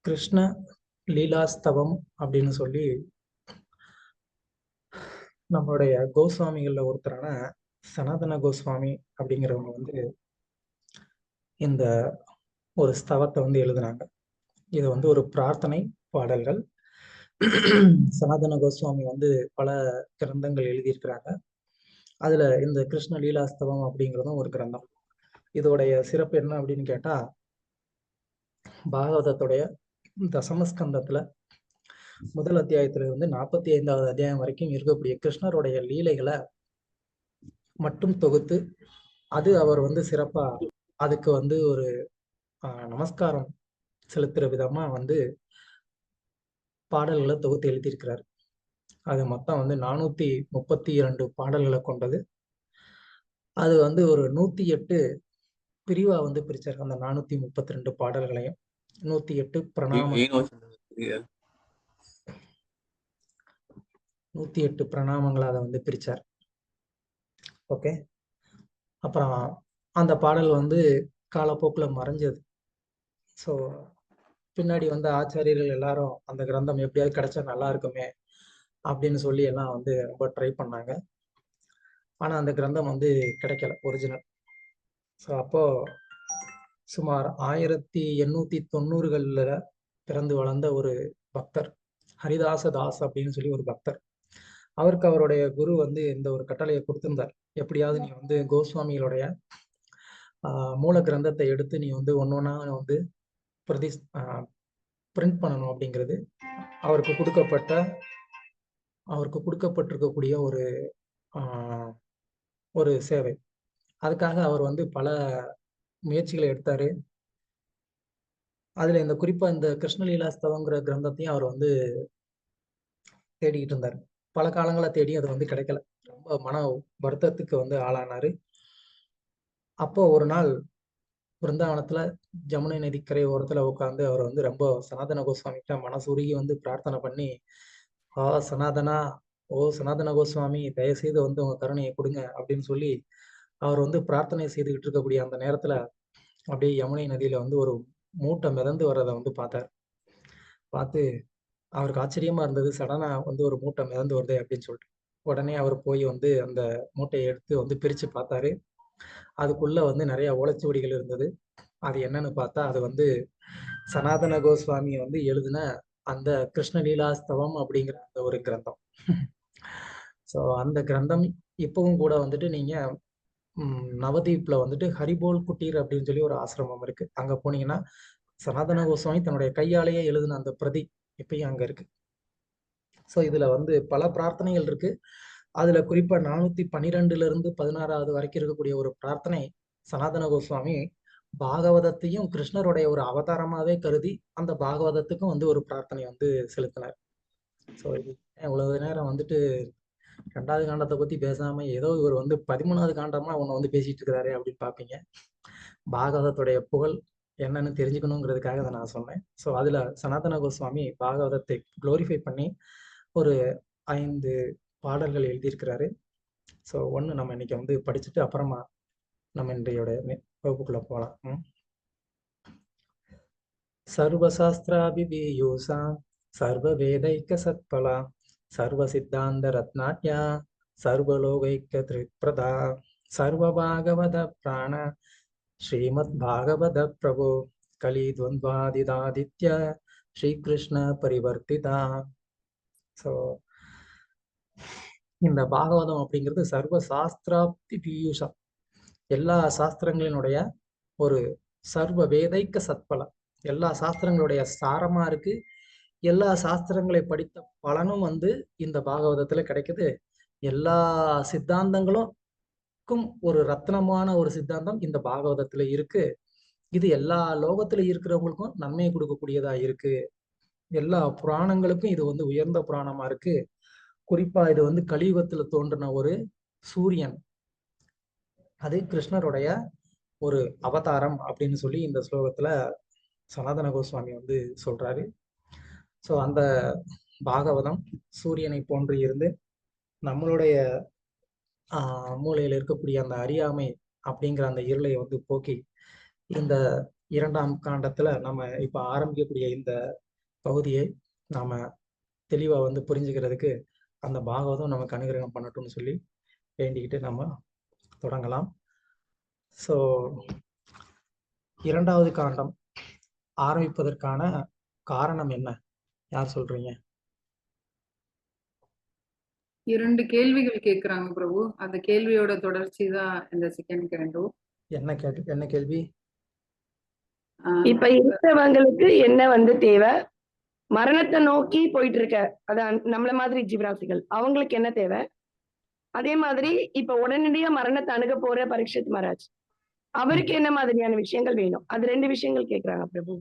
கிருஷ்ண லீலாஸ்தவம் அப்படின்னு சொல்லி நம்மளுடைய கோஸ்வாமிகள்ல ஒருத்தரான சனாதன கோஸ்வாமி அப்படிங்கிறவங்க வந்து இந்த ஒரு ஸ்தவத்தை வந்து எழுதுனாங்க. இது வந்து ஒரு பிரார்த்தனை பாடல்கள். சனாதன கோஸ்வாமி வந்து பல கிரந்தங்கள் எழுதியிருக்கிறாங்க. அதுல இந்த கிருஷ்ண லீலாஸ்தவம் அப்படிங்கிறதும் ஒரு கிரந்தம். இதோடைய சிறப்பு என்ன அப்படின்னு கேட்டா, பாகவதத்துடைய தசமஸ்கந்தத்துல முதல் அத்தியாயத்துல இருந்து 45வது அத்தியாயம் வரைக்கும் இருக்கக்கூடிய கிருஷ்ணருடைய லீலைகளை மட்டும் தொகுத்து, அது அவர் வந்து சிறப்பா அதுக்கு வந்து ஒரு நமஸ்காரம் செலுத்துற விதமா வந்து பாடல்களை தொகுத்து எழுதியிருக்கிறார். அது மொத்தம் வந்து 432 பாடல்களை கொண்டது. அது வந்து ஒரு 108 பிரிவா வந்து பிரிச்சார். அந்த 432 பாடல்களையும் 108 பிரணாமங்களா அதை வந்து பிரிச்சார். ஓகே. அப்புறம் அந்த பாடல் வந்து காலப்போக்கில் மறைஞ்சது. ஸோ பின்னாடி வந்து ஆச்சாரியர்கள் எல்லாரும் அந்த கிரந்தம் எப்படியாவது கிடைச்சா நல்லா இருக்குமே அப்படின்னு சொல்லி எல்லாம் வந்து ரொம்ப ட்ரை பண்ணாங்க. ஆனா அந்த கிரந்தம் வந்து கிடைக்கல ஒரிஜினல். ஸோ அப்போ சுமார் 1890களில் பிறந்து வளர்ந்த ஒரு பக்தர், ஹரிதாச தாஸ் அப்படின்னு சொல்லி ஒரு பக்தர், அவருக்கு அவருடைய குரு வந்து இந்த ஒரு கட்டளையை கொடுத்திருந்தார். எப்படியாவது நீ வந்து கோஸ்வாமிகளுடைய மூல கிரந்தத்தை எடுத்து நீ வந்து ஒன்னொன்னா வந்து பிரிண்ட் பண்ணணும் அப்படிங்கிறது அவருக்கு கொடுக்கப்பட்டிருக்கக்கூடிய ஒரு சேவை. அதுக்காக அவர் வந்து பல முயற்சிகளை எடுத்தாரு. அதுல இந்த குறிப்பா இந்த கிருஷ்ணலீலாஸ்தவங்கிற கிரந்தத்தையும் அவர் வந்து தேடிக்கிட்டு இருந்தார். பல காலங்களா தேடி அது வந்து கிடைக்கல. ரொம்ப மன வருத்தத்துக்கு வந்து ஆளானாரு. அப்போ ஒரு நாள் பிருந்தாவனத்துல ஜமுனை நதிக்கரை ஓரத்துல உட்காந்து அவர் வந்து ரொம்ப சனாதன கோஸ்வாமிகிட்ட மனசுருகி வந்து பிரார்த்தனை பண்ணி, சனாதனா, சனாதன கோஸ்வாமி, தயவுசெய்து வந்து உங்க கருணையை கொடுங்க அப்படின்னு சொல்லி அவர் வந்து பிரார்த்தனை செய்துகிட்டு இருக்கக்கூடிய அந்த நேரத்துல அப்படியே யமுனை நதியில வந்து ஒரு மூட்டை மிதந்து வர்றதை வந்து பார்த்தார். பார்த்து அவருக்கு ஆச்சரியமா இருந்தது. சடனா வந்து ஒரு மூட்டை மிதந்து வருது அப்படின்னு சொல்லிட்டு உடனே அவர் போய் வந்து அந்த மூட்டையை எடுத்து வந்து பிரிச்சு பார்த்தாரு. அதுக்குள்ள வந்து நிறைய ஓலைச்சுவடிகள் இருந்தது. அது என்னன்னு பார்த்தா, அது வந்து சனாதன கோஸ்வாமி வந்து எழுதின அந்த கிருஷ்ணலீலாஸ்தவம் அப்படிங்கிற அந்த ஒரு கிரந்தம். ஸோ அந்த கிரந்தம் இப்பவும் கூட வந்துட்டு நீங்க நவதீப்ல வந்துட்டு ஹரிபோல் குட்டீர் அப்படின்னு சொல்லி ஒரு ஆசிரமம் இருக்கு. அங்க போனீங்கன்னா சனாதன கோஸ்வாமி தன்னுடைய கையாலேயே எழுதின அந்த பிரதி இப்பயும் அங்க இருக்கு. ஸோ இதுல வந்து பல பிரார்த்தனைகள் இருக்கு. அதுல குறிப்பா 412ல இருந்து 16வது வரைக்கும் இருக்கக்கூடிய ஒரு பிரார்த்தனை, சனாதன கோஸ்வாமி பாகவதத்தையும் கிருஷ்ணருடைய ஒரு அவதாரமாவே கருதி அந்த பாகவதத்துக்கும் வந்து ஒரு பிரார்த்தனை வந்து செலுத்தினார். ஸோ இவ்வளவு நேரம் வந்துட்டு 2வது காண்டத்தை பத்தி பேசாம ஏதோ இவர் வந்து 13வது காண்டமா ஒண்ணு வந்து பேசிட்டு இருக்கிறாரு அப்படின்னு பாப்பீங்க. பாகவதத்துடைய புகழ் என்னன்னு தெரிஞ்சுக்கணுங்கிறதுக்காக அதை நான் சொன்னேன். ஸோ அதுல சனாதன கோஸ்வாமி பாகவதத்தை குளோரிஃபை பண்ணி ஒரு 5 பாடல்கள் எழுதியிருக்கிறாரு. ஸோ ஒன்று நம்ம இன்னைக்கு வந்து படிச்சுட்டு அப்புறமா நம்ம இன்றையோட வகுப்புக்குள்ள போகலாம். சர்வசாஸ்திராபிபீயூஷா சர்வவேதைக்க சத்பலா சர்வசித்தாந்த ரத்னாட்யா சர்வலோகைக்க திரிப்ரதா சர்வபாகவத பிராண ஸ்ரீமத் பாகவத பிரபு கலித்வந்த்வாதிதாதித்ய ஸ்ரீகிருஷ்ண பரிவர்த்திதா. ஸோ இந்த பாகவதம் அப்படிங்கிறது சர்வ சாஸ்திராப்தி பீயூஷா, எல்லா சாஸ்திரங்களினுடைய ஒரு சர்வ வேதைக்க சத்பலம், எல்லா சாஸ்திரங்களுடைய சாரமா இருக்கு. எல்லா சாஸ்திரங்களை படித்த பலனும் வந்து இந்த பாகவதத்துல கிடைக்குது. எல்லா சித்தாந்தங்களுக்கும் ஒரு ரத்னமான ஒரு சித்தாந்தம் இந்த பாகவதத்துல இருக்கு. இது எல்லா லோகத்துல இருக்கிறவங்களுக்கும் நன்மையை கொடுக்கக்கூடியதா இருக்கு. எல்லா புராணங்களுக்கும் இது வந்து உயர்ந்த புராணமா இருக்கு. குறிப்பா இது வந்து கலியுகத்துல தோன்றின ஒரு சூரியன், அது கிருஷ்ணருடைய ஒரு அவதாரம் அப்படின்னு சொல்லி இந்த ஸ்லோகத்துல சனாதன கோஸ்வாமி வந்து சொல்றாரு. ஸோ அந்த பாகவதம் சூரியனை போன்று இருந்து நம்மளுடைய மூளையில இருக்கக்கூடிய அந்த அறியாமை அப்படிங்கிற அந்த இருளை வந்து போக்கி இந்த 2ஆம் காண்டத்துல நம்ம இப்ப ஆரம்பிக்கக்கூடிய இந்த பகுதியை நாம தெளிவா வந்து புரிஞ்சுக்கிறதுக்கு அந்த பாகவதம் நமக்கு அனுகிரகம் பண்ணட்டும்னு சொல்லி வேண்டிக்கிட்டு நம்ம தொடங்கலாம். ஸோ 2வது காண்டம் ஆரம்பிப்பதற்கான காரணம் என்ன? யார் சொல்றீங்க? 2 கேள்விகள் கேக்குறாங்க பிரபு. அந்த கேள்வியோட தொடர்ச்சி தான் இந்த செகண்ட் கேண்டோ. என்ன கேள்வி? இப்ப இருக்கிறவங்களுக்கு என்ன வந்து தேவை? மரணத்தை நோக்கி போயிட்டு இருக்க அதான் நம்மள மாதிரி ஜீவராசிகள் அவங்களுக்கு என்ன தேவை? அதே மாதிரி இப்ப உடனடியா மரணத்தை அணுக போற பரீட்சித் மகாராஜ் அவருக்கு என்ன மாதிரியான விஷயங்கள் வேணும்? அது 2 விஷயங்கள் கேக்குறாங்க பிரபு.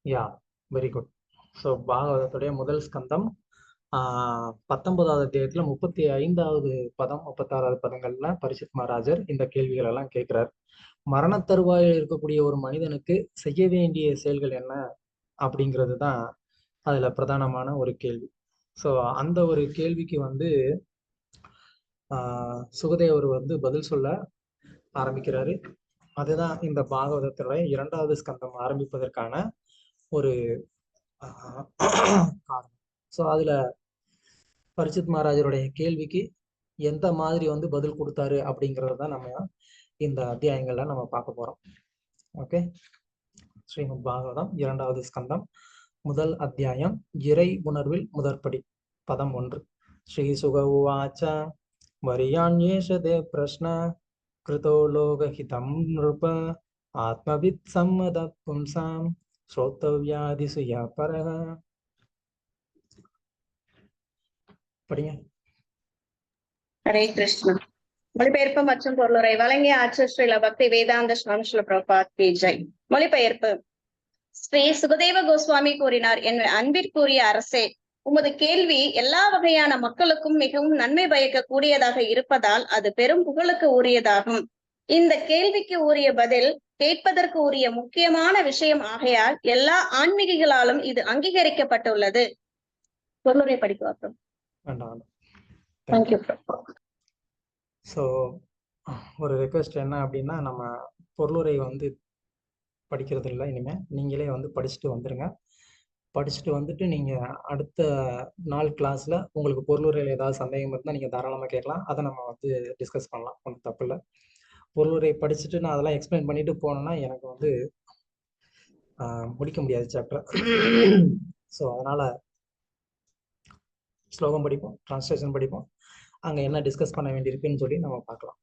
யா, வெரி குட். ஸோ பாகவதத்துடைய முதல் ஸ்கந்தம் 19வது அத்தியாயத்துல 35வது பதம் 36வது பதங்கள்ல பரீட்சித் மகாராஜர் இந்த கேள்விகள் எல்லாம் கேட்கிறார். மரண தருவாயில் இருக்கக்கூடிய ஒரு மனிதனுக்கு செய்ய வேண்டிய செயல்கள் என்ன அப்படிங்கிறது தான் அதுல பிரதானமான ஒரு கேள்வி. ஸோ அந்த ஒரு கேள்விக்கு வந்து சுகதேவர் வந்து பதில் சொல்ல ஆரம்பிக்கிறாரு. அதுதான் இந்த பாகவதத்துடைய 2வது ஸ்கந்தம் ஆரம்பிப்பதற்கான ஒரு காரணம். ஸோ அதுல பரீட்சித் மகாராஜருடைய கேள்விக்கு எந்த மாதிரி வந்து பதில் கொடுத்தாரு அப்படிங்கிறது தான் நம்ம இந்த அத்தியாயங்கள்ல நம்ம பார்க்க போறோம். ஓகே, ஸ்ரீமத் பாகவதம் 2வது ஸ்கந்தம் முதல் அத்தியாயம் இறை உணர்வில் முதற்படி பதம் 1. ஸ்ரீ சுக உவாச்ச வரியாண்யேஷதே பிரஷ்ன கிருதோ லோகஹிதம் நிருப ஆத்மவித் சம்மத பும்சாம் ஸ்ரோத்தவ்யாதிசுயா பரஹ. படிங்க. ஹரே கிருஷ்ணா. மொழிபெயர்ப்பு மற்றும் பொருளுரை வழங்கிய ஆச்சார் ஸ்ரீல பக்தி வேதாந்த சுவாமி ஸ்ரீல பிரபாத் கி ஜெய். மொழிபெயர்ப்பு. ஸ்ரீ சுகதேவ கோஸ்வாமி கூறினார், என் அன்பிற்குரிய அரசே, உமது கேள்வி எல்லா வகையான மக்களுக்கும் மிகவும் நன்மை பயக்க கூடியதாக இருப்பதால் அது பெரும் புகழுக்கு உரியதாகும். இந்த கேள்விக்கு உரிய பதில் கேட்பதற்கு உரிய முக்கியமான விஷயம் ஆகையால் எல்லா ஆன்மீகிகளாலும் இது அங்கீகரிக்கப்பட்டுள்ளது. பொருளுரை படிக்க தேங்க்யூ. ஸோ ஒரு ரெக்வெஸ்ட் என்ன அப்படின்னா, நம்ம பொருளுரை வந்து படிக்கிறது இல்லை இனிமேல். நீங்களே வந்து படிச்சுட்டு வந்துடுங்க. படிச்சுட்டு வந்துட்டு நீங்கள் அடுத்த நாள் கிளாஸில் உங்களுக்கு பொருளுரையில் ஏதாவது சந்தேகம் இருந்தால் நீங்கள் தாராளமாக கேட்கலாம். அதை நம்ம வந்து டிஸ்கஸ் பண்ணலாம், ஒன்றும் தப்பு இல்லை. பொருளுரை படிச்சுட்டு நான் அதெல்லாம் எக்ஸ்பிளைன் பண்ணிட்டு போனேன்னா எனக்கு வந்து முடிக்க முடியாது சாப்டர். ஸோ அதனால் ஸ்லோகம் படிப்போம், டிரான்ஸ்லேஷன் படிப்போம், அங்கே என்ன டிஸ்கஸ் பண்ண வேண்டியிருக்குன்னு சொல்லி நம்ம பார்க்கலாம்.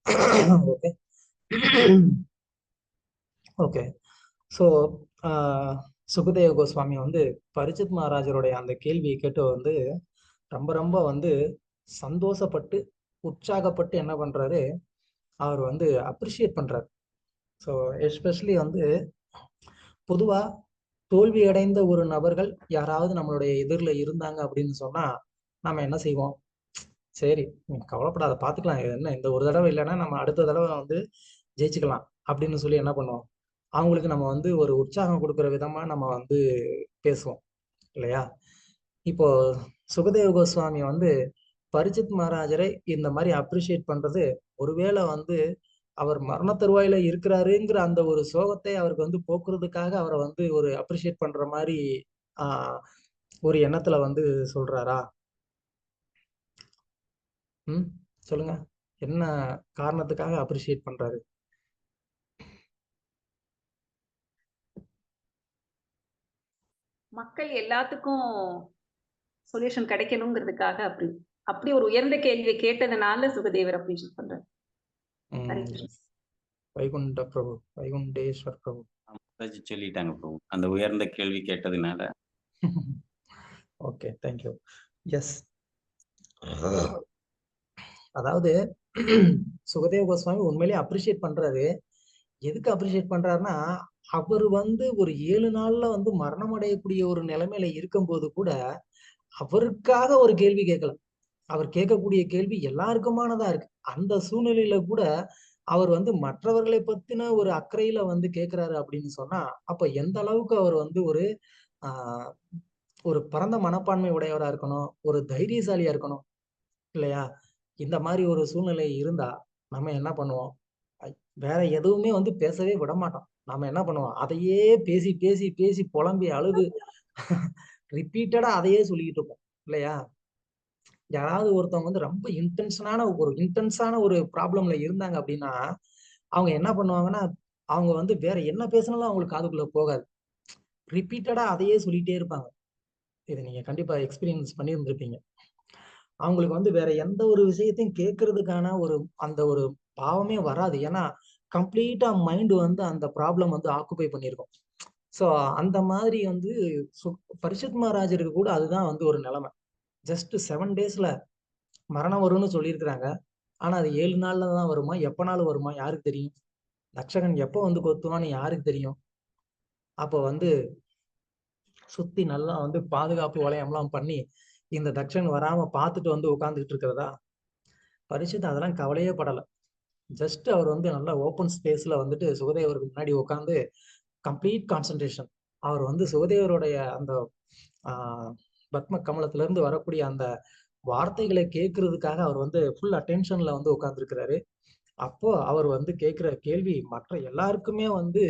Okay okay. So Sukadeva Goswami வந்து பரீட்சித் மகாராஜருடைய அந்த கேள்வியை கேட்டு வந்து ரொம்ப ரொம்ப வந்து சந்தோஷப்பட்டு உற்சாகப்பட்டு என்ன பண்றாரு, அவர் வந்து அப்ரிஷியேட் பண்றாரு. ஸோ எஸ்பெஷலி வந்து பொதுவா தோல்வி அடைந்த ஒரு நபர்கள் யாராவது நம்மளுடைய எதிரில் இருந்தாங்க அப்படின்னு சொன்னா நம்ம என்ன செய்வோம்? சரி, கவலைப்படாத, பார்த்துக்கலாம், என்ன இந்த ஒரு தடவை இல்லைன்னா நம்ம அடுத்த தடவை வந்து ஜெயிச்சுக்கலாம் அப்படின்னு சொல்லி என்ன பண்ணுவோம், அவங்களுக்கு நம்ம வந்து ஒரு உற்சாகம் கொடுக்குற விதமா நம்ம வந்து பேசுவோம் இல்லையா? இப்போ சுகதேவ கோஸ்வாமி வந்து பரீட்சித் மகாராஜரை இந்த மாதிரி அப்ரிஷியேட் பண்றது ஒருவேளை வந்து அவர் மரண தருவாயில இருக்கிறாருங்கிற அந்த ஒரு சோகத்தை அவருக்கு வந்து போக்குறதுக்காக அவரை வந்து ஒரு அப்ரிஷியேட் பண்ற மாதிரி ஒரு எண்ணத்துல வந்து சொல்றாரா? சொல்லுங்க, என்ன காரணத்துக்காக அப்ரிஷியேட் பண்றாரு? மக்கள் எல்லாத்துக்கும் சொல்யூஷன் கிடைக்கணுங்கிறதுக்காக அப்படி ஒரு உயர்ந்த கேள்வியை கேட்டதுனால சுகதேவர் அப்ரிஷியேட் பண்றாரு. வைகுண்ட பிரபு, வைகுண்டேஸ்வர் பிரபு சொல்லிட்டாங்க பிரபு, அந்த உயர்ந்த கேள்வி கேட்டதுனால. Okay, thank you. எஸ், அதாவது சுகதேவ கோஸ்வாமி உண்மையிலேயே அப்ரிஷியேட் பண்றாரு. எதுக்கு அப்ரிஷியேட் பண்றாருன்னா, அவர் வந்து ஒரு 7 நாள்ல வந்து மரணம் அடையக்கூடிய ஒரு நிலைமையில இருக்கும்போது கூட அவருக்காக ஒரு கேள்வி கேட்கல. அவர் கேட்கக்கூடிய கேள்வி எல்லாருக்குமானதா இருக்கு. அந்த சூழ்நிலையில கூட அவர் வந்து மற்றவர்களை பத்தின ஒரு அக்கறையில வந்து கேட்கிறாரு அப்படின்னு சொன்னா, அப்ப எந்த அளவுக்கு அவர் வந்து ஒரு பரந்த மனப்பான்மை உடையவரா இருக்கணும், ஒரு தைரியசாலியா இருக்கணும் இல்லையா? இந்த மாதிரி ஒரு சூழ்நிலை இருந்தா நம்ம என்ன பண்ணுவோம்? வேற எதுவுமே வந்து பேசவே விட மாட்டோம். நாம என்ன பண்ணுவோம், அதையே பேசி பேசி பேசி புலம்பி அழுது ரிப்பீட்டடா அதையே சொல்லிக்கிட்டு இருப்போம் இல்லையா? யாராவது ஒருத்தவங்க வந்து ரொம்ப இன்டென்ஸான ஒரு ப்ராப்ளம்ல இருந்தாங்க அப்படின்னா, அவங்க என்ன பண்ணுவாங்கன்னா, அவங்க வந்து வேற என்ன பேசினாலும் அவங்களுக்கு காதுக்குள்ள போகாது. ரிப்பீட்டடா அதையே சொல்லிட்டே இருப்பாங்க. இத நீங்க கண்டிப்பா எக்ஸ்பீரியன்ஸ் பண்ணியிருந்திருப்பீங்க. அவங்களுக்கு வந்து வேற எந்த ஒரு விஷயத்தையும் கேட்கறதுக்கான அந்த ஒரு பாவமே வராது. ஏன்னா, கம்ப்ளீட்டா மைண்ட் வந்து அந்த ப்ராப்ளம் வந்து ஆக்குபை பண்ணியிருக்கும். ஸோ அந்த மாதிரி வந்து சு பரிஷத் மகாராஜருக்கு கூட அதுதான் வந்து ஒரு நிலைமை. ஜஸ்ட் 7 டேஸ்ல மரணம் வரும்னு சொல்லியிருக்கிறாங்க. ஆனா அது 7 நாள்ல தான் வருமா? எப்பனாலும் வருமா? யாருக்கு தெரியும்? தக்ஷகன் எப்போ வந்து கொத்துவான்னு யாருக்கு தெரியும்? அப்போ வந்து சுத்தி நல்லா வந்து பாதுகாப்பு வளையம்லாம் பண்ணி, இந்த தக்ஷன் வராம பார்த்துட்டு வந்து உட்கார்ந்துகிட்டு இருக்கிறதா? பரீட்சித் அதெல்லாம் கவலையே படல. ஜஸ்ட் அவர் வந்து நல்லா ஓப்பன் ஸ்பேஸ்ல வந்துட்டு சுகதேவருக்கு முன்னாடி உட்கார்ந்து கம்ப்ளீட் கான்சன்ட்ரேஷன். அவர் வந்து சுகதேவருடைய அந்த பத்ம கமலத்துல இருந்து வரக்கூடிய அந்த வார்த்தைகளை கேட்கறதுக்காக அவர் வந்து ஃபுல் அட்டென்ஷன்ல வந்து உட்கார்ந்துருக்கிறாரு. அப்போ அவர் வந்து கேட்கிற கேள்வி மற்ற எல்லாருக்குமே வந்து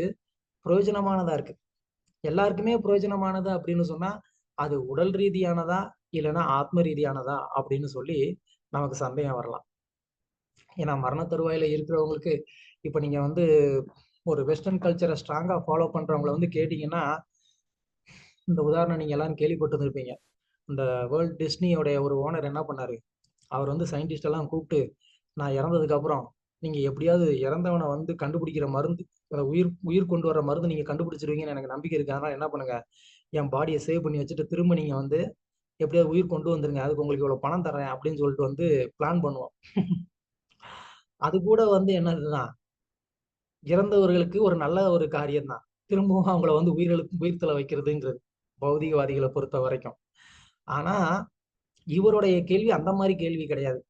பிரயோஜனமானதா இருக்கு. எல்லாருக்குமே பிரயோஜனமானது அப்படின்னு சொன்னா, அது உடல் ரீதியானதா, இல்லைன்னா ஆத்ம ரீதியானதா அப்படின்னு சொல்லி நமக்கு சந்தேகம் வரலாம். ஏன்னா மரண தருவாயில இருக்கிறவங்களுக்கு இப்ப நீங்க வந்து ஒரு வெஸ்டர்ன் கல்ச்சரை ஸ்ட்ராங்கா ஃபாலோ பண்றவங்கள வந்து கேட்டீங்கன்னா, இந்த உதாரணம் நீங்க எல்லாரும் கேள்விப்பட்டிருப்பீங்க. இந்த வேர்ல்ட் டிஸ்னியோடைய ஒரு ஓனர் என்ன பண்ணாரு? அவர் வந்து சயின்டிஸ்ட் எல்லாம் கூப்பிட்டு, நான் இறந்ததுக்கு அப்புறம் நீங்க எப்படியாவது இறந்தவனை வந்து கண்டுபிடிக்கிற மருந்து, உயிர் உயிர் கொண்டு வர மருந்து நீங்க கண்டுபிடிச்சிருவீங்கன்னு எனக்கு நம்பிக்கை இருக்கு. அதனால என்ன பண்ணுங்க, என் பாடியை சேவ் பண்ணி வச்சுட்டு திரும்ப நீங்க வந்து எப்படியாவது உயிர் கொண்டு வந்துருங்க. அதுக்கு உங்களுக்கு இவ்வளவு பணம் தரேன் அப்படின்னு சொல்லிட்டு வந்து பிளான் பண்ணுவோம். அது கூட வந்து என்னதுன்னா, இறந்தவர்களுக்கு ஒரு நல்ல ஒரு காரியம் தான். திரும்பவும் அவங்கள வந்து உயிர்த்தல வைக்கிறதுங்கிறது பௌதிகவாதிகளை பொறுத்த வரைக்கும். ஆனா இவருடைய கேள்வி அந்த மாதிரி கேள்வி கிடையாது.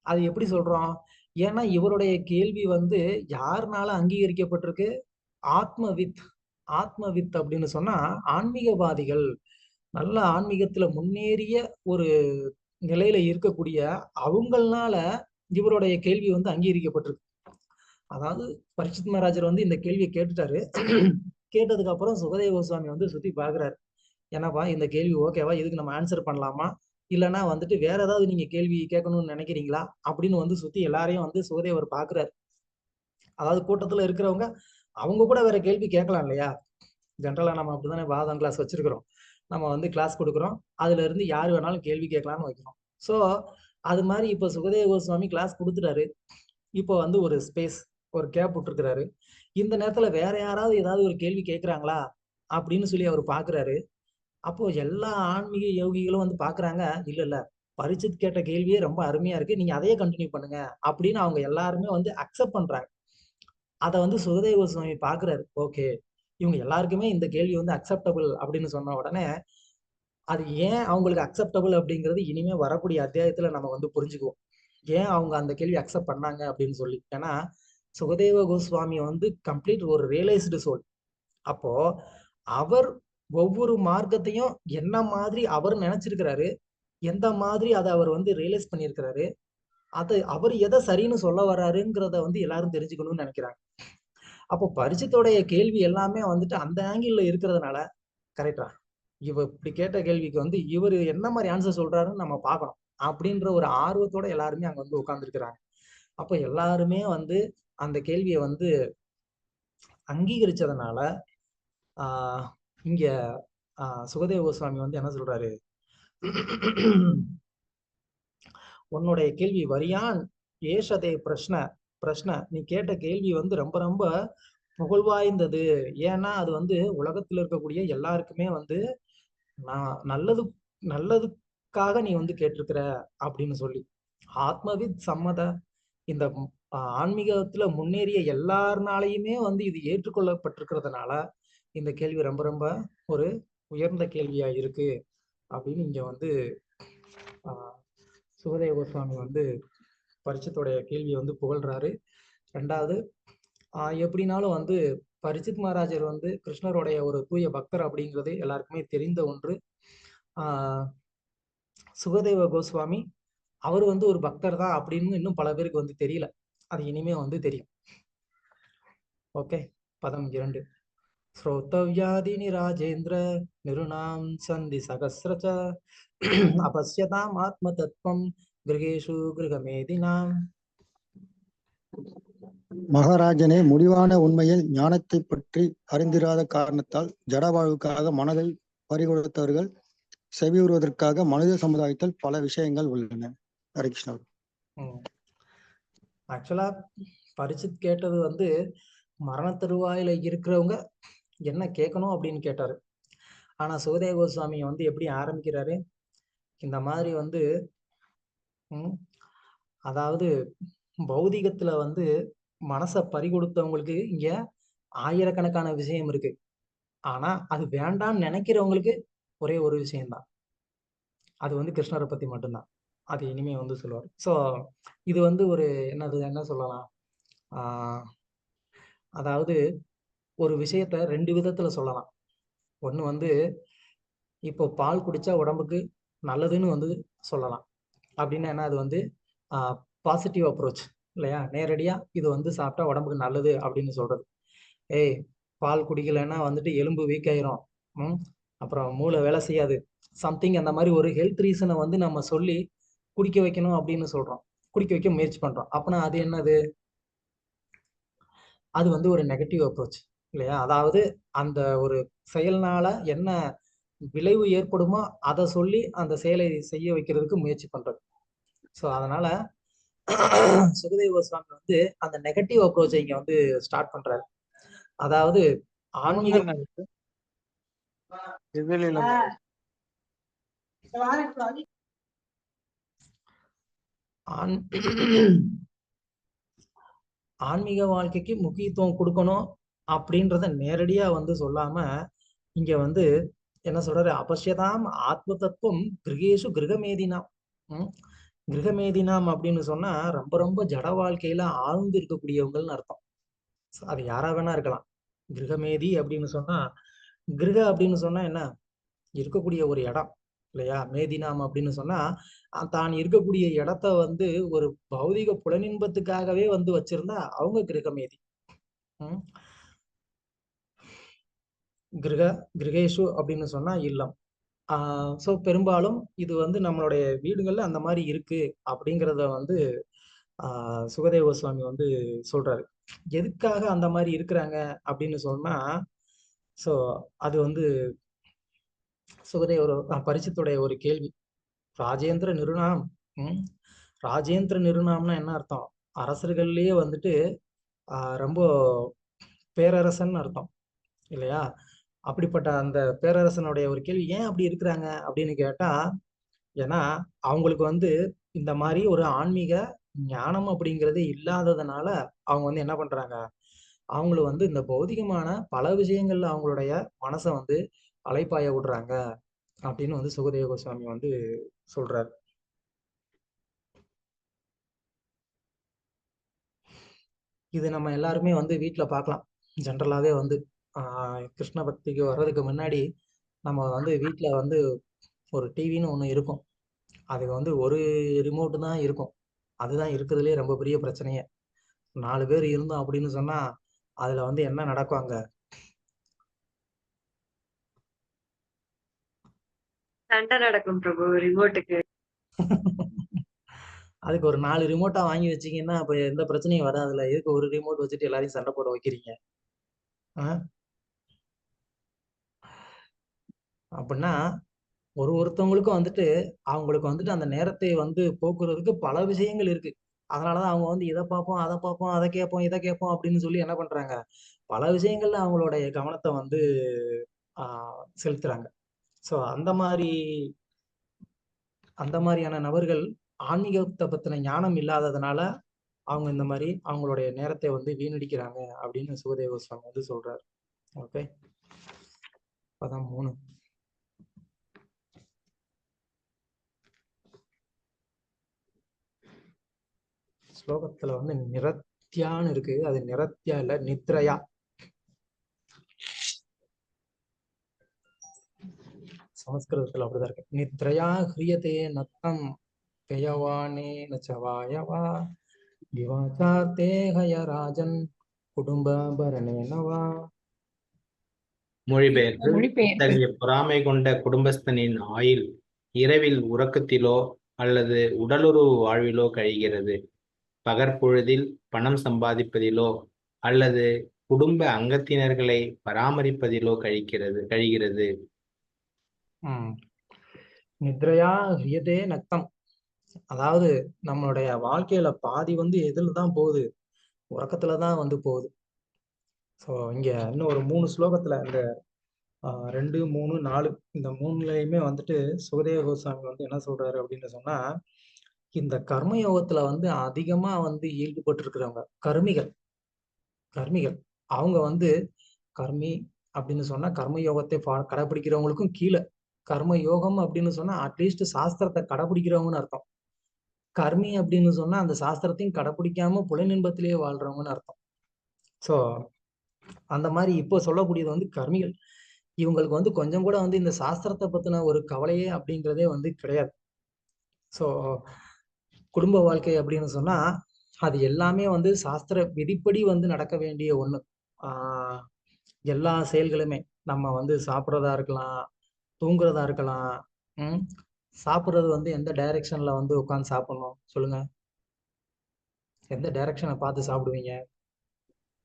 அது எப்படி சொல்றோம்? ஏன்னா இவருடைய கேள்வி வந்து யாருனால அங்கீகரிக்கப்பட்டிருக்கு? ஆத்மவித். ஆத்மவித் அப்படின்னு சொன்னா ஆன்மீகவாதிகள், நல்ல ஆன்மீகத்துல முன்னேறிய ஒரு நிலையில இருக்கக்கூடிய அவங்கள்னால இவருடைய கேள்வி வந்து அங்கீகரிக்கப்பட்டிருக்கு. அதாவது பரீட்சித் மகாராஜர் வந்து இந்த கேள்வியை கேட்டுட்டாரு. கேட்டதுக்கு அப்புறம் சுகதேவ கோஸ்வாமி வந்து சுத்தி பாக்குறாரு. என்னப்பா இந்த கேள்வி ஓகேவா? இதுக்கு நம்ம ஆன்சர் பண்ணலாமா? இல்லைன்னா வந்துட்டு வேற ஏதாவது நீங்க கேள்வி கேட்கணும்னு நினைக்கிறீங்களா? அப்படின்னு வந்து சுத்தி எல்லாரையும் வந்து சுகதேவர் பாக்குறாரு. அதாவது கூட்டத்துல இருக்கிறவங்க அவங்க கூட வேற கேள்வி கேட்கலாம் இல்லையா? ஜென்ரலா நம்ம அப்படித்தானே வாதம் கிளாஸ் வச்சிருக்கிறோம். நம்ம வந்து கிளாஸ் கொடுக்குறோம். அதுல இருந்து யாரு வேணாலும் கேள்வி கேட்கலாம்னு வைக்கிறோம். சோ அது மாதிரி இப்ப சுகதேவ கோஸ்வாமி கிளாஸ் கொடுத்துட்டாரு. இப்போ வந்து ஒரு ஸ்பேஸ், ஒரு கேப் விட்டுருக்கிறாரு. இந்த நேரத்துல வேற யாராவது ஏதாவது ஒரு கேள்வி கேட்கறாங்களா அப்படின்னு சொல்லி அவர் பாக்குறாரு. அப்போ எல்லா ஆன்மீக யோகிகளும் வந்து பாக்குறாங்க, இல்ல இல்ல பரிட்சித் கேட்ட கேள்வியே ரொம்ப அருமையா இருக்கு, நீங்க அதையே கண்டினியூ பண்ணுங்க அப்படின்னு அவங்க எல்லாருமே வந்து அக்செப்ட் பண்றாங்க. அதை வந்து சுகதேவ கோஸ்வாமி பாக்குறாரு. ஓகே, இவங்க எல்லாருக்குமே இந்த கேள்வி வந்து அக்செப்டபிள் அப்படின்னு சொன்ன உடனே அது ஏன் அவங்களுக்கு அக்செப்டபிள் அப்படிங்கிறது இனிமே வரக்கூடிய அத்தியாயத்துல நம்ம வந்து புரிஞ்சுக்குவோம். ஏன் அவங்க அந்த கேள்வி அக்செப்ட் பண்ணாங்க அப்படின்னு சொல்லி. ஏன்னா சுகதேவ கோஸ்வாமி வந்து கம்ப்ளீட் ஒரு ரியலைஸ்டு சோல். அப்போ அவர் ஒவ்வொரு மார்க்கத்தையும் என்ன மாதிரி அவர் நினைச்சிருக்கிறாரு, எந்த மாதிரி அதை அவர் வந்து ரியலைஸ் பண்ணியிருக்கிறாரு, அது அவர் எதை சரின்னு சொல்ல வர்றாருங்கிறத வந்து எல்லாரும் தெரிஞ்சுக்கணும்னு நினைக்கிறாங்க. அப்போ பரிட்சித்தோடைய கேள்வி எல்லாமே வந்துட்டு அந்த ஆங்கிள் இருக்கிறதுனால கரெக்டா இவர் இப்படி கேட்ட கேள்விக்கு வந்து இவர் என்ன மாதிரி ஆன்சர் சொல்றாருன்னு நம்ம பார்க்கணும் அப்படின்ற ஒரு ஆர்வத்தோட எல்லாருமே அங்க வந்து உட்கார்ந்துருக்கிறாங்க. அப்ப எல்லாருமே வந்து அந்த கேள்வியை வந்து அங்கீகரிச்சதுனால ஆஹ் இங்க சுகதேவ கோஸ்வாமி வந்து என்ன சொல்றாரு, உன்னுடைய கேள்வி வரியான் ஏஷதே பிரஷ்ன நீ கேட்ட கேள்வி வந்து ரொம்ப ரொம்ப புகழ்வாய்ந்தது. ஏன்னா அது வந்து உலகத்துல இருக்கக்கூடிய எல்லாருக்குமே வந்து நான் நல்லதுக்காக நீ வந்து கேட்டிருக்கிற அப்படின்னு சொல்லி. ஆத்மவித் சம்மத இந்த ஆன்மீகத்துல முன்னேறிய எல்லாருனாலையுமே வந்து இது ஏற்றுக்கொள்ளப்பட்டிருக்கிறதுனால இந்த கேள்வி ரொம்ப ரொம்ப ஒரு உயர்ந்த கேள்வியா இருக்கு அப்படின்னு இங்க வந்து சுகதேவ கோஸ்வாமி வந்து பரிட்சித்துடைய கேள்வியை வந்து புகழ்றாரு. ரெண்டாவது எப்படினாலும் வந்து பரிட்சித் மகாராஜர் வந்து கிருஷ்ணருடைய ஒரு தூய பக்தர் அப்படிங்கிறது எல்லாருக்குமே தெரிந்த ஒன்று. சுகதேவ கோஸ்வாமி அவர் வந்து ஒரு பக்தர் தான் அப்படின்னு இன்னும் பல பேருக்கு வந்து தெரியல. அது இனிமே வந்து தெரியும். ஓகே, பதம் 2. ஸ்ரோத்தவ்யாதினி ராஜேந்திர நிருணாம் சந்தி சகஸ்ரச்ச அபஸ்யதாம் ஆத்ம தத்துவம் கிரகேஷு கிரகமேதினாம். மகாராஜனே, முடிவான உண்மையில் ஞானத்தை பற்றி அறிந்திராத காரணத்தால் ஜட வாழ்வுக்காக மனதை பறிகொடுத்தவர்கள் செவியுறுவதற்காக மனித சமுதாயத்தில் பல விஷயங்கள் உள்ளன. ஹரே கிருஷ்ணா. ஆக்சுவலா பரிசித் கேட்டது வந்து மரண தருவாயில இருக்கிறவங்க என்ன கேட்கணும் அப்படின்னு கேட்டாரு. ஆனா சுகதேவ கோஸ்வாமி வந்து எப்படி ஆரம்பிக்கிறாரு, இந்த மாதிரி வந்து அதாவது பௌதிகத்துல வந்து மனசை பறிகொடுத்தவங்களுக்கு இங்க ஆயிரக்கணக்கான விஷயம் இருக்கு. ஆனா அது வேண்டாம்னு நினைக்கிறவங்களுக்கு ஒரே ஒரு விஷயம்தான், அது வந்து கிருஷ்ணரை பத்தி மட்டும்தான். அது இனிமே வந்து சொல்லுவார். ஸோ இது வந்து ஒரு என்ன சொல்லலாம், அதாவது ஒரு விஷயத்த 2 விதத்துல சொல்லலாம். ஒண்ணு வந்து இப்போ பால் குடிச்சா உடம்புக்கு நல்லதுன்னு வந்து சொல்லலாம். அப்படின்னா என்ன, அது வந்து பாசிட்டிவ் அப்ரோச் இல்லையா? நேரடியா இது வந்து சாப்பிட்டா உடம்புக்கு நல்லது அப்படின்னு சொல்றது. ஏய், பால் குடிக்கலைன்னா வந்துட்டு எலும்பு வீக் ஆயிரும், அப்புறம் மூளை வேலை செய்யாது, சம்திங் அந்த மாதிரி ஒரு ஹெல்த் ரீசனை வந்து நம்ம சொல்லி குடிக்க வைக்கணும் அப்படின்னு சொல்றோம், குடிக்க வைக்க முயற்சி பண்றோம். அப்படின்னா அது என்னது, அது வந்து ஒரு நெகட்டிவ் அப்ரோச் இல்லையா? அதாவது அந்த ஒரு செயல்னால என்ன விளைவு ஏற்படுமோ அதை சொல்லி அந்த செயலை செய்ய வைக்கிறதுக்கு முயற்சி பண்றது. ஸோ அதனால சுகதேவ கோஸ்வாமி வந்து அந்த நெகட்டிவ் அப்ரோச்சை இங்க வந்து ஸ்டார்ட் பண்றாரு. அதாவது ஆன்மீக ஆன்மீக வாழ்க்கைக்கு முக்கியத்துவம் கொடுக்கணும் அப்படின்றத நேரடியா வந்து சொல்லாம இங்க வந்து என்ன சொல்றாரு, அபஷ்யதாம் ஆத்ம தத்துவம் கிரகேஷு கிரகமேதினாம். கிரகமேதினாம் அப்படின்னு சொன்னா ரொம்ப ரொம்ப ஜட வாழ்க்கையில ஆழ்ந்து இருக்கக்கூடியவங்கள்னு அர்த்தம். அது யாரா வேணா இருக்கலாம். கிரகமேதி அப்படின்னு சொன்னா, கிரக அப்படின்னு சொன்னா என்ன, இருக்கக்கூடிய ஒரு இடம் இல்லையா? மேதினாம் அப்படின்னு சொன்னா தான் இருக்கக்கூடிய இடத்த வந்து ஒரு பௌதிக புலனின்பத்துக்காகவே வந்து வச்சிருந்தா அவங்க கிரகமேதி. கிரகேஷு அப்படின்னு சொன்னா இல்லம். ஸோ பெரும்பாலும் இது வந்து நம்மளுடைய வீடுகள்ல அந்த மாதிரி இருக்கு அப்படிங்கிறத வந்து சுகதேவ கோஸ்வாமி வந்து சொல்றாரு. எதுக்காக அந்த மாதிரி இருக்கிறாங்க அப்படின்னு சொன்னா, ஸோ அது வந்து சுகதேவ பரிசித்துடைய ஒரு கேள்வி. ராஜேந்திர நிருணாம், ராஜேந்திர நிருணாம்னா என்ன அர்த்தம், அரசர்கள்லயே வந்துட்டு ரொம்ப பேரரசன் அர்த்தம் இல்லையா? அப்படிப்பட்ட அந்த பேரரசனுடைய ஒரு கேள்வி, ஏன் அப்படி இருக்கிறாங்க அப்படின்னு கேட்டா, ஏன்னா அவங்களுக்கு வந்து இந்த மாதிரி ஒரு ஆன்மீக ஞானம் அப்படிங்கிறது இல்லாததுனால அவங்க வந்து என்ன பண்றாங்க, அவங்களும் வந்து இந்த பௌதிகமான பல விஷயங்கள்ல அவங்களுடைய மனசை வந்து அலைப்பாய விடுறாங்க அப்படின்னு வந்து சுகதேவ கோஸ்வாமி வந்து சொல்றாரு. இது நம்ம எல்லாருமே வந்து வீட்டுல பார்க்கலாம். ஜென்ரலாவே வந்து கிருஷ்ண பக்திக்கு வர்றதுக்கு முன்னாடி நம்ம வந்து வீட்டுல வந்து ஒரு டிவின்னு ஒண்ணு இருக்கும். அதுக்கு வந்து ஒரு ரிமோட் தான் இருக்கும். அதுதான் இருக்கிறதுலே ரொம்ப பெரிய பிரச்சனையே. 4 பேர் இருந்தோம் அப்படின்னு சொன்னா அதுல வந்து என்ன நடக்கும், அங்க சண்டை நடக்கும் பிரபு ரிமோட்டுக்கு. அதுக்கு ஒரு 4 ரிமோட்டா வாங்கி வச்சீங்கன்னா அப்ப எந்த பிரச்சனையும் வராதுல்ல. எதுக்கு ஒரு ரிமோட் வச்சுட்டு எல்லாரையும் சண்டை போட வைக்கிறீங்க? அப்படின்னா ஒருத்தவங்களுக்கும் வந்துட்டு அவங்களுக்கு வந்துட்டு அந்த நேரத்தை வந்து போக்குறதுக்கு பல விஷயங்கள் இருக்கு. அதனாலதான் அவங்க வந்து இதை பார்ப்போம், அதை பார்ப்போம், அதை கேட்போம், இதை கேட்போம் அப்படின்னு சொல்லி என்ன பண்றாங்க, பல விஷயங்கள்ல அவங்களுடைய கவனத்தை வந்து செலுத்துறாங்க. ஸோ அந்த மாதிரியான நபர்கள் ஆன்மீகத்தை பத்தின ஞானம் இல்லாததுனால அவங்க இந்த மாதிரி அவங்களுடைய நேரத்தை வந்து வீணடிக்கிறாங்க அப்படின்னு சுகதேவ கோஸ்வாமி வந்து சொல்றாரு. ஓகே, பதம் 3. ஸ்லோகத்துல வந்து நிரத்யான்னு இருக்கு, அது நிரத்யா இல்ல, நித்ரயா. சமஸ்கிருதத்துல அப்படிதான் இருக்கு. நித்ரயா ஹ்ரியதே நத்தம் பெயவானே நச்சவாயவா விவாச்சார்த்தே ஹய ராஜன் குடும்பாபரணேனவா. மொழிபெயர்ப்பு மொழிபெயர்ப்பு. இத்தகைய பொறாமை கொண்ட குடும்பஸ்தனின் ஆயுள் இரவில் உறக்கத்திலோ அல்லது உடலுறவு வாழ்விலோ கழிகிறது. பகற்பொழுதில் பணம் சம்பாதிப்பதிலோ அல்லது குடும்ப அங்கத்தினர்களை பராமரிப்பதிலோ கழிகிறது. நித்ரையா ஹியதே நக்தம். அதாவது நம்மளுடைய வாழ்க்கையில பாதி வந்து எதுல தான் போகுது? உறக்கத்துலதான் வந்து போகுது. ஸோ இங்க இன்னும் ஒரு 3 ஸ்லோகத்துல இந்த 2, 3, 4 இந்த 3லயுமே வந்துட்டு சுகதேவ கோஸ்வாமி வந்து என்ன சொல்றாரு அப்படின்னு சொன்னா, இந்த கர்மயோகத்துல வந்து அதிகமா வந்து ஈடுபட்டு இருக்கிறவங்க கர்மிகள் அவங்க வந்து கர்மி அப்படின்னு சொன்னா கர்மயோகத்தை கடைபிடிக்கிறவங்களுக்கும் கீழே. கர்ம யோகம் அப்படின்னு சொன்னா அட்லீஸ்ட் சாஸ்திரத்தை கடைபிடிக்கிறவங்கன்னு அர்த்தம். கர்மி அப்படின்னு சொன்னா அந்த சாஸ்திரத்தையும் கடைபிடிக்காம புலனின்பத்திலேயே வாழ்றவங்கன்னு அர்த்தம். ஸோ அந்த மாதிரி இப்போ சொல்லக்கூடியது வந்து கர்மிகள். இவங்களுக்கு வந்து கொஞ்சம் கூட வந்து இந்த சாஸ்திரத்தை பத்தின ஒரு கவலையே அப்படிங்கிறதே வந்து கிடையாது. ஸோ குடும்ப வாழ்க்கை அப்படின்னு சொன்னா அது எல்லாமே வந்து சாஸ்திர விதிப்படி வந்து நடக்க வேண்டிய ஒண்ணு. எல்லா செயல்களுமே நம்ம வந்து சாப்பிட்றதா இருக்கலாம், தூங்குறதா இருக்கலாம். சாப்பிட்றது வந்து எந்த டைரக்ஷன்ல வந்து உட்காந்து சாப்பிடணும் சொல்லுங்க? எந்த டைரக்ஷனை பார்த்து சாப்பிடுவீங்க?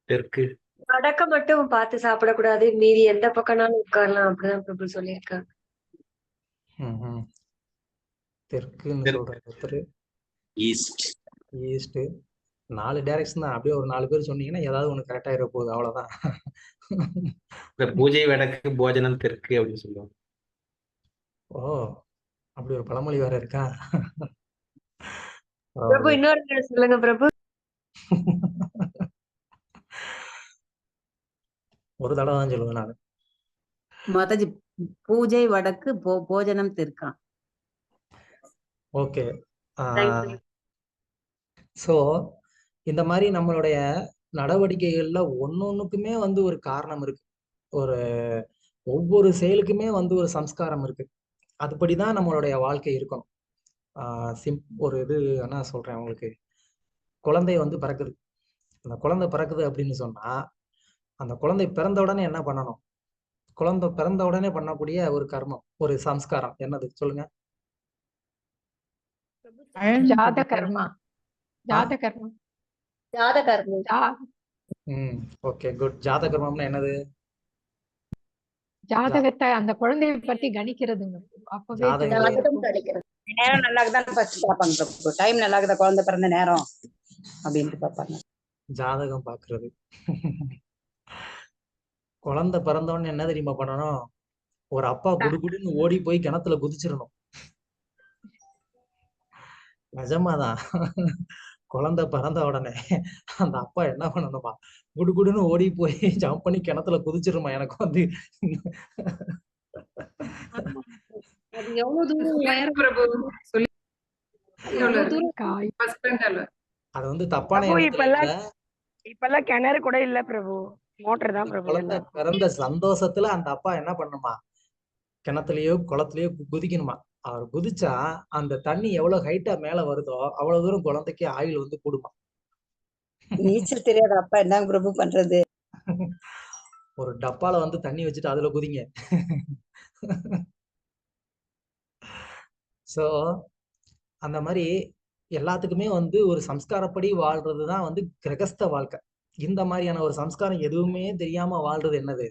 தெற்கு. வடக்க மட்டும் பார்த்து சாப்பிடக்கூடாது, மீதி எந்த பக்கம்னாலும் உட்காரலாம் அப்படிதான் பிரபு சொல்லியிருக்காங்க. தெற்குன்னு சொல்றாரு ஒருத்தர். ஈஸ்ட். 4 டைரக்ஷன் தான். அப்படியே ஒரு 4 பேர் சொன்னீங்கன்னா ஏதாவது ஒண்ணு கரெக்டா இருக்க போகுது, அவ்வளவுதான். இந்த பூஜை வடக்கு போஜனம் தெற்கு அப்படின்னு சொல்லுவாங்க. ஓ, அப்படி ஒரு பழமொழி வேற இருக்கா? பிரபு இன்னொரு சொல்லுங்க பிரபு. ஒரு தடவை தான் சொல்லுவேன் நான். மாதாஜி பூஜை வடக்கு போஜனம் தெற்கா. ஓகே. சோ இந்த மாதிரி நம்மளுடைய நடவடிக்கைகள்ல ஒன்னொன்னுக்குமே வந்து ஒரு காரணம் இருக்கு. ஒவ்வொரு செயலுக்குமே வந்து ஒரு சம்ஸ்காரம் இருக்கு. அதுபடிதான் நம்மளுடைய வாழ்க்கை இருக்கணும். ஒரு இது என்ன சொல்றேன் உங்களுக்கு, குழந்தை வந்து பிறக்குது. அந்த குழந்தை பிறக்குது அப்படின்னு சொன்னா அந்த குழந்தை பிறந்த உடனே என்ன பண்ணணும்? குழந்தை பிறந்த உடனே பண்ணக்கூடிய ஒரு கர்மம், ஒரு சம்ஸ்காரம் என்னது சொல்லுங்க? ஜாத கர்மா. ஜாத கர்மம். ஜாத கர்மம். Okay, good. ஜாத கர்மம்னா என்னது? ஜாதகத்தை அந்த குழந்தையை பத்தி கணிக்கிறதுங்க. அப்பவே ஜாதகம் கிடைக்கிறது. நேரம் நல்லா இருக்குதான்னு ஃபர்ஸ்ட் பாப்பாங்க. டைம் நல்லா இருக்குதா குழந்தை பிறந்த நேரம் அப்படின்ட்டு பாப்பாங்க. ஜாதகம் பாக்குறது. குழந்தை பிறந்தோடனே என்ன தெரியுமா பண்ணணும்? ஒரு அப்பா குடுகுடுன்னு ஓடி போய் கிணத்துல குதிச்சிடணும். நிஜமாதான். குழந்தை பிறந்த உடனே அந்த அப்பா என்ன பண்ணணுமா, குடுகுடுன்னு ஓடி போய் ஜம்ப் பண்ணி கிணத்துல குதிச்சிருமா. எனக்கு வந்து அது எவ்வளவு தூரம் பிரபு சொல்லி அது வந்து தப்பான இப்பெல்லாம் கிணறு கூட இல்ல பிரபு, மோட்டர் தான் பிரபு. குழந்தை பிறந்த சந்தோஷத்துல அந்த அப்பா என்ன பண்ணுமா, கிணத்துலயோ குளத்துலயோ குதிக்கணுமா. அவர் குதிச்சா அந்த தண்ணி எவ்வளவு ஹைட்டா மேல வருதோ அவ்வளவு தூரம் குழந்தைக்கு ஆயுள் வந்து கூடுமா. நீச்சல் தெரியாத அப்பா என்ன பிரபு பண்றது? ஒரு டப்பால வந்து தண்ணி வச்சுட்டு அதுல குதிங்க. சோ அந்த மாதிரி எல்லாத்துக்குமே வந்து ஒரு சம்ஸ்காரப்படி வாழ்றதுதான் வந்து கிரகஸ்த வாழ்க்கை. இந்த மாதிரியான ஒரு சம்ஸ்காரம் எதுவுமே தெரியாம வாழ்றது என்னது?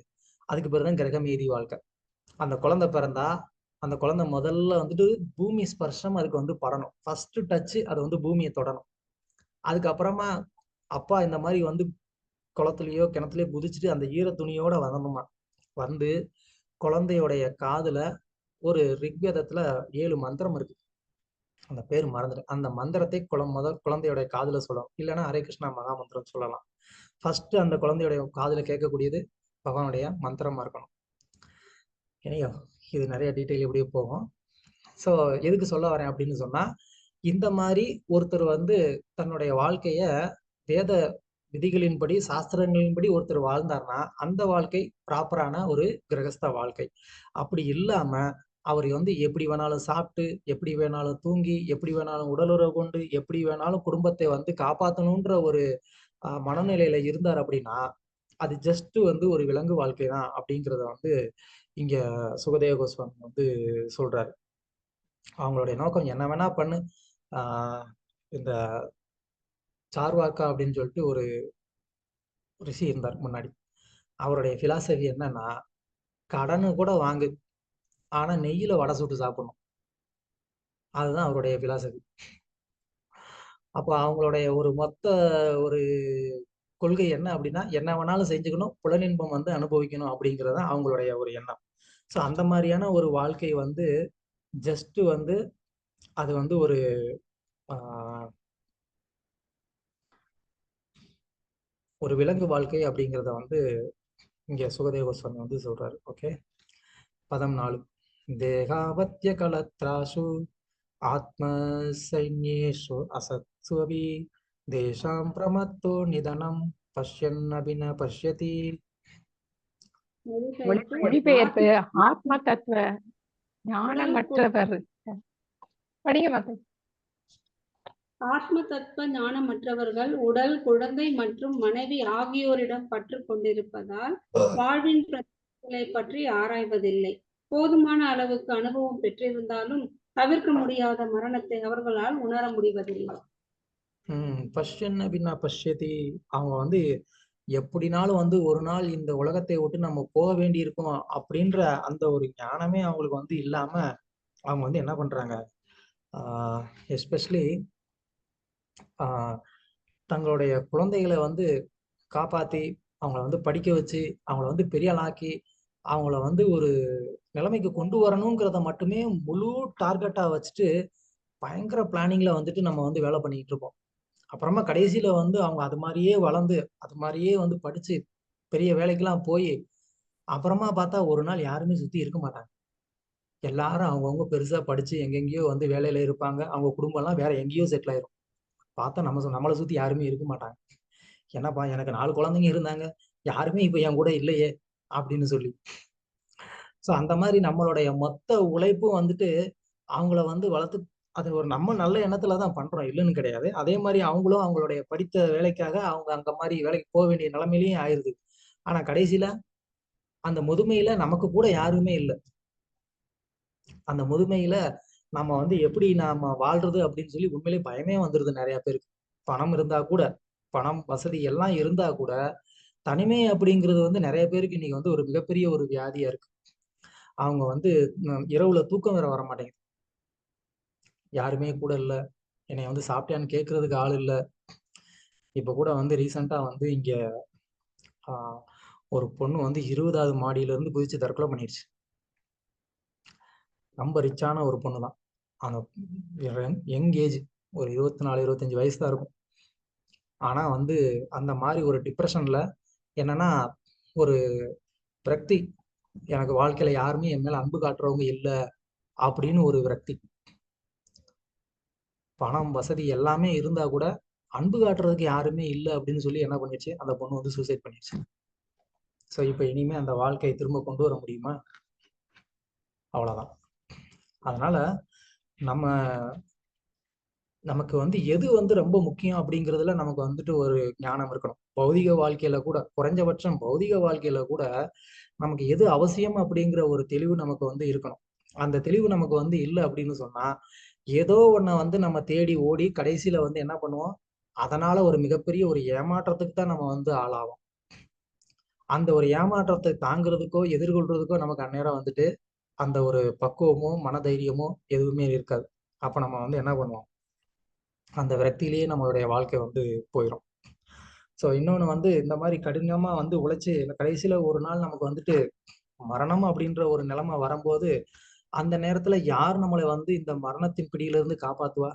அதுக்கு பிறகுதான் கிரகமேதி வாழ்க்கை. அந்த குழந்தை பிறந்தா அந்த குழந்தை முதல்ல வந்துட்டு பூமி ஸ்பர்ஷம் அதுக்கு வந்து படணும். ஃபர்ஸ்ட் டச் அது வந்து பூமியை தொடணும். அதுக்கப்புறமா அப்பா இந்த மாதிரி வந்து குளத்துலயோ கிணத்துலயோ குதிச்சுட்டு அந்த ஈர துணியோட வரணுமா. வந்து குழந்தையோடைய காதுல ஒரு ரிக்வேதத்துல 7 மந்திரம் இருக்கு. அந்த பேர் மறந்துட்டேன். அந்த மந்திரத்தை குழந்தையோட காதுல சொல்லணும். இல்லைன்னா ஹரே கிருஷ்ணா மகா மந்திரம் சொல்லலாம். ஃபர்ஸ்ட் அந்த குழந்தையோடைய காதுல கேட்கக்கூடியது பகவானுடைய மந்திரமா இருக்கணும். ஏனையோ இது நிறைய டீட்டெயில் எப்படியோ போகும். ஸோ எதுக்கு சொல்ல வரேன் அப்படின்னு சொன்னா, இந்த மாதிரி ஒருத்தர் வந்து தன்னுடைய வாழ்க்கைய வேத விதிகளின்படி சாஸ்திரங்களின்படி ஒருத்தர் வாழ்ந்தார்னா அந்த வாழ்க்கை ப்ராப்பரான ஒரு கிரகஸ்த வாழ்க்கை. அப்படி இல்லாம அவர் வந்து எப்படி வேணாலும் சாப்பிட்டு, எப்படி வேணாலும் தூங்கி, எப்படி வேணாலும் உடலுறவு கொண்டு, எப்படி வேணாலும் குடும்பத்தை வந்து காப்பாற்றணுன்ற ஒரு மனநிலையில இருந்தார் அப்படின்னா அது ஜஸ்ட் வந்து ஒரு விலங்கு வாழ்க்கை தான் அப்படிங்கிறத வந்து இங்க சுகதேவ கோஸ்வாமி வந்து சொல்றாரு. அவங்களுடைய நோக்கம் என்ன வேணா பண்ணு. இந்த சார்வாக்கா அப்படின்னு சொல்லிட்டு ஒரு ரிஷி இருந்தார் முன்னாடி. அவருடைய பிலாசபி என்னன்னா, கடனு கூட வாங்கு, ஆனா நெய்யில வடை சுட்டு சாப்பிடணும். அதுதான் அவருடைய பிலாசபி. அப்போ அவங்களுடைய ஒரு மொத்த ஒரு கொள்கை என்ன அப்படின்னா, என்ன வேணாலும் செஞ்சுக்கணும், புலனின்பம் வந்து அனுபவிக்கணும் அப்படிங்கிறது அவங்களுடைய ஒரு எண்ணம். ஸோ அந்த மாதிரியான ஒரு வாழ்க்கை வந்து ஜஸ்ட் வந்து அது வந்து ஒரு ஒரு விலங்கு வாழ்க்கை அப்படிங்கிறத வந்து இங்க சுகதேவ கோஸ்வாமி வந்து சொல்றாரு. ஓகே, பதம் 4. தேகாவத்ய கலத்ராசு ஆத்ம சைன்யேஷு அசத்ஸ்வபி தேசாம் பிரமத்தோ நிதனம் பஷ்யன் அபின பஷ்யதி. மொழிபெயர்ப்பு ஆத்ம தத்துவ ஞானமற்றவர். படிங்க மக்கள். ஆத்ம தத்துவ ஞானமற்றவர்கள் உடல், குழந்தை மற்றும் மனைவி ஆகியோரிடம் பற்று கொண்டிருப்பதால் வாழ்வின் பிரச்சனைகளை பற்றி ஆராய்வதில்லை. போதுமான அளவுக்கு அனுபவம் பெற்றிருந்தாலும் தவிர்க்க முடியாத மரணத்தை அவர்களால் உணர முடிவதில்லை. பஷ்யன் அபினா பஷ்யதி. அவங்க வந்து எப்படினாலும் வந்து ஒரு நாள் இந்த உலகத்தை விட்டு நம்ம போக வேண்டி இருக்கும் அப்படின்ற அந்த ஒரு ஞானமே அவங்களுக்கு வந்து இல்லாம அவங்க வந்து என்ன பண்றாங்க, எஸ்பெஷலி தங்களுடைய குழந்தைகளை வந்து காப்பாத்தி அவங்கள வந்து படிக்க வச்சு அவங்கள வந்து பெரிய ஆளாக்கி அவங்கள வந்து ஒரு நிலைமைக்கு கொண்டு வரணுங்கிறத மட்டுமே முழு டார்கெட்டா வச்சுட்டு பயங்கர பிளானிங்ல வந்துட்டு நம்ம வந்து வேலை பண்ணிட்டு இருப்போம். அப்புறமா கடைசியில வந்து அவங்க அது மாதிரியே வளர்ந்து அது மாதிரியே வந்து படிச்சு பெரிய வேலைக்கெல்லாம் போய் அப்புறமா பார்த்தா ஒரு நாள் யாருமே சுத்தி இருக்க மாட்டாங்க. எல்லாரும் அவங்கவுங்க பெருசா படிச்சு எங்கெங்கேயோ வந்து வேலையில இருப்பாங்க. அவங்க குடும்பம் எல்லாம் வேற எங்கேயோ செட்டில் ஆயிரும். பார்த்தா நம்மளை சுத்தி யாருமே இருக்க மாட்டாங்க. என்னப்பா எனக்கு 4 குழந்தைங்க இருந்தாங்க, யாருமே இப்ப என் கூட இல்லையே அப்படின்னு சொல்லி. ஸோ அந்த மாதிரி நம்மளுடைய மொத்த உழைப்பும் வந்துட்டு அவங்கள வந்து வளர்த்து அது ஒரு நம்ம நல்ல எண்ணத்துல தான் பண்றோம், இல்லைன்னு கிடையாது. அதே மாதிரி அவங்களும் அவங்களுடைய படித்த வேலைக்காக அவங்க அந்த மாதிரி வேலைக்கு போக வேண்டிய நிலைமையிலயும் ஆயிருது. ஆனா கடைசியில அந்த முதுமையில நமக்கு கூட யாருமே இல்லை. அந்த முதுமையில நம்ம வந்து எப்படி நாம வாழ்றது அப்படின்னு சொல்லி உண்மையிலேயே பயமே வந்துருது நிறைய பேருக்கு. பணம் இருந்தா கூட, பணம் வசதி எல்லாம் இருந்தா கூட தனிமை அப்படிங்கிறது வந்து நிறைய பேருக்கு இன்னைக்கு வந்து ஒரு மிகப்பெரிய ஒரு வியாதியா இருக்கு. அவங்க வந்து இரவுல தூக்கம் வேற வர மாட்டேங்குது. யாருமே கூட இல்ல, என்னை வந்து சாப்பிட்டியான்னு கேட்கறதுக்கு ஆள் இல்ல. இப்ப கூட வந்து ரீசெண்டா வந்து இங்க ஒரு பொண்ணு வந்து 20வது மாடியில இருந்து குதிச்சு தற்கொலை பண்ணிடுச்சு. ரொம்ப ரிச்சான ஒரு பொண்ணு தான். அந்த யங் ஏஜ், ஒரு 24 25 வயசு தான் இருக்கும். ஆனா வந்து அந்த மாதிரி ஒரு டிப்ரெஷன்ல என்னன்னா ஒரு விரக்தி, எனக்கு வாழ்க்கையில யாருமே என் மேல அன்பு காட்டுறவங்க இல்லை அப்படின்னு ஒரு விரக்தி. பணம் வசதி எல்லாமே இருந்தா கூட அன்பு காட்டுறதுக்கு யாருமே இல்லை அப்படின்னு சொல்லி என்ன பண்ணிடுச்சு, அந்த பொண்ணு வந்து சூசைட் பண்ணிடுச்சு. ஸோ இப்போ இனிமே அந்த வாழ்க்கையை திரும்ப கொண்டு வர முடியுமா? அவ்வளவுதான். அதனால நமக்கு வந்து எது வந்து ரொம்ப முக்கியம் அப்படிங்கிறதுல நமக்கு வந்துட்டு ஒரு ஞானம் இருக்கணும். பௌதிக வாழ்க்கையில கூட, குறைஞ்சபட்சம் பௌதிக வாழ்க்கையில கூட நமக்கு எது அவசியம் அப்படிங்கிற ஒரு தெளிவு நமக்கு வந்து இருக்கணும். அந்த தெளிவு நமக்கு வந்து இல்லை அப்படின்னு சொன்னா ஏதோ ஒன்ன வந்து நம்ம தேடி ஓடி கடைசியில வந்து என்ன பண்ணுவோம், அதனால ஒரு மிகப்பெரிய ஒரு ஏமாற்றத்துக்கு தான் நம்ம வந்து ஆளாவோம். அந்த ஒரு ஏமாற்றத்தை தாங்கிறதுக்கோ எதிர்கொள்றதுக்கோ நமக்கு அந்நேரம் வந்துட்டு அந்த ஒரு பக்குவமோ மனதைரியமோ எதுவுமே இருக்காது. அப்ப நம்ம வந்து என்ன பண்ணுவோம், அந்த விரக்தியிலேயே நம்மளுடைய வாழ்க்கை வந்து போயிடும். ஸோ இன்னொன்று வந்து இந்த மாதிரி கடினமா வந்து உழைச்சி கடைசியில ஒரு நாள் நமக்கு வந்துட்டு மரணம் அப்படின்ற ஒரு நிலைமை வரும்போது அந்த நேரத்துல யார் நம்மளை வந்து இந்த மரணத்தின் பிடியிலிருந்து காப்பாத்துவா?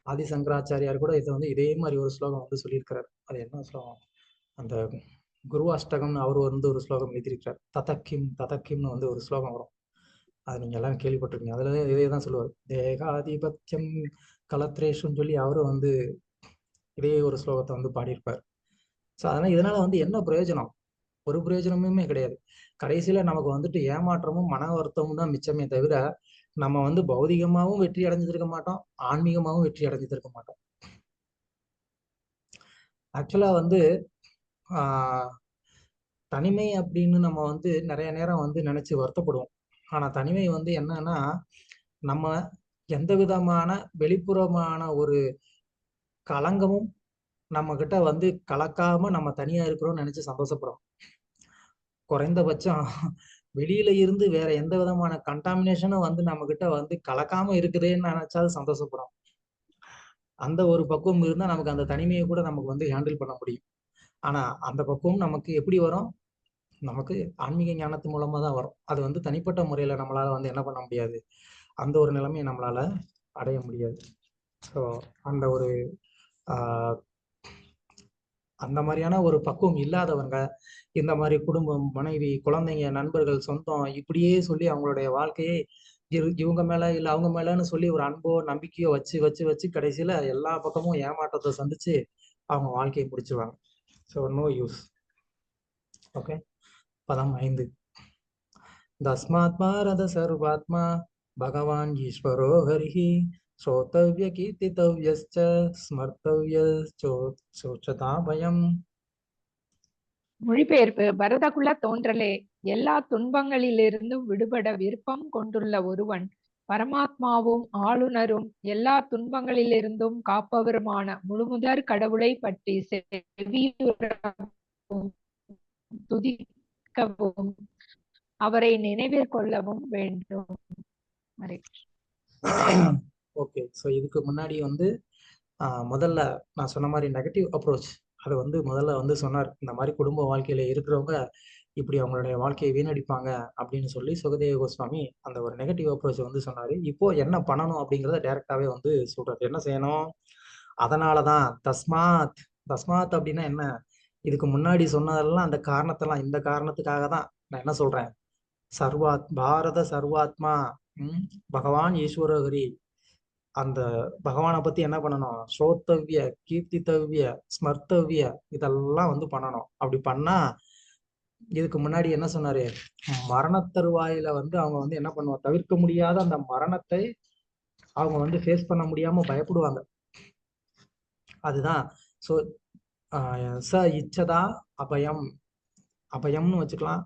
ஆதிசங்கராச்சாரியார் கூட இதை வந்து இதே மாதிரி ஒரு ஸ்லோகம் வந்து சொல்லியிருக்கிறார். அது என்ன ஸ்லோகம், அந்த குருவாஷ்டகம்னு அவர் வந்து ஒரு ஸ்லோகம் எழுதியிருக்கிறார். ததக்கிம்னு வந்து ஒரு ஸ்லோகம் வரும், அது நீங்க எல்லாம் கேள்விப்பட்டிருக்கீங்க. அதுல இதே தான் சொல்லுவார், தேகாதிபத்தியம் கலத்ரேஷுன்னு சொல்லி அவரும் வந்து இதே ஒரு ஸ்லோகத்தை வந்து பாடியிருப்பார். ஸோ அதனால இதனால வந்து என்ன பிரயோஜனம்? ஒரு பிரயோஜனமுமே கிடையாது. கடைசியில நமக்கு வந்துட்டு ஏமாற்றமும் மன வருத்தமும் தான் மிச்சமே தவிர நம்ம வந்து பௌதிகமாவும் வெற்றி அடைஞ்சிருக்க மாட்டோம், ஆன்மீகமாவும் வெற்றி அடைஞ்சிருக்க மாட்டோம். ஆக்சுவலா வந்து தனிமை அப்படின்னு நம்ம வந்து நிறைய நேரம் வந்து நினைச்சு வருத்தப்படுவோம். ஆனா தனிமை வந்து என்னன்னா, நம்ம எந்த விதமான வெளிப்புறமான ஒரு களங்கமும் நம்ம கிட்ட வந்து கலக்காம நம்ம தனியா இருக்கிறோம்னு நினைச்சு சந்தோஷப்படுறோம். குறைந்தபட்சம் வெளியில இருந்து வேற எந்த விதமான கண்டாமினேஷனும் வந்து நம்ம கிட்ட வந்து கலக்காம இருக்குதேன்னு நினைச்சாது சந்தோஷப்படுறோம். அந்த ஒரு பக்குவம் இருந்தா நமக்கு அந்த தனிமையை கூட நமக்கு வந்து ஹேண்டில் பண்ண முடியும். ஆனா அந்த பக்குவம் நமக்கு எப்படி வரும்? நமக்கு ஆன்மீக ஞானத்து மூலமா தான் வரும். அது வந்து தனிப்பட்ட முறையில நம்மளால வந்து என்ன பண்ண முடியாது, அந்த ஒரு நிலைமையை நம்மளால அடைய முடியாது. ஸோ அந்த ஒரு ஆஹ் அந்த மாதிரியான ஒரு பக்குவம் இல்லாதவங்க இந்த மாதிரி குடும்பம், மனைவி, குழந்தைங்க, நண்பர்கள், சொந்தம் இப்படியே சொல்லி அவங்களுடைய வாழ்க்கையை இவங்க மேல இல்ல அவங்க மேலன்னு சொல்லி ஒரு அன்போ நம்பிக்கையோ வச்சு வச்சு வச்சு கடைசியில எல்லா பக்கமும் ஏமாற்றத்தை சந்திச்சு அவங்க வாழ்க்கையை முடிச்சிருவாங்க. So no use. ஓகே, பதம் 5. தஸ்மாத் பாரத சர்வாத்மா பகவான் ஈஸ்வரோ ஹரிஹி ஸ்ரோதவ்ய கீர்த்திதவ்யஸ்ச ஸ்மர்த்தவ்ய சோச்சதா பயம். மொழிபெயர்ப்பு: பரதகுல தோன்றலே, எல்லா துன்பங்களிலிருந்தும் விடுபட விருப்பம் கொண்டுள்ள ஒருவன் பரமாத்மாவும் ஆளுநரும் எல்லா துன்பங்களிலிருந்தும் காப்பவருமான முழுமுதற் கடவுளை பற்றி செவியுறவும் துதிக்கவும் அவரை நினைவில் கொள்ளவும் வேண்டும். ஓகே, ஸோ இதுக்கு முன்னாடி வந்து முதல்ல நான் சொன்ன மாதிரி நெகட்டிவ் அப்ரோச் அது வந்து முதல்ல வந்து சொன்னார். இந்த மாதிரி குடும்ப வாழ்க்கையில இருக்கிறவங்க இப்படி அவங்களுடைய வாழ்க்கையை வீணடிப்பாங்க அப்படின்னு சொல்லி சுகதேவ கோஸ்வாமி அந்த ஒரு நெகட்டிவ் அப்ரோச் வந்து சொன்னாரு. இப்போ என்ன பண்ணணும் அப்படிங்கிறத டைரக்டாவே வந்து சொல்றாரு. என்ன செய்யணும்? அதனாலதான் தஸ்மாத். தஸ்மாத் அப்படின்னா என்ன? இதுக்கு முன்னாடி சொன்னதெல்லாம் அந்த காரணத்தெல்லாம் இந்த காரணத்துக்காக தான் நான் என்ன சொல்றேன், பாரத சர்வாத்மா பகவான் ஈஸ்வரஹரி, அந்த பகவானை பத்தி என்ன பண்ணணும்? ஸ்ரோத்தவ்ய, கீர்த்தித்தவ்ய, ஸ்மர்த்தவ்ய இதெல்லாம் வந்து பண்ணணும். அப்படி பண்ணா இதுக்கு முன்னாடி என்ன சொன்னாரு, மரணத்தருவாயில வந்து அவங்க வந்து என்ன பண்ணுவாங்க, தவிர்க்க முடியாத அந்த மரணத்தை அவங்க வந்து ஃபேஸ் பண்ண முடியாம பயப்படுவாங்க. அதுதான் ஸோ ச இச்சதா அபயம். அபயம்னு வச்சுக்கலாம்,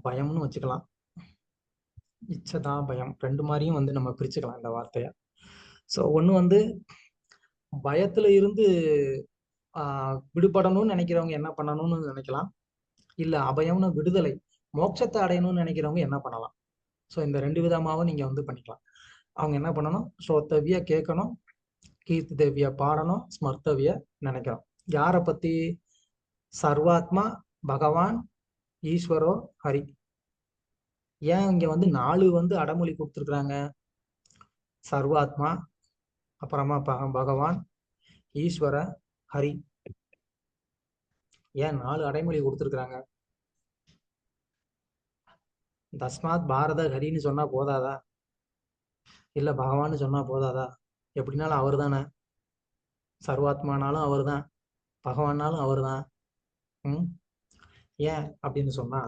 பயம்னு வச்சுக்கலாம். இச்சதா பயம் ரெண்டு மாதிரியும் வந்து நம்ம பிரிச்சுக்கலாம் இந்த வார்த்தைய. ஸோ ஒன்று வந்து பயத்துல இருந்து விடுபடணும்னு நினைக்கிறவங்க என்ன பண்ணணும்னு நினைக்கலாம், இல்ல அபயம்னு விடுதலை மோட்சத்தை அடையணும்னு நினைக்கிறவங்க என்ன பண்ணலாம். ஸோ இந்த ரெண்டு விதமாவும் நீங்க வந்து பண்ணிக்கலாம். அவங்க என்ன பண்ணணும்? ஸ்ரோத்தவிய கேட்கணும், கீர்த்தி தேவிய பாடணும், ஸ்மர்த்தவிய நினைக்கணும். யாரை பத்தி? சர்வாத்மா பகவான் ஈஸ்வரோ ஹரி. ஏன் இங்க வந்து 4 வந்து அடமொழி கொடுத்துருக்குறாங்க? சர்வாத்மா, அப்புறமா பகவான், ஈஸ்வர, ஹரி. ஏன் 4 அடைமொழி கொடுத்துருக்குறாங்க? தஸ்மாத் பாரத ஹரின்னு சொன்னா போதாதா? இல்ல பகவான்னு சொன்னா போதாதா? எப்படினாலும் அவர் தானே. சர்வாத்மானாலும் அவர் தான், பகவானாலும் அவர் தான். ஏன் அப்படின்னு சொன்னா,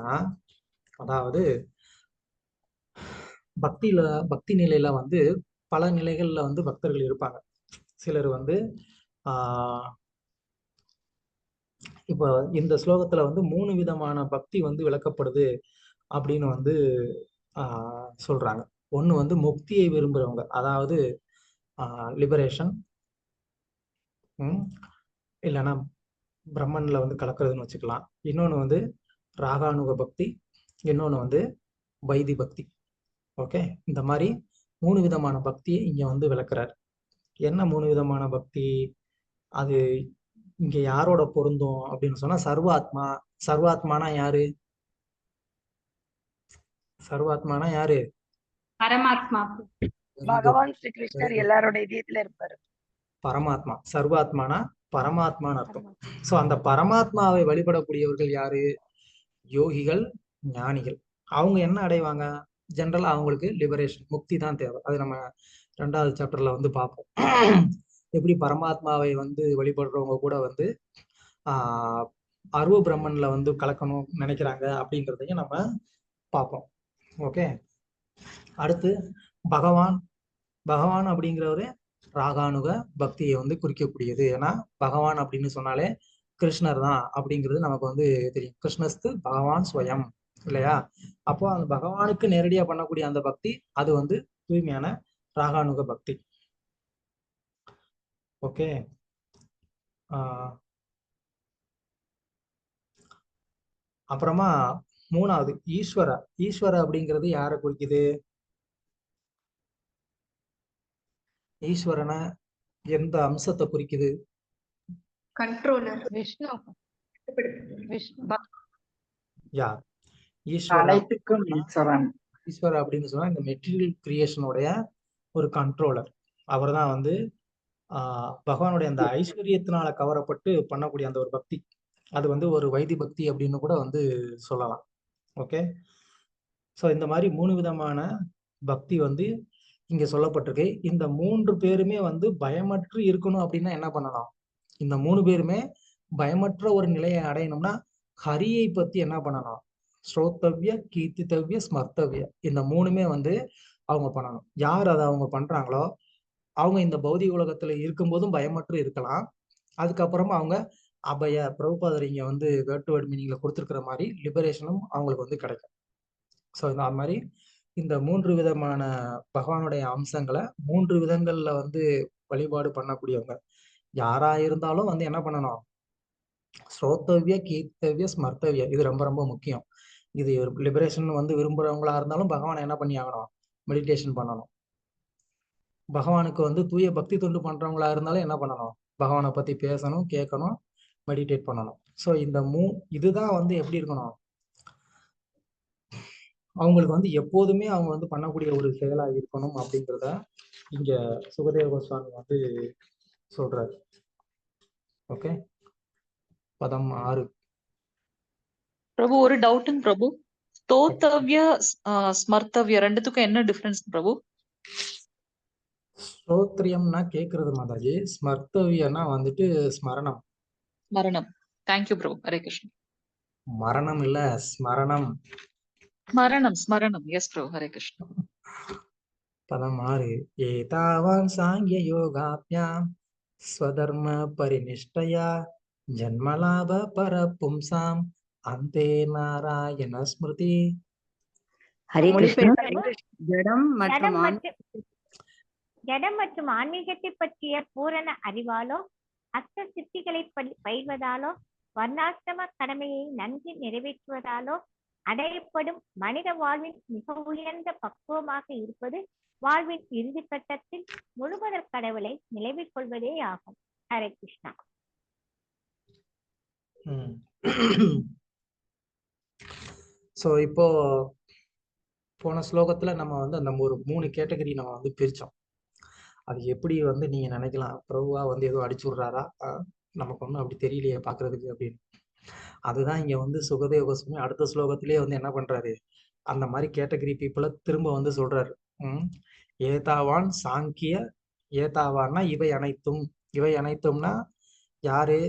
அதாவது பக்தி நிலையில வந்து பல நிலைகள்ல வந்து பக்தர்கள் இருப்பாங்க. சிலர் வந்து இப்போ இந்த ஸ்லோகத்துல வந்து 3 விதமான பக்தி வந்து விளக்கப்படுது அப்படின்னு வந்து சொல்றாங்க. ஒண்ணு வந்து முக்தியை விரும்புறவங்க, அதாவது லிபரேஷன், இல்லைன்னா பிரம்மன்ல வந்து கலக்கிறதுன்னு வச்சுக்கலாம். இன்னொன்னு வந்து ராகானுக பக்தி, இன்னொன்னு வந்து வைதி பக்தி. ஓகே, இந்த மாதிரி 3 விதமான பக்தியை இங்க வந்து விளக்குறாரு. என்ன 3 விதமான பக்தி? அது இங்க யாரோட பொருந்தும் அப்படின்னு சொன்னா சர்வாத்மா. சர்வாத்மானா யாரு? சர்வாத்மானா யாரு? பரமாத்மா. பகவான் ஸ்ரீ கிருஷ்ணர் எல்லாரோட இதயத்துல இருப்பாரு. பரமாத்மா. சர்வாத்மானா பரமாத்மான்னு அர்த்தம். சோ அந்த பரமாத்மாவை வழிபடக்கூடியவர்கள் யாரு? யோகிகள், ஞானிகள். அவங்க என்ன அடைவாங்க? ஜென்ரலா அவங்களுக்கு லிபரேஷன், முக்தி தான் தேவை. அது நம்ம 2வது சாப்டர்ல வந்து பார்ப்போம். எப்படி பரமாத்மாவை வந்து வழிபடுறவங்க கூட வந்து அருவ பிரம்மன்ல வந்து கலக்கணும் நினைக்கிறாங்க அப்படிங்கிறதையும் நம்ம பார்ப்போம். ஓகே, அடுத்து பகவான் பகவான் அப்படிங்கிறவரு ராகானுக பக்தியை வந்து குறிக்கக்கூடியது. ஏன்னா பகவான் அப்படின்னு சொன்னாலே கிருஷ்ணர் தான் அப்படிங்கிறது நமக்கு வந்து தெரியும். கிருஷ்ணஸ்து பகவான் ஸ்வயம் இல்லையா? அப்போ அந்த பகவானுக்கு நேரடியா பண்ணக்கூடிய அந்த பக்தி அது வந்து தூய்மையான ராகானுக பக்தி. ஓகே. அப்புறமா மூணாவது ஈஸ்வர. ஈஸ்வர அப்படிங்கிறது யாரை குறிக்குது? ஈஸ்வரனை எந்த அம்சத்தை குறிக்குது? கண்ட்ரோலர். விஷ்ணு. விஷ்ணு. யார்? ஈஸ்வர. அனைத்துக்கும் ஈஸ்வரன். ஈஸ்வர அப்படின்னு சொன்னா இந்த மெட்டீரியல் கிரியேஷனுடைய ஒரு கண்ட்ரோலர். அவர் தான் வந்து பகவானுடைய அந்த ஐஸ்வர்யத்தினால கவரப்பட்டு பண்ணக்கூடிய அந்த ஒரு பக்தி, அது வந்து ஒரு வைதி பக்தி அப்படின்னு கூட வந்து சொல்லலாம். ஓகே. ஸோ இந்த மாதிரி 3 விதமான பக்தி வந்து இங்க சொல்லப்பட்டிருக்கு. இந்த 3 பேருமே வந்து பயமற்று இருக்கணும் அப்படின்னா என்ன பண்ணலாம்? இந்த 3 பேருமே பயமற்ற ஒரு நிலையை அடையணும்னா ஹரியை பத்தி என்ன பண்ணணும்? ஸ்ரோத்தவ்ய, கீர்த்தித்தவ்ய, ஸ்மர்த்தவ்ய, இந்த 3மே வந்து அவங்க பண்ணணும். யார் அதை அவங்க பண்றாங்களோ அவங்க இந்த பௌதிக உலகத்துல இருக்கும்போதும் பயமற்று இருக்கலாம். அதுக்கப்புறமா அவங்க அபய, பிரபுபாதர் இங்க வந்து வேர்ட் டு வேர்ட் மீனிங்ல கொடுத்துருக்கிற மாதிரி லிபரேஷனும் அவங்களுக்கு வந்து கிடைக்கும். ஸோ இந்த மாதிரி இந்த 3 விதமான பகவானுடைய அம்சங்களை 3 விதங்கள்ல வந்து வழிபாடு பண்ணக்கூடியவங்க யாரா இருந்தாலும் வந்து என்ன பண்ணணும்? ஸ்ரோத்தவ்ய, கீர்த்தவ்ய, ஸ்மர்த்தவ்ய, இது ரொம்ப ரொம்ப முக்கியம். இது லிபரேஷன் வந்து விரும்புறவங்களா இருந்தாலும் பகவானை என்ன பண்ணி ஆகணும்? மெடிடேஷன் பண்ணணும். பகவானுக்கு வந்து தூய பக்தி தொண்டு பண்றவங்களா இருந்தாலும் என்ன பண்ணணும்? பகவானை பத்தி பேசணும், கேட்கணும், மெடிடேட் பண்ணணும். ஸோ இந்த இதுதான் வந்து எப்படி இருக்கணும்? அவங்களுக்கு வந்து எப்போதுமே அவங்க வந்து பண்ணக்கூடிய ஒரு செயலா இருக்கணும் அப்படிங்கிறத இங்க சுகதேவ கோஸ்வாமி வந்து சொல்றாரு. ஓகே. பதம் 6. பிரபு ஒரு டவுட்டுங்க பிரபு. ஸ்தோத்தவ்ய ஸ்மர்த்தவ்ய ரெண்டுத்துக்கும் என்ன டிஃபரன்ஸ் பிரபு? ஸ்தோத்ரியம்னா கேட்கறது மாதாஜி, ஸ்மர்த்தவ்யனா வந்துட்டு ஸ்மரணம். மரணம். தேங்க்யூ பிரபு. ஹரே கிருஷ்ணா. மரணம் இல்ல, ஸ்மரணம். ஸ்மரணம் ஸ்மரணம். எஸ் பிரபு. ஹரே கிருஷ்ணா. பதம் 6. ஏதாவான் சாங்கிய யோகாப்யாம் ஸ்வதர்ம பரிநிஷ்டயா ஜன்மலாப பரபும்சாம் அந்தே நாராயண ஸ்மிருதி. ஹரே கிருஷ்ணா. ஜடம் மற்றும் ஆன்மீகத்தை பற்றிய பூரண அறிவாலோ அஷ்ட சித்திகளை பயில்வதாலோ வர்ணாசிரம கடமையை நன்கு நிறைவேற்றுவதாலோ அடையப்படும் மனித வாழ்வின் மிக உயர்ந்த பக்குவமாக இருப்பது வாழ்வின் இறுதி கட்டத்தில் முழுவதற் கடவுளை நினைவில் கொள்வதே ஆகும். ஹரே கிருஷ்ணா. ஸோ இப்போ போன ஸ்லோகத்துல நம்ம வந்து அந்த ஒரு 3 கேட்டகரி நம்ம வந்து பிரிச்சோம். அது எப்படி வந்து நீங்க நினைக்கலாம், பிரபுவா வந்து ஏதோ அடிச்சு விடுறாரா, நமக்கு ஒன்றும் அப்படி தெரியலையே பாக்குறதுக்கு அப்படின்னு. அதுதான் இங்க வந்து சுகதேவ கோஸ்வாமி அடுத்த ஸ்லோகத்திலேயே வந்து என்ன பண்றாரு, அந்த மாதிரி கேட்டகரி பீப்புளை திரும்ப வந்து சொல்றாரு. ஏதாவான் சாங்கிய, ஏதாவான்னா இவை அனைத்தும். இவை அனைத்தும்னா யாரு?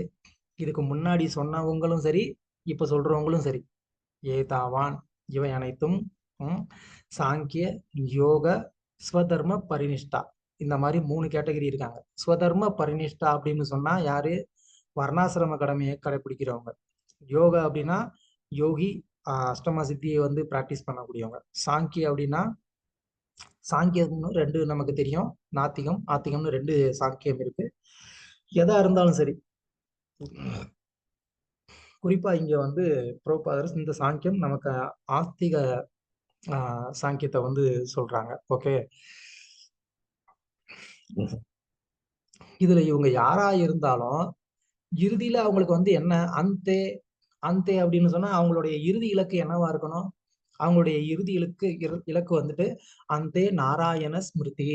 இதுக்கு முன்னாடி சொன்னவங்களும் சரி, இப்ப சொல்றவங்களும் சரி. ஏதாவான் இவை அனைத்தும் சாங்கிய, யோக, ஸ்வதர்ம பரிநிஷ்டா, இந்த மாதிரி 3 கேட்டகரி இருக்காங்க. ஸ்வதர்ம பரிநிஷ்டா அப்படின்னு சொன்னா யாரு? வர்ணாசிரம கடமையை கடைபிடிக்கிறவங்க. யோகா அப்படின்னா யோகி, அஷ்டம சித்தியை வந்து பிராக்டிஸ் பண்ணக்கூடியவங்க. சாங்கிய அப்படின்னா சாங்கியம்னு 2 நமக்கு தெரியும், நாத்திகம் ஆத்திகம்னு 2 சாங்கியம் இருக்கு. எதா இருந்தாலும் சரி, குறிப்பா இங்க வந்து பிரபுபாதர் இந்த சாங்கியம் நமக்கு ஆஸ்திக சாங்கியத்தை வந்து சொல்றாங்க. ஓகே. இதுல இவங்க யாரா இருந்தாலும் இறுதியில அவங்களுக்கு வந்து என்ன அந்தே அந்தே அப்படின்னு சொன்னா அவங்களுடைய இறுதி இலக்கு என்னவா இருக்கணும்? அவங்களுடைய இறுதி இலக்கு வந்துட்டு அந்தே நாராயண ஸ்மிருதி.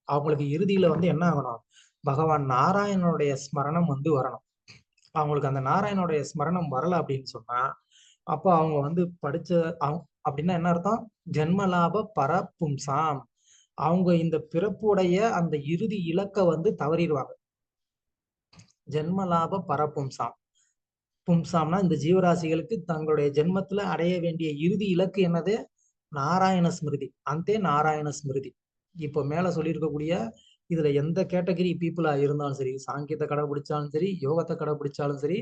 அவங்களுக்கு இறுதியில வந்து என்ன ஆகணும்? பகவான் நாராயணனுடைய ஸ்மரணம் வந்து வரணும். அவங்களுக்கு அந்த நாராயணனுடைய ஸ்மரணம் வரல அப்படின்னு சொன்னா அப்போ அவங்க வந்து படிச்ச அப்படின்னா என்ன அர்த்தம்? ஜென்மலாப பரபும்சாம், அவங்க இந்த பிறப்புடைய அந்த இறுதி இலக்கை வந்து தவறிடுவாங்க. ஜென்மலாப பரபும்சாம். பும்சாம்னா இந்த ஜீவராசிகளுக்கு தங்களுடைய ஜென்மத்துல அடைய வேண்டிய இறுதி இலக்கு என்னது? நாராயண ஸ்மிருதி. அந்தே நாராயண ஸ்மிருதி. இப்போ மேல சொல்லியிருக்கக்கூடிய இதுல எந்த கேட்டகரி பீப்புளா இருந்தாலும் சரி, சாங்கியத்தை கடைபிடிச்சாலும் சரி, யோகத்தை கடைபிடிச்சாலும் சரி,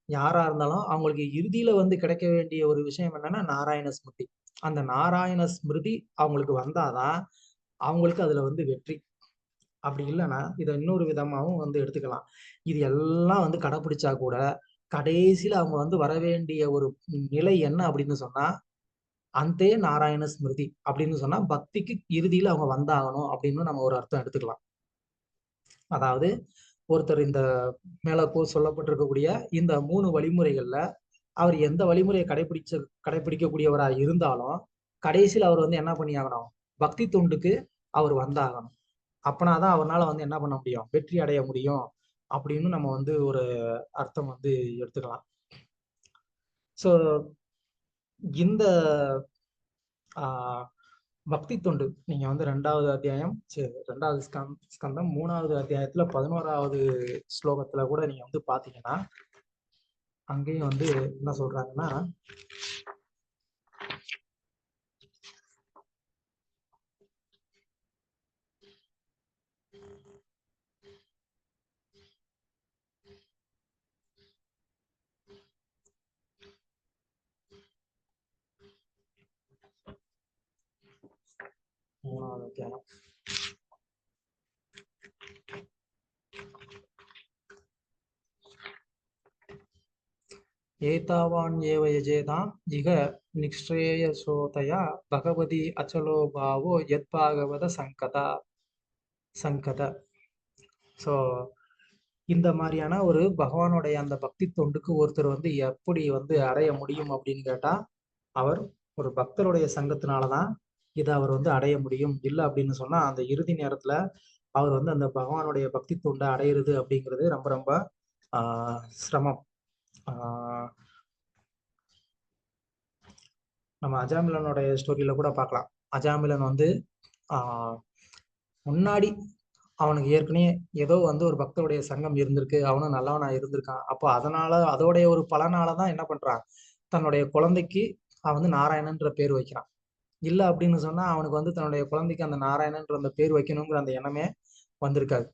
யாரா இருந்தாலும் அவங்களுக்கு இறுதியில வந்து கிடைக்க வேண்டிய ஒரு விஷயம் என்னன்னா நாராயண ஸ்மிருதி. அந்த நாராயண ஸ்மிருதி அவங்களுக்கு வந்தாதான் அவங்களுக்கு அதுல வந்து வெற்றி. அப்படி இல்லைன்னா இதை இன்னொரு விதமாகவும் வந்து எடுத்துக்கலாம். இது எல்லாம் வந்து கடைபிடிச்சா கூட கடைசியில அவங்க வந்து வர வேண்டிய ஒரு நிலை என்ன அப்படின்னு சொன்னா அந்தே நாராயண ஸ்மிருதி அப்படின்னு சொன்னா பக்திக்கு இறுதியில அவங்க வந்தாகணும் அப்படின்னு நம்ம ஒரு அர்த்தம் எடுத்துக்கலாம். அதாவது ஒருத்தர் இந்த மேல சொல்லப்பட்டிருக்கக்கூடிய இந்த 3 வழிமுறைகள்ல அவர் எந்த வழிமுறையை கடைபிடிக்கக்கூடியவரா இருந்தாலும் கடைசியில் அவர் வந்து என்ன பண்ணி ஆகணும், பக்தி தொண்டுக்கு அவர் வந்தாகணும். அப்பனாதான் அவரால் வந்து என்ன பண்ண முடியும், வெற்றி அடைய முடியும் அப்படின்னு நம்ம வந்து ஒரு அர்த்தம் வந்து எடுத்துக்கலாம். ஸோ இந்த பக்தி தொண்டு நீங்க வந்து 2வது அத்தியாயம் 2வது ஸ்கந்தம் 3வது அத்தியாயத்துல 11வது ஸ்லோகத்துல கூட நீங்க வந்து பாத்தீங்கன்னா அங்கேயும் வந்து என்ன சொல்றாங்கன்னா மூணாவது அத்தியாயம் ஏதாவான் ஏவ யஜேதாம் இக நிக்ஷ்ரேயசோதயா பகவதி அச்சலோ பாவோ யத் பாகவத சங்கத. ஸோ இந்த மாதிரியான ஒரு பகவானுடைய அந்த பக்தி தொண்டுக்கு ஒருத்தர் வந்து எப்படி வந்து அடைய முடியும் அப்படின்னு கேட்டா அவர் ஒரு பக்தருடைய சங்கத்தினாலதான் இதை அவர் வந்து அடைய முடியும். இல்லை அப்படின்னு சொன்னா அந்த இறுதி நேரத்துல அவர் வந்து அந்த பகவானுடைய பக்தி தொண்டை அடையிறது அப்படிங்கிறது ரொம்ப ரொம்ப சிரமம். நம்ம அஜாமிலனுடைய ஸ்டோரியில கூட பார்க்கலாம். அஜாமிலன் வந்து முன்னாடி அவனுக்கு ஏற்கனவே ஏதோ வந்து ஒரு பக்தருடைய சங்கம் இருந்திருக்கு, அவனும் நல்லவனா இருந்திருக்கான். அப்போ அதோடைய ஒரு பலனாலதான் என்ன பண்றான், தன்னுடைய குழந்தைக்கு அவன் வந்து நாராயணன்ற பேர் வைக்கிறான். இல்லை அப்படின்னு சொன்னா அவனுக்கு வந்து தன்னுடைய குழந்தைக்கு அந்த நாராயணன்ற அந்த பேர் வைக்கணுங்கிற அந்த எண்ணமே வந்திருக்காது.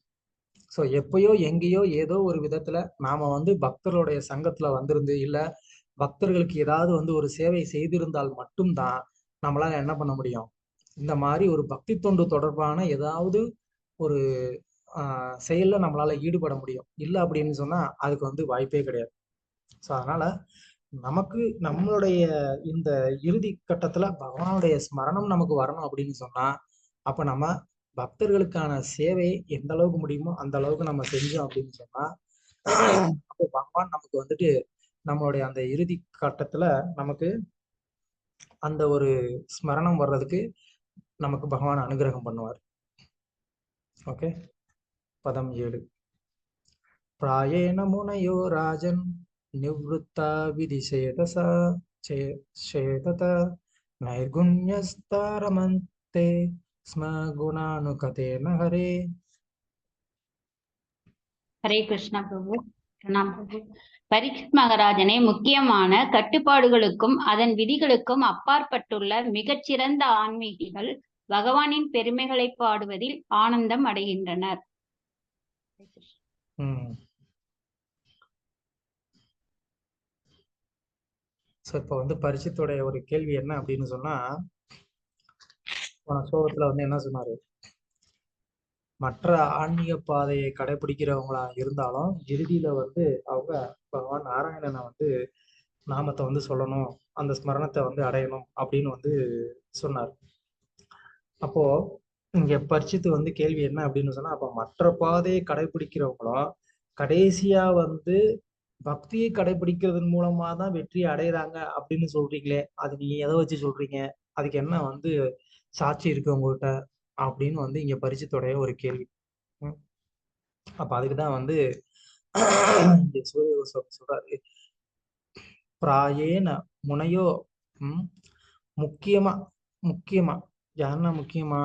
ஸோ எப்பயோ எங்கேயோ ஏதோ ஒரு விதத்துல நாம வந்து பக்தர்களுடைய சங்கத்துல வந்திருந்து இல்ல பக்தர்களுக்கு ஏதாவது வந்து ஒரு சேவை செய்திருந்தால் மட்டும்தான் நம்மளால என்ன பண்ண முடியும், இந்த மாதிரி ஒரு பக்தி தொண்டு தொடர்பான ஏதாவது ஒரு செயல்ல நம்மளால ஈடுபட முடியும். இல்லை அப்படின்னு சொன்னா அதுக்கு வந்து வாய்ப்பே கிடையாது. ஸோ அதனால நமக்கு நம்மளுடைய இந்த இறுதி கட்டத்துல பகவானுடைய ஸ்மரணம் நமக்கு வரணும் அப்படின்னு சொன்னா அப்ப நம்ம பக்தர்களுக்கான சேவை எந்த அளவுக்கு முடியுமோ அந்த அளவுக்கு நம்ம செஞ்சோம் அப்படின்னு சொன்னா அப்போ பகவான் நமக்கு வந்துட்டு நம்மளுடைய அந்த இறுதி கட்டத்துல நமக்கு அந்த ஒரு ஸ்மரணம் வர்றதுக்கு நமக்கு பகவான் அனுகிரகம் பண்ணுவார். ஓகே, பதம் 7. பிராயேண முனையோ ராஜன் நிவృత్తా விதிசேதசா சேதத நைர்குண்யஸ்தாரமந்தே ஸ்ம குணானுகதேன ஹரே. ஹரே கிருஷ்ணா பிரபு. பிரணாம் பிரபு. பரீட்சித் மகாராஜனே, முக்கியமான கட்டுப்பாடுகளுக்கும் அதன் விதிகளுக்கும் அப்பாற்பட்டுள்ள மிகச்சிறந்த ஆன்மீகிகள் பகவானின் பெருமைகளை பாடுவதில் ஆனந்தம் அடைகின்றனர். இப்போ வந்து பரிட்சித்துடைய ஒரு கேள்வி என்ன அப்படின்னு சொன்னா சோகத்துல வந்து என்ன சொன்னாரு, மற்ற ஆன்மீக பாதையை கடைபிடிக்கிறவங்களா இருந்தாலும் இறுதியில வந்து அவங்க பகவான் நாராயணனை வந்து நாமத்தை வந்து சொல்லணும், அந்த ஸ்மரணத்தை வந்து அடையணும் அப்படின்னு வந்து சொன்னார். அப்போ இங்க பரிட்சித்து வந்து கேள்வி என்ன அப்படின்னு சொன்னா, அப்ப மற்ற பாதையை கடைபிடிக்கிறவங்களும் கடைசியா வந்து பக்தியை கடைபிடிக்கிறதன் மூலமா தான் வெற்றி அடைகிறாங்க அப்படின்னு சொல்றீங்களே, அது நீங்க எதை வச்சு சொல்றீங்க, அதுக்கு என்ன வந்து சாட்சி இருக்கு உங்ககிட்ட அப்படின்னு வந்து இங்க பரிட்சித்துடைய ஒரு கேள்வி. அப்ப அதுக்குதான் வந்து சூரிய கோஸ்வாமி சொல்றாரு, பிராயேன முனையோ முக்கியமா யாருன்னா முக்கியமா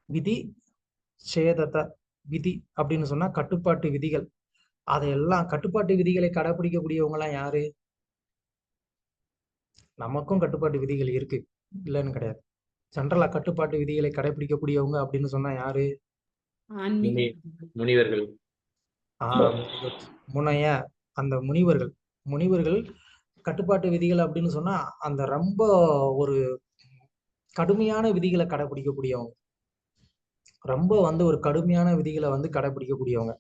விதி சேதத்தை விதி அப்படின்னு சொன்னா கட்டுப்பாட்டு விதிகள், அதையெல்லாம் கட்டுப்பாட்டு விதிகளை கடைபிடிக்கக்கூடியவங்க எல்லாம் யாரு, நமக்கும் கட்டுப்பாட்டு விதிகள் இருக்கு இல்லைன்னு கிடையாது. ஜென்ரலா கட்டுப்பாட்டு விதிகளை கடைபிடிக்கக்கூடியவங்க அப்படின்னு சொன்னா யாரு? முனிவர்கள். very good. முனைய அந்த முனிவர்கள் கட்டுப்பாட்டு விதிகள் அப்படின்னு சொன்னா அந்த ரொம்ப ஒரு கடுமையான விதிகளை கடைபிடிக்கக்கூடியவங்க, ரொம்ப வந்து ஒரு கடுமையான விதிகளை வந்து கடைபிடிக்கக்கூடியவங்க.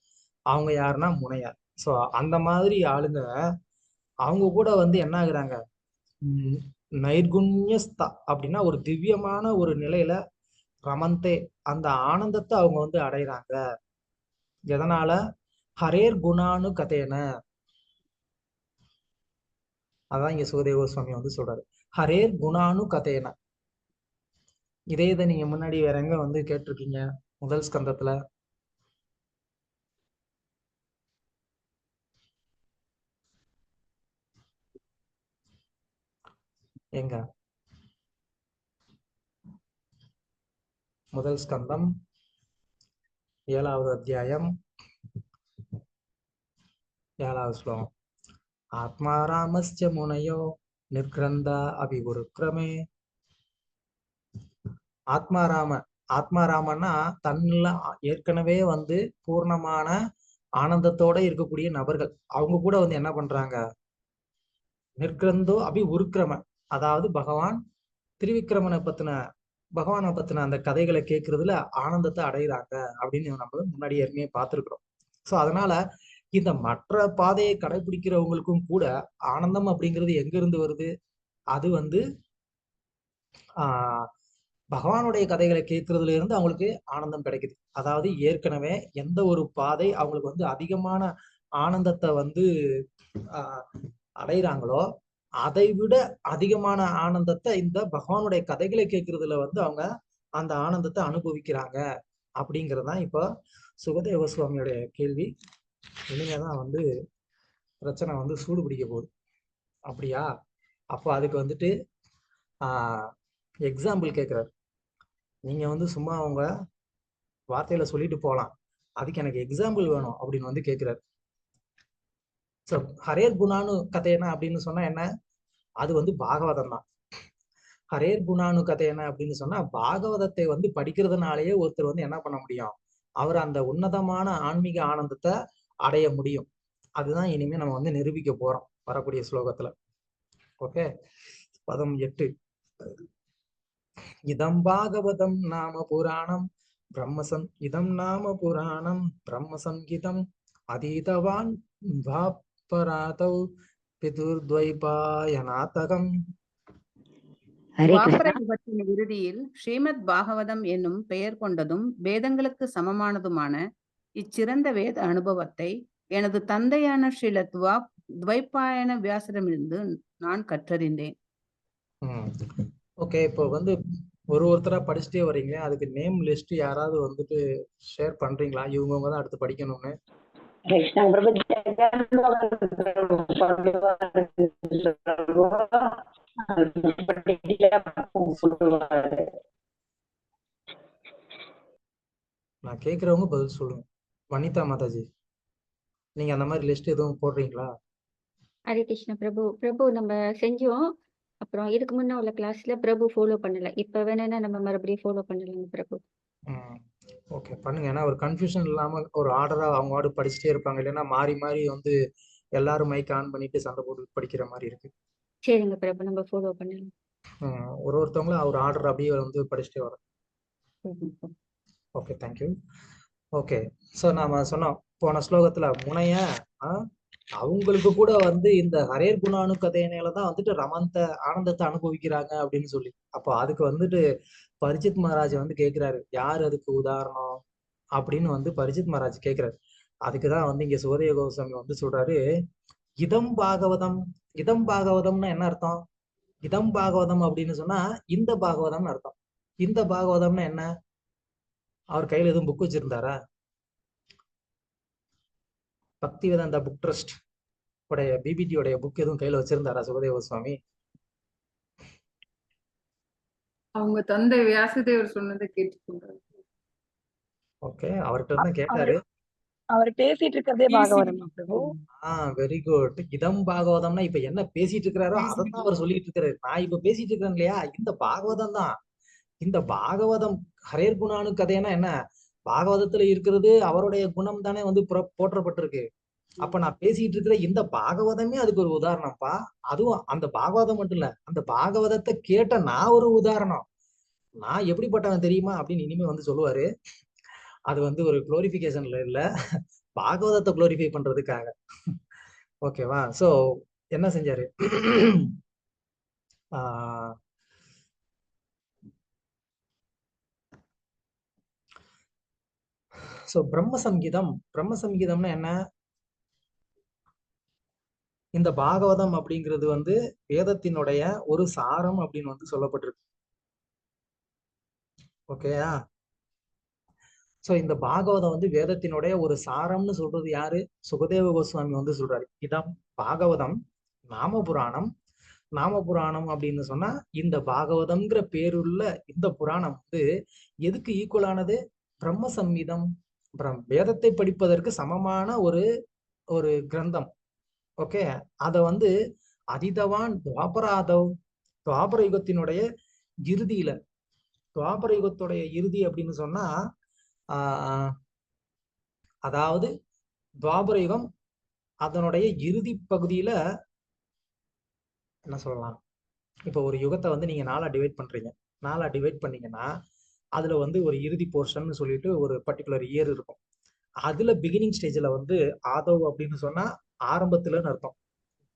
அவங்க யாருன்னா முனையார். ஸோ அந்த மாதிரி ஆளுங்க அவங்க கூட வந்து என்ன ஆகுறாங்க, நைர்குண்யஸ்தா அப்படின்னா ஒரு திவ்யமான ஒரு நிலையில ரமந்தே அந்த ஆனந்தத்தை அவங்க வந்து அடைகிறாங்க. எதனால? ஹரேர் குணானு கதேன. அதான் இங்க சுகதேவ கோஸ்வாமி வந்து சொல்றாரு, ஹரேர் குணானு கதேன. இதே இதை நீங்க முன்னாடி வேற எங்க வந்து கேட்டிருக்கீங்க? முதல் ஸ்கந்தத்துல எங்க? முதல் ஸ்கந்தம் 7வது அத்தியாயம் 7வது ஸ்லோகம். ஆத்மாராமஸ்ய முனையோ நிர்கிரந்தா அபிகுருக்ரமே. ஆத்மாராமன்னா தன்னில ஏற்கனவே வந்து பூர்ணமான ஆனந்தத்தோட இருக்கக்கூடிய நபர்கள். அவங்க கூட வந்து என்ன பண்றாங்க? நிர்கிரந்தோ அபி உருக்கிரம, அதாவது பகவானை பத்தின அந்த கதைகளை கேட்கறதுல ஆனந்தத்தை அடைகிறாங்க அப்படின்னு நம்ம முன்னாடி ஏற்கனவே பார்த்துருக்கிறோம். ஸோ அதனால இந்த மற்ற பாதையை கடைபிடிக்கிறவங்களுக்கும் கூட ஆனந்தம் அப்படிங்கிறது எங்க இருந்து வருது? அது வந்து பகவானுடைய கதைகளை கேட்கறதுல இருந்து அவங்களுக்கு ஆனந்தம் கிடைக்குது. அதாவது ஏற்கனவே எந்த ஒரு பாதை அவங்களுக்கு வந்து அதிகமான ஆனந்தத்தை வந்து அடைகிறாங்களோ அதை விட அதிகமான ஆனந்தத்தை இந்த பகவானுடைய கதைகளை கேட்கறதுல வந்து அவங்க அந்த ஆனந்தத்தை அனுபவிக்கிறாங்க அப்படிங்கிறதுதான் இப்போ சுகதேவ சுவாமியோடைய கேள்வி. இனிமேதான் வந்து பிரச்சனை வந்து சூடு பிடிக்க போகுது. அப்படியா? அப்போ அதுக்கு வந்துட்டு எக்ஸாம்பிள் கேட்கிறாரு. நீங்க வந்து சும்மா அவங்க வார்த்தையில சொல்லிட்டு போகலாம், அதுக்கு எனக்கு எக்ஸாம்பிள் வேணும் அப்படின்னு வந்து கேட்கிறாரு. ஸோ ஹரேர் குணானு கதையனா அப்படின்னு சொன்னா என்ன? அது வந்து பாகவதம் தான். ஹரேர் குணானு கதையனா அப்படின்னு சொன்னா பாகவதத்தை வந்து படிக்கிறதுனாலேயே ஒருத்தர் வந்து என்ன பண்ண முடியும்? அவர் அந்த உன்னதமான ஆன்மீக ஆனந்தத்தை அடைய முடியும். அதுதான் இனிமே நம்ம வந்து நிரூபிக்க போறோம் வரக்கூடிய ஸ்லோகத்துல. ஓகே, பதம் 8. இதம் பாகவதம் நாம புராணம் பிரம்மசங்கீதம் அதீதவான் வாப்பராதௌ பிதுர்த்வைபாயனாதகம். துவாபர யுகத்தின் இறுதியில் ஸ்ரீமத் பாகவதம் என்னும் பெயர் கொண்டதும் வேதங்களுக்கு சமமானதுமான இச்சிறந்த வேத அனுபவத்தை எனது தந்தையான ஸ்ரீல துவைபாயன வியாசரிடமிருந்து நான் கற்றறிந்தேன். ஓகே, இப்போ வந்து ஒருத்தரா படிச்சுட்டே வர்றீங்க, அதுக்கு நேம் லிஸ்ட் யாராவது வந்துட்டு ஷேர் பண்றீங்களா? இவங்க தான் அடுத்து படிக்கணும்னு. நான் கேக்குறவங்க பதில் சொல்லுங்க. வனிதா மாதாஜி, நீங்க அந்த மாதிரி லிஸ்ட் எதுவும் போடுறீங்களா? ஹரே கிருஷ்ண பிரபு. பிரபு நம்ம செஞ்சோம், அப்புறம் இதுக்கு முன்ன உள்ள கிளாஸ்ல பிரபு ஃபாலோ பண்ணல. இப்ப வேணா நம்ம மறுபடியும் ஃபாலோ பண்ணலாங்க பிரபு. ஓகே, பண்ணுங்க. ஏன்னா ஒரு கன்ஃபியூஷன் இல்லாம ஒரு ஆர்டரா அவங்க ஆடு படிச்சுட்டே இருப்பாங்க. இல்லைன்னா மாறி மாறி வந்து எல்லாரும் மைக் ஆன் பண்ணிட்டு சண்டை போட்டு படிக்கிற மாதிரி இருக்கு. சரிங்க பிரபு, நம்ம ஃபாலோ பண்ணலாம். ஒருத்தவங்களும் ஒரு ஆர்டர் அப்படியே வந்து படிச்சுட்டே வரோம். Okay, thank you. ஓகே, ஸோ நாம சொன்னோம் போன ஸ்லோகத்துல முனைய அவங்களுக்கு கூட வந்து இந்த ஹரேர் குணானு கதையினால தான் வந்துட்டு ரமந்த ஆனந்தத்தை அனுபவிக்கிறாங்க அப்படின்னு சொல்லி. அப்போ அதுக்கு வந்துட்டு பரிஜித் மகாராஜ் வந்து கேட்கிறாரு, யார் அதுக்கு உதாரணம் அப்படின்னு வந்து பரிஜித் மகாராஜ் கேட்கிறாரு. அதுக்குதான் வந்து இங்க சுகதேவ கோஸ்வாமி வந்து சொல்றாரு, இதம் பாகவதம்னா என்ன அர்த்தம்? இதம் பாகவதம் அப்படின்னு சொன்னா இந்த பாகவதம்னு அர்த்தம். இந்த பாகவதம்னா என்ன? அவர் கையில எதுவும் புக் வச்சிருந்தாரா? பக்தி வேதாந்தா புக் ட்ரஸ்ட் உடைய பிபிடி உடைய புக் எதுவும் கையில வச்சிருந்தாரா சுகதேவ கோஸ்வாமி? அவங்க தந்தை வியாசதேவர் சொன்னதை கேட்டுக்கொண்டாரு. ஓகே, அவர்கிட்ட இருந்து கேட்டாரு. அவர் பேசிட்டு இருக்கிறதே பாகவதம். Very good. இதம் பாகவதம்னா இப்ப என்ன பேசிட்டு இருக்கிறாரோ அதான் அவர் சொல்லிட்டு இருக்கிறாரு. நான் இப்ப பேசிட்டு இருக்கிறேன் இல்லையா, இந்த பாகவதம் தான். இந்த பாகவதம் ஹரேர் குணானு கதைன்னா என்ன? பாகவதத்துல இருக்கிறது அவருடைய குணம் தானே வந்து போற்றப்பட்டிருக்கு. அப்ப நான் பேசிட்டு இருக்கிற இந்த பாகவதமே அதுக்கு ஒரு உதாரணம்ப்பா. அதுவும் அந்த பாகவதம் மட்டும் இல்ல, அந்த பாகவதத்தை கேட்ட நான் ஒரு உதாரணம். நான் எப்படிப்பட்டவன் தெரியுமா அப்படின்னு இனிமே வந்து சொல்லுவாரு. அது வந்து ஒரு குளோரிபிகேஷன்ல இல்ல, பாகவதத்தை குளோரிஃபை பண்றதுக்காக. ஓகேவா? சோ என்ன செஞ்சாரு? சோ பிரம்ம சங்கீதம்னா என்ன? இந்த பாகவதம் அப்படிங்கிறது வந்து வேதத்தினுடைய ஒரு சாரம் அப்படின்னு வந்து சொல்லப்பட்டிருக்கு. ஓகேயா? சோ இந்த பாகவதம் வந்து வேதத்தினுடைய ஒரு சாரம்னு சொல்றது யாரு? சுகதேவ கோஸ்வாமி வந்து சொல்றாரு. இதான் பாகவதம். நாம புராணம் அப்படின்னு சொன்னா இந்த பாகவதம்ங்கிற பேருள்ள இந்த புராணம் வந்து எதுக்கு ஈக்குவலானது? பிரம்ம சம்ஹிதம், வேதத்தை படிப்பதற்கு சமமான ஒரு ஒரு கிரந்தம். ஓகே, அத வந்து அதிதவான் துவாபர யுகத்தினுடைய இறுதியில, துவாபர யுகத்துடைய இறுதி அப்படின்னு சொன்னா அதாவது துவாபர யுகம் அதனுடைய இறுதி பகுதியில என்ன சொல்லலாம், இப்ப ஒரு யுகத்தை வந்து நீங்க நாலா டிவைட் பண்றீங்க. நாலா டிவைட் பண்ணீங்கன்னா அதுல வந்து ஒரு இறுதி போர்ஷன் சொல்லிட்டு ஒரு பர்டிகுலர் இயர் இருக்கும். அதுல பிகினிங் ஸ்டேஜ்ல வந்து ஆதவ் அப்படின்னு சொன்னா ஆரம்பத்துலன்னு அர்த்தம்.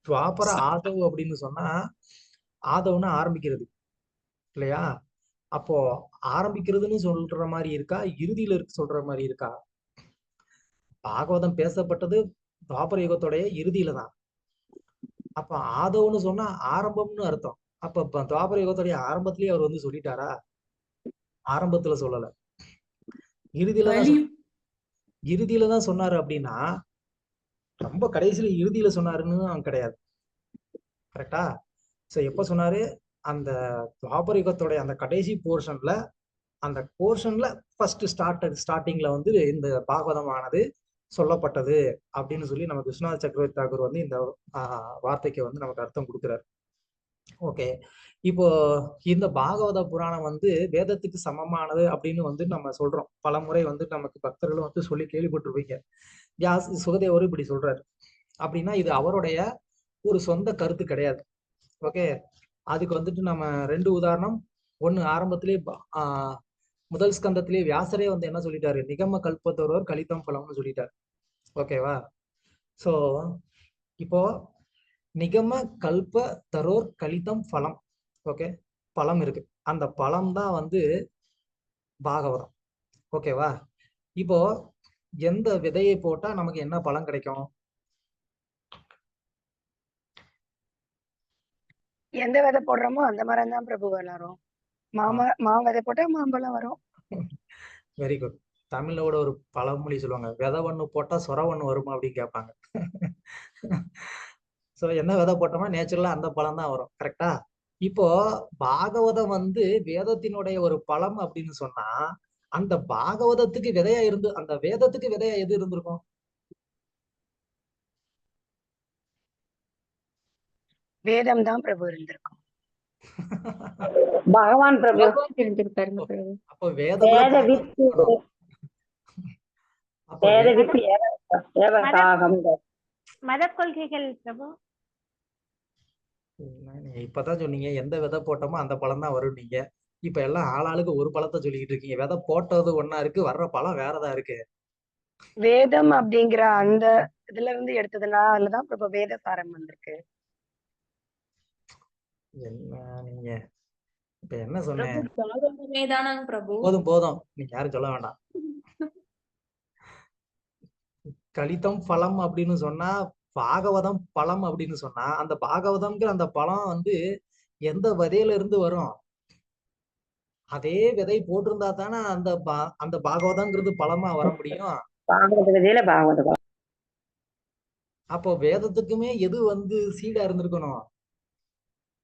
துவாபர ஆதவ் அப்படின்னு சொன்னா ஆதவ்னா ஆரம்பிக்கிறது இல்லையா? அப்போ ஆரம்பிக்கிறதுன்னு சொல்ற மாதிரி இருக்கா, இறுதியில இருக்கு சொல்ற மாதிரி இருக்கா? பாகவதம் பேசப்பட்டது துவாபர யுகத்துடைய இறுதியில தான். அப்ப ஆதவ்னு சொன்னா ஆரம்பம்னு அர்த்தம். அப்ப துவாபர யுகத்துடைய ஆரம்பத்திலேயே அவர் வந்து சொல்லிட்டாரா? ஆரம்பத்துல சொல்லல, இறுதியில தான் சொன்னாரு. அப்படின்னா ரொம்ப கடைசியில இறுதியில சொன்னாருன்னு கிடையாது. கரெக்டா? சோ எப்ப சொன்னாரு? அந்த துவாபர யுகத்துடைய அந்த கடைசி போர்ஷன்ல, அந்த போர்ஷன்ல ஃபர்ஸ்ட் ஸ்டார்டிங்ல வந்து இந்த பாகவதமானது சொல்லப்பட்டது அப்படின்னு சொல்லி நமக்கு விஸ்வநாத சக்கரவர்த்தி தாக்கூர் வந்து இந்த வார்த்தைக்கு வந்து நமக்கு அர்த்தம் கொடுக்குறாரு. ஓகே, இப்போ இந்த பாகவத புராணம் வந்து வேதத்துக்கு சமமானது அப்படின்னு வந்து நம்ம சொல்றோம். பல முறை வந்து நமக்கு பக்தர்களும் வந்து சொல்லி கேள்விப்பட்டிருப்பீங்க. சுகதேவரும் இப்படி சொல்றாரு. அப்படின்னா இது அவருடைய ஒரு சொந்த கருத்து கிடையாது. ஓகே, அதுக்கு வந்துட்டு நம்ம ரெண்டு உதாரணம். ஒண்ணு ஆரம்பத்திலே முதல் ஸ்கந்தத்திலே வியாசரே வந்து என்ன சொல்லிட்டாரு? நிகம கல்பத்தோர் கலிதம் பலம்னு சொல்லிட்டாரு. ஓகேவா? சோ இப்போ நிகம கல்ப தரோர் கலிதம் பலம். ஓகே, பழம் இருக்கு, அந்த பழம் தான் வந்து பாகவதம். ஓகேவா? இப்போ எந்த விதையை போட்டா நமக்கு என்ன பழம் கிடைக்கும்? எந்த விதை போடுறோமோ அந்த மரம் தான் பிரபு வளரும். மா விதை போட்டா மாம்பழம் வரும். Very good. தமிழோட ஒரு பழமொழி சொல்லுவாங்க, விதை ஒண்ணு போட்டா சொர ஒண்ணு வருமா அப்படின்னு கேட்பாங்க. சோ என்ன விதை போட்டோம்னா நேச்சுரலா அந்த பழம் தான் வரும். கரெக்டா? இப்போ பாகவதம் வந்து வேதத்தினுடைய ஒரு பழம் அப்படின்னு சொன்னா அந்த பாகவதத்துக்கு விதையா இருந்து அந்த வேதத்துக்கு விதையா எது இருந்திருக்கும்? வேதம் தான் பிரபு இருந்திருக்கும். பகவான் பிரபு இருந்திருப்பாருங்க பிரபு. அப்போ வேதம் மத கொள்கைகள் பிரபு. இப்பதான் சொன்னீங்க எந்த விதை போட்டோமோ அந்த பழம் தான் வரும். நீங்க இப்ப எல்லாம் ஆளாளுக்கு ஒரு பழத்தை சொல்லிக்கிட்டு இருக்கீங்க. விதை போட்டது ஒன்னா இருக்கு, வர்ற பழம் வேறதா இருக்கு. வேதம் அப்படிங்கிற அந்த இதுல இருந்து எடுத்ததுனாலதான் பிரபு வேத சாரம் வந்திருக்கு. என்ன நீங்க இப்ப என்ன சொன்னேன்? பிரபு போதும் நீங்க யாரும் சொல்ல வேண்டாம். கலிதம் பழம் அப்படின்னு சொன்னா பாகவதம் பழம் அப்படின்னு சொன்னா அந்த பாகவதம்ங்கிற அந்த பழம் வந்து எந்த விதையில இருந்து வரும்? அதே விதை போட்டிருந்தா தானே அந்த பாகவதம்ங்கிறது பழமா வர முடியும். அப்போ வேதத்துக்குமே எது வந்து சீடா இருந்திருக்கணும்?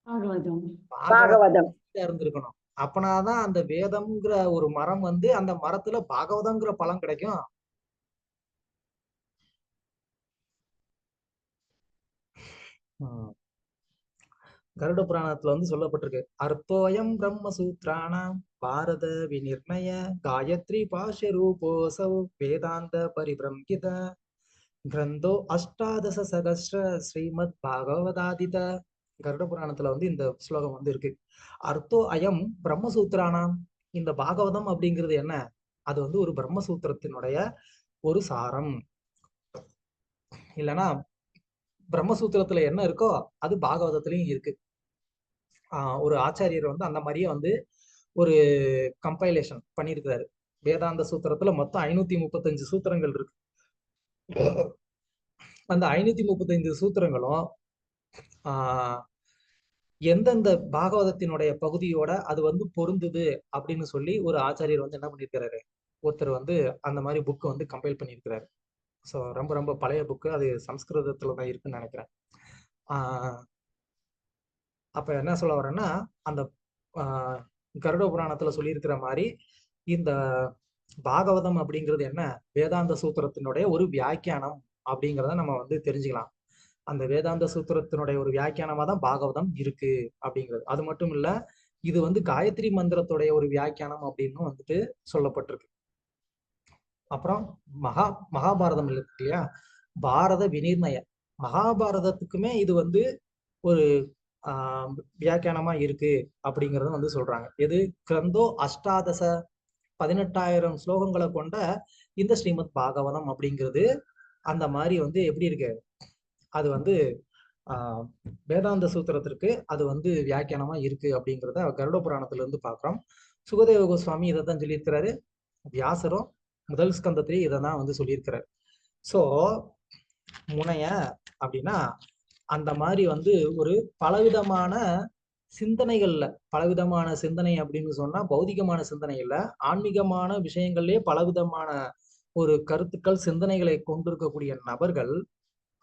பாகவதம் சீடா இருந்திருக்கணும். அப்பனாதான் அந்த வேதம்ங்கிற ஒரு மரம் வந்து அந்த மரத்துல பாகவதம்ங்கிற பழம் கிடைக்கும். கருட புராணத்துல வந்து சொல்லப்பட்டிருக்கு, அர்த்தோயம் பிரம்மசூத்ராணாம் பாரத விநிர்ணய காயத்ரி பாஷ்ய ரூபோசௌ வேதாந்த பரிபிரம்கித கிரந்தோ அஷ்டாதச சகஸ்ர ஸ்ரீமத் பாகவதாதித. கருட புராணத்துல வந்து இந்த ஸ்லோகம் வந்து இருக்கு. அர்த்தோ அயம் பிரம்மசூத்ரானாம், இந்த பாகவதம் அப்படிங்கிறது என்ன, அது வந்து ஒரு பிரம்மசூத்திரத்தினுடைய ஒரு சாரம். இல்லைன்னா பிரம்மசூத்திரத்துல என்ன இருக்கோ அது பாகவதத்திலையும் இருக்கு. ஒரு ஆச்சாரியர் வந்து அந்த மாதிரியே வந்து ஒரு கம்பைலேஷன் பண்ணியிருக்கிறாரு. வேதாந்த சூத்திரத்துல மொத்தம் 535 சூத்திரங்கள் இருக்கு. அந்த 535 சூத்திரங்களும் எந்தெந்த பாகவதத்தினுடைய பகுதியோட அது வந்து பொருந்துது அப்படின்னு சொல்லி ஒரு ஆச்சாரியர் வந்து என்ன பண்ணியிருக்கிறாரு, ஒருத்தர் வந்து அந்த மாதிரி புக்கு வந்து கம்பைல் பண்ணியிருக்கிறாரு. ஸோ ரொம்ப ரொம்ப பழைய புக்கு, அது சம்ஸ்கிருதத்துல தான் இருக்குன்னு நினைக்கிறேன். அப்ப என்ன சொல்ல வரேன்னா, அந்த கருட புராணத்துல சொல்லியிருக்கிற மாதிரி இந்த பாகவதம் அப்படிங்கிறது என்ன, வேதாந்த சூத்திரத்தினுடைய ஒரு வியாக்கியானம் அப்படிங்கிறத நம்ம வந்து தெரிஞ்சுக்கலாம். அந்த வேதாந்த சூத்திரத்தினுடைய ஒரு வியாக்கியானமா தான் பாகவதம் இருக்கு அப்படிங்கிறது. அது மட்டும் இல்ல, இது வந்து காயத்ரி மந்திரத்துடைய ஒரு வியாக்கியானம் அப்படின்னு வந்துட்டு சொல்லப்பட்டிருக்கு. அப்புறம் மகாபாரதம் இருக்கு இல்லையா, பாரத விநிர்ணய, மகாபாரதத்துக்குமே இது வந்து ஒரு வியாக்கியானமா இருக்கு அப்படிங்கறத வந்து சொல்றாங்க. எது, கிரந்தோ அஷ்டாதச 18,000 ஸ்லோகங்களை கொண்ட இந்த ஸ்ரீமத் பாகவதம் அப்படிங்கிறது அந்த மாதிரி வந்து எப்படி இருக்கு, அது வந்து வேதாந்த சூத்திரத்திற்கு அது வந்து வியாக்கியானமா இருக்கு அப்படிங்கிறத கருட புராணத்துல இருந்து பாக்குறோம். சுகதேவ கோஸ்வாமி இதை தான் சொல்லியிருக்கிறாரு. வியாசரும் முதல் ஸ்கந்தத்திலேயே இதை தான் வந்து சொல்லியிருக்கிறாரு. ஸோ முனைய அப்படின்னா அந்த மாதிரி வந்து ஒரு பலவிதமான சிந்தனைகள்ல, பலவிதமான சிந்தனை அப்படின்னு சொன்னா பௌதிகமான சிந்தனை இல்ல, ஆன்மீகமான விஷயங்கள்லயே பலவிதமான ஒரு கருத்துக்கள் சிந்தனைகளை கொண்டிருக்கக்கூடிய நபர்கள்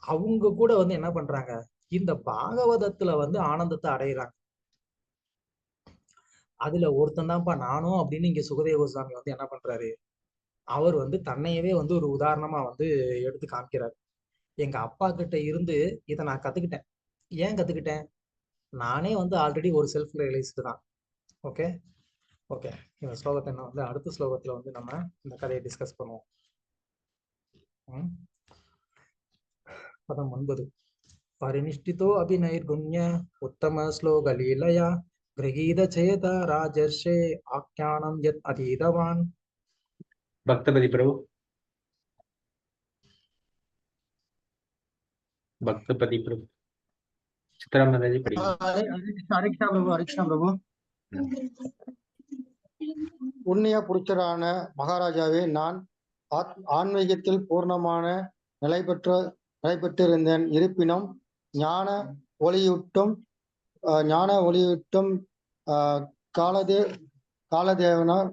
அவங்க கூட வந்து என்ன பண்றாங்க, இந்த பாகவதத்துல வந்து ஆனந்தத்தை அடையிறாங்க. அதுல ஒருத்தன் தான்ப்பா நானும் அப்படின்னு இங்க சுகதேவ கோஸ்வாமி வந்து என்ன பண்றாரு, அவர் வந்து தன்னையவே வந்து ஒரு உதாரணமா வந்து எடுத்து காமிக்கிறார். எங்க அப்பா கிட்ட இருந்து இதை நான் கத்துக்கிட்டேன். ஏன் கத்துக்கிட்டேன், நானே வந்து ஆல்ரெடி ஒரு செல்ஃப் ரியலைஸ்டு தான். ஓகே ஓகே, இந்த ஸ்லோகத்தை நான் வந்து அடுத்த ஸ்லோகத்துல வந்து நம்ம இந்த கதையை டிஸ்கஸ் பண்ணுவோம். பதம் 9. பரிநிஷ்டிதோ அபிநைர்குண்ய உத்தம ஸ்லோக லீலயா கிரகீத சேத ராஜர்ஷே ஆக்யானம் யத் அதீதவான். பக்தபதி பிரபு, பக்தபதி பிரபு, சித்தராமதாஜி படிங்க. ஹரிகிருஷ்ணா பிரபு. உண்மைய புருஷரான மகாராஜாவே, நான் ஆன்மீகத்தில் பூர்ணமான நிலை பெற்றிருந்தேன். இருப்பினும் ஞான ஒளியூட்டும் காலதேவனார்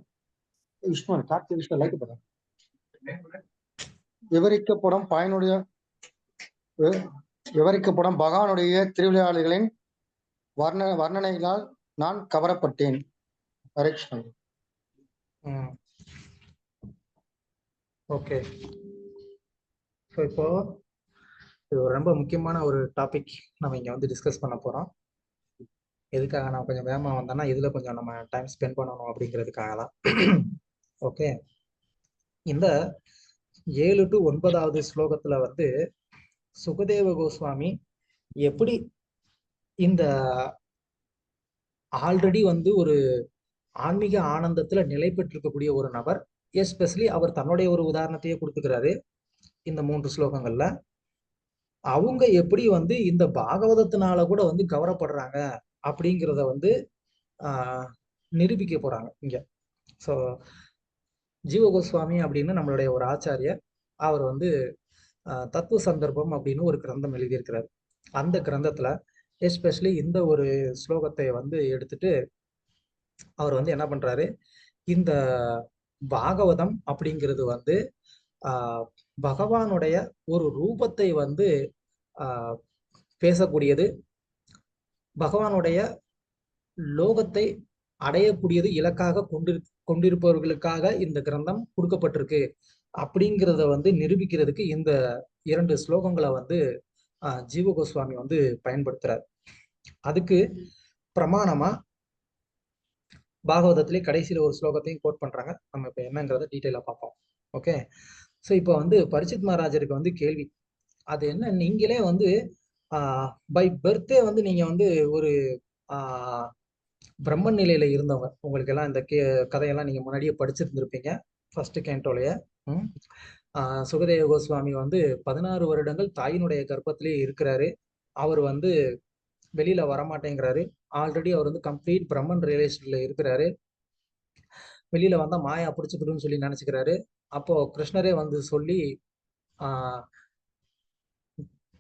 விவரிக்கப்படும் பகவானுடைய திருவிளையாடல்களின் வர்ணனைகளால் நான் கவரப்பட்டேன். ஹரிகிருஷ்ணன். ஓகே, ஸோ இப்போ இது ஒரு ரொம்ப முக்கியமான ஒரு டாபிக் நம்ம இங்க வந்து டிஸ்கஸ் பண்ண போறோம். எதுக்காக நான் கொஞ்சம் வேகமா வந்தேன்னா, இதுல கொஞ்சம் நம்ம டைம் ஸ்பெண்ட் பண்ணணும் அப்படிங்கிறதுக்காக தான். ஓகே, இந்த 7 to 9வது ஸ்லோகத்துல வந்து சுகதேவ கோஸ்வாமி எப்படி இந்த ஆல்ரெடி வந்து ஒரு ஆன்மீக ஆனந்தத்துல நிலை பெற்றிருக்கக்கூடிய ஒரு நபர், எஸ்பெஷலி அவர் தன்னுடைய ஒரு உதாரணத்தையே கொடுத்துக்கிறாரு இந்த 3 ஸ்லோகங்கள்ல. அவங்க எப்படி வந்து இந்த பாகவதத்தினால கூட வந்து கவரப்படுறாங்க அப்படிங்கிறத வந்து நிரூபிக்க போறாங்க இங்க. ஸோ ஜீவ கோஸ்வாமி அப்படின்னு நம்மளுடைய ஒரு ஆச்சாரியர், அவர் வந்து தத்துவ சந்தர்ப்பம் அப்படின்னு ஒரு கிரந்தம் எழுதியிருக்கிறார். அந்த கிரந்தத்துல எஸ்பெஷலி இந்த ஒரு ஸ்லோகத்தை வந்து எடுத்துட்டு அவர் வந்து என்ன பண்றாரு, இந்த பாகவதம் அப்படிங்கிறது வந்து பகவானுடைய ஒரு ரூபத்தை வந்து பேசக்கூடியது, பகவானுடைய லோகத்தை அடையக்கூடியது இலக்காக கொண்டிருப்பவர்களுக்காக இந்த கிரந்தம் கொடுக்கப்பட்டிருக்கு அப்படிங்கிறத வந்து நிரூபிக்கிறதுக்கு இந்த 2 ஸ்லோகங்களை வந்து ஜீவ கோஸ்வாமி வந்து பயன்படுத்துறார். அதுக்கு பிரமாணமா பாகவதத்திலே கடைசியில ஒரு ஸ்லோகத்தையும் கோட் பண்றாங்க. நம்ம இப்ப என்னங்கிறத டீட்டெயிலா பார்ப்போம். ஓகே. ஸோ இப்போ வந்து பரிசித் மகாராஜருக்கு வந்து கேள்வி, அது என்ன, நீங்களே வந்து பை பர்த்தே வந்து நீங்க வந்து ஒரு பிரம்மன் நிலையில இருந்தவங்க. உங்களுக்கு எல்லாம் இந்த கதையெல்லாம் நீங்க முன்னாடியே படிச்சிருந்திருப்பீங்க ஃபர்ஸ்ட் கேண்டோலைய. சுகதேவ கோஸ்வாமி வந்து 16 வருடங்கள் தாயினுடைய கர்ப்பத்திலேயே இருக்கிறாரு. அவர் வந்து வெளியில வரமாட்டேங்கிறாரு. ஆல்ரெடி அவர் வந்து கம்ப்ளீட் பிரம்மன் ரியலைஸ்ட்ல இருக்கிறாரு. வெளியில வந்தா மாயா பிடிச்சுக்கிடுன்னு சொல்லி நினைச்சுக்கிறாரு. அப்போ கிருஷ்ணரே வந்து சொல்லி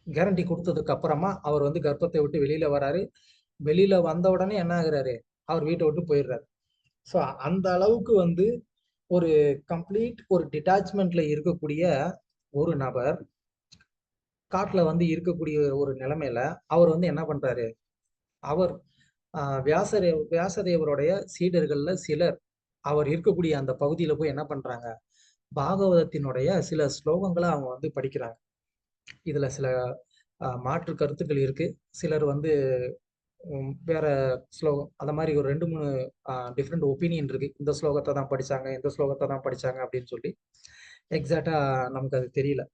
கேரண்டி கொடுத்ததுக்கு அப்புறமா அவர் வந்து கர்ப்பத்தை விட்டு வெளியில வராரு. வெளியில வந்த உடனே என்ன ஆகுறாரு, அவர் வீட்டை விட்டு போயிடுறாரு. ஸோ அந்த அளவுக்கு வந்து ஒரு கம்ப்ளீட் ஒரு டிட்டாச்மெண்ட்ல இருக்கக்கூடிய ஒரு நபர் காட்டுல வந்து இருக்கக்கூடிய ஒரு நிலைமையில அவர் வந்து என்ன பண்றாரு, அவர் வியாசதேவருடைய சீடர்கள்ல சிலர் அவர் இருக்கக்கூடிய அந்த பகுதியில போய் என்ன பண்றாங்க, பாகவதத்தினுடைய சில ஸ்லோகங்களை அவங்க வந்து படிக்கிறாங்க. இதுல சில மாற்று கருத்துக்கள் இருக்கு. சிலர் வந்து வேற ஸ்லோகம், அந்த மாதிரி ஒரு 2-3 டிஃப்ரெண்ட் ஒப்பீனியன் இருக்கு. இந்த ஸ்லோகத்தை தான் படிச்சாங்க, இந்த ஸ்லோகத்தை தான் படிச்சாங்க அப்படின்னு சொல்லி எக்ஸாக்டா நமக்கு அது தெரியல.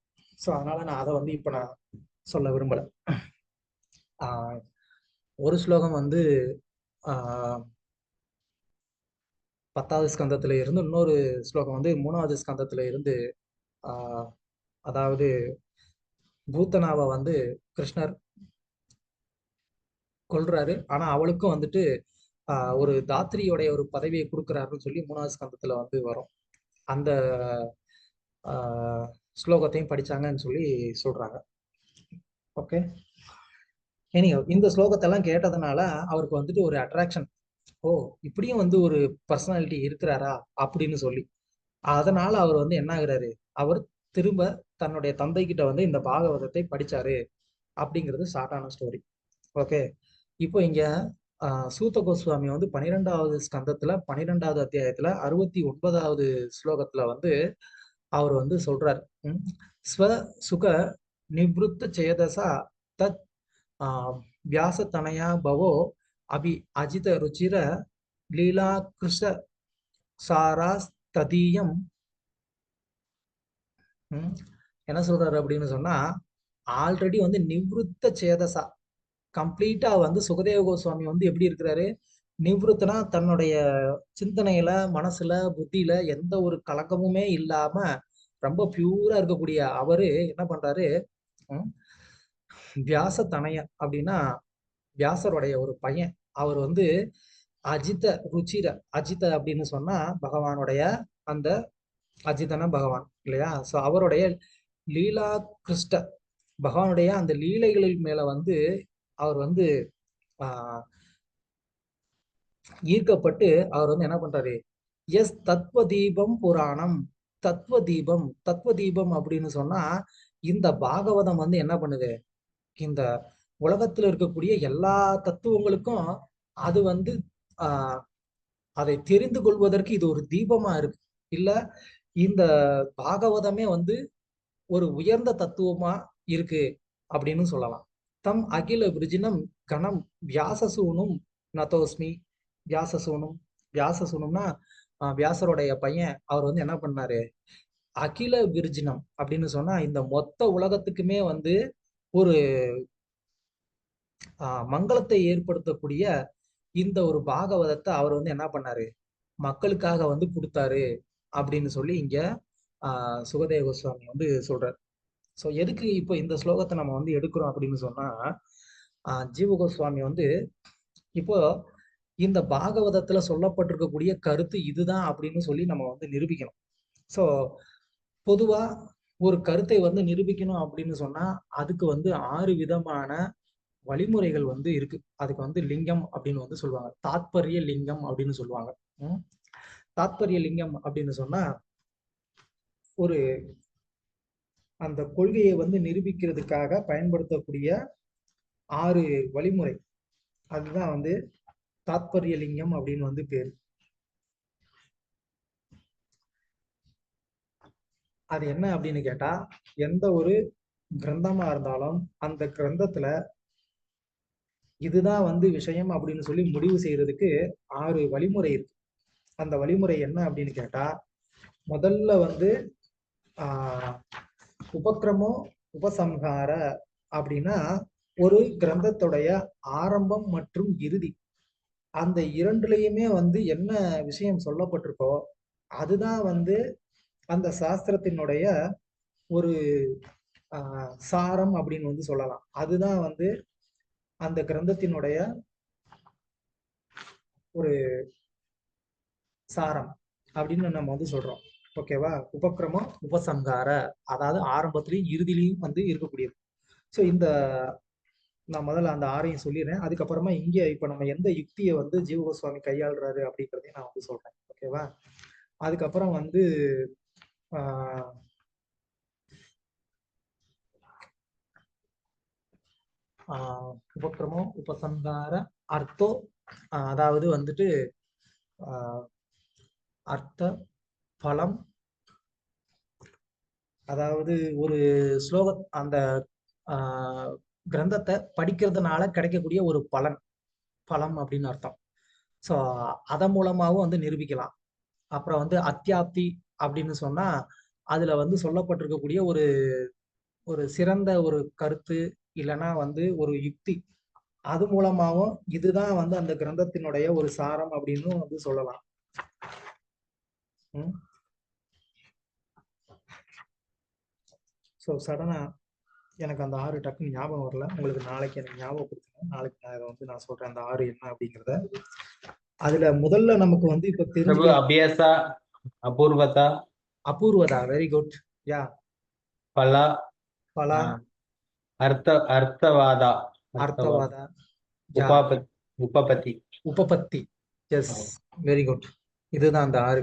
ஸோ அதனால நான் அதை வந்து இப்ப நான் சொல்ல விரும்பல. ஒரு ஸ்லோகம் வந்து 10வது ஸ்கந்தத்துல இருந்து, இன்னொரு ஸ்லோகம் வந்து 3வது ஸ்கந்தத்துல இருந்து, அதாவது பூத்தனாவை வந்து கிருஷ்ணர் கொல்றாரு. ஆனா அவளுக்கும் வந்துட்டு ஒரு தாத்ரியோடைய ஒரு பதவியை கொடுக்குறாருன்னு சொல்லி 3வது ஸ்கந்தத்துல வந்து வரும். அந்த ஸ்லோகத்தையும் படிச்சாங்கன்னு சொல்லி சொல்றாங்க. ஓகே. இந்த ஸ்லோகத்தெல்லாம் கேட்டதுனால அவருக்கு வந்துட்டு ஒரு அட்ராக்ஷன், ஓ இப்படியும் வந்து ஒரு பர்சனாலிட்டி இருக்கிறாரா அப்படின்னு சொல்லி, அதனால அவர் வந்து என்ன ஆகுறாரு, அவர் திரும்ப தன்னுடைய தந்தை கிட்ட வந்து இந்த பாகவதத்தை படிச்சாரு அப்படிங்கிறது ஷார்ட்டான ஸ்டோரி. ஓகே. இப்போ இங்க சூத கோஸ்வாமி வந்து 12வது ஸ்கந்தத்துல 12வது அத்தியாயத்துல 69வது ஸ்லோகத்துல வந்து அவர் வந்து சொல்றார், ஸ்வ சுக நிவ்ருத்த சேதசா தத் வியாசதனயா பவோ அபி அஜித ருச்சிர லீலா கிருஷ சாராஸ் ததீயம். என்ன சொல்றாரு அப்படின்னு சொன்னா, ஆல்ரெடி வந்து நிவ்ருத்த சேதசா கம்ப்ளீட்டா வந்து சுகதேவ கோஸ்வாமி வந்து எப்படி இருக்கிறாரு, நிவ்ருத்தனா தன்னுடைய சிந்தனையில மனசுல புத்தியில எந்த ஒரு கலக்கமுமே இல்லாம ரொம்ப பியூரா இருக்கக்கூடிய அவரு என்ன பண்றாரு, வியாச தனய அப்படின்னா வியாசருடைய ஒரு பையன், அவர் வந்து அஜித ருச்சிர, அஜித அப்படின்னு சொன்னா பகவானுடைய அந்த அஜிதன பகவான் இல்லையா. சோ அவருடைய லீலா கிருஷ்ட பகவானுடைய அந்த லீலைகளின் மேல வந்து அவர் வந்து ஈர்க்கப்பட்டு அவர் வந்து என்ன பண்றாரு, எஸ் தத்துவ தீபம் புராணம், தத்துவ தீபம். தத்துவ தீபம் அப்படின்னு சொன்னா இந்த பாகவதம் வந்து என்ன பண்ணுது, இந்த உலகத்துல இருக்கக்கூடிய எல்லா தத்துவங்களுக்கும் அது வந்து அதை தெரிந்து கொள்வதற்கு இது ஒரு தீபமா இருக்கு. இல்ல இந்த பாகவதமே வந்து ஒரு உயர்ந்த தத்துவமா இருக்கு அப்படின்னு சொல்லலாம். தம் அகில விருஜினம் கணம் வியாசசூனும் நதோஸ்மி. வியாசசூனும், வியாசசூனும்னா வியாசருடைய பையன், அவர் வந்து என்ன பண்ணாரு, அகில விருஜினம் அப்படின்னு சொன்னா இந்த மொத்த உலகத்துக்குமே வந்து ஒரு மங்களத்தை ஏற்படுத்தக்கூடிய இந்த ஒரு பாகவதத்தை அவர் வந்து என்ன பண்ணாரு, மக்களுக்காக வந்து கொடுத்தாரு அப்படின்னு சொல்லி இங்க சுகதேவ கோஸ்வாமி வந்து சொல்றாரு. ஸோ எதுக்கு இப்போ இந்த ஸ்லோகத்தை நம்ம வந்து எடுக்கிறோம் அப்படின்னு சொன்னா, ஜீவ கோஸ்வாமி வந்து இப்போ இந்த பாகவதத்துல சொல்லப்பட்டிருக்கக்கூடிய கருத்து இதுதான் அப்படின்னு சொல்லி நம்ம வந்து நிரூபிக்கணும். ஸோ பொதுவா ஒரு கருத்தை வந்து நிரூபிக்கணும் அப்படின்னு சொன்னா அதுக்கு வந்து 6 விதமான வழிமுறைகள் வந்து இருக்கு. அதுக்கு வந்து லிங்கம் அப்படின்னு வந்து சொல்லுவாங்க, தாத்பரிய லிங்கம் அப்படின்னு சொல்லுவாங்க. தாத்பரிய லிங்கம் அப்படின்னு சொன்னா ஒரு அந்த கொள்கையை வந்து நிரூபிக்கிறதுக்காக பயன்படுத்தக்கூடிய 6 வழிமுறை, அதுதான் வந்து தாத்பரிய லிங்கம் அப்படின்னு வந்து பேரு. அது என்ன அப்படின்னு கேட்டா, எந்த ஒரு கிரந்தமா இருந்தாலும் அந்த கிரந்தத்துல இதுதான் வந்து விஷயம் அப்படின்னு சொல்லி முடிவு செய்யறதுக்கு 6 வழிமுறை இருக்கு. அந்த வழிமுறை என்ன அப்படின்னு கேட்டா, முதல்ல வந்து உபக்கிரமோ உபசம்ஹார அப்படின்னா ஒரு கிரந்தத்துடைய ஆரம்பம் மற்றும் இறுதி, அந்த இரண்டுலயுமே வந்து என்ன விஷயம் சொல்லப்பட்டிருக்கோ அதுதான் வந்து அந்த சாஸ்திரத்தினுடைய ஒரு சாரம் அப்படின்னு வந்து சொல்லலாம். அதுதான் வந்து அந்த கிரந்தத்தினுடைய ஒரு சாரம் அப்படின்னு நம்ம வந்து சொல்றோம். ஓகேவா? உபக்கிரமம் உபசம்ஹார, அதாவது ஆரம்பத்திலையும் இறுதியிலையும் வந்து இருக்கக்கூடியது. ஸோ இந்த நான் முதல்ல அந்த 6ஐயும் சொல்லிடுறேன். அதுக்கப்புறமா இங்க இப்ப நம்ம எந்த யுக்தியை வந்து ஜீவ கோஸ்வாமி கையாளுறாரு அப்படிங்கிறதையும் நான் வந்து சொல்றேன். ஓகேவா? அதுக்கப்புறம் வந்து உபக்கிரமம் உபசம்ஹார அர்த்தோ, அதாவது வந்துட்டு அர்த்த பலம், அதாவது ஒரு ஸ்லோக அந்த கிரந்தத்தை படிக்கிறதுனால கிடைக்கக்கூடிய ஒரு பலம் அப்படின்னு அர்த்தம். ஸோ அதன் மூலமாகவும் வந்து நிரூபிக்கலாம். அப்புறம் வந்து அத்தியாப்தி அப்படின்னு சொன்னா அதுல வந்து சொல்லப்பட்டிருக்கக்கூடிய ஒரு சிறந்த ஒரு கருத்து இல்லைன்னா வந்து ஒரு யுக்தி, அது மூலமாகவும் இதுதான் வந்து அந்த கிரந்தத்தினுடைய ஒரு சாரம் அப்படின்னு வந்து சொல்லலாம். ஸோ சடனா எனக்கு அந்த 6 டக்குன்னு ஞாபகம் வரல. உங்களுக்கு நாளைக்கு எனக்கு ஞாபகப்படுத்துங்க. நாளைக்கு நான் இதை வந்து நான் சொல்றேன் அந்த 6 என்ன அப்படிங்கிறத. அதுல முதல்ல நமக்கு வந்து இப்ப தெரிஞ்சு அபியாசா, அபூர்வதா, அபூர்வதா, வெரி குட். யா. பலா, அர்த்தவாதா, உபபத்தி. Yes, very good. இதுதான் அந்த 6.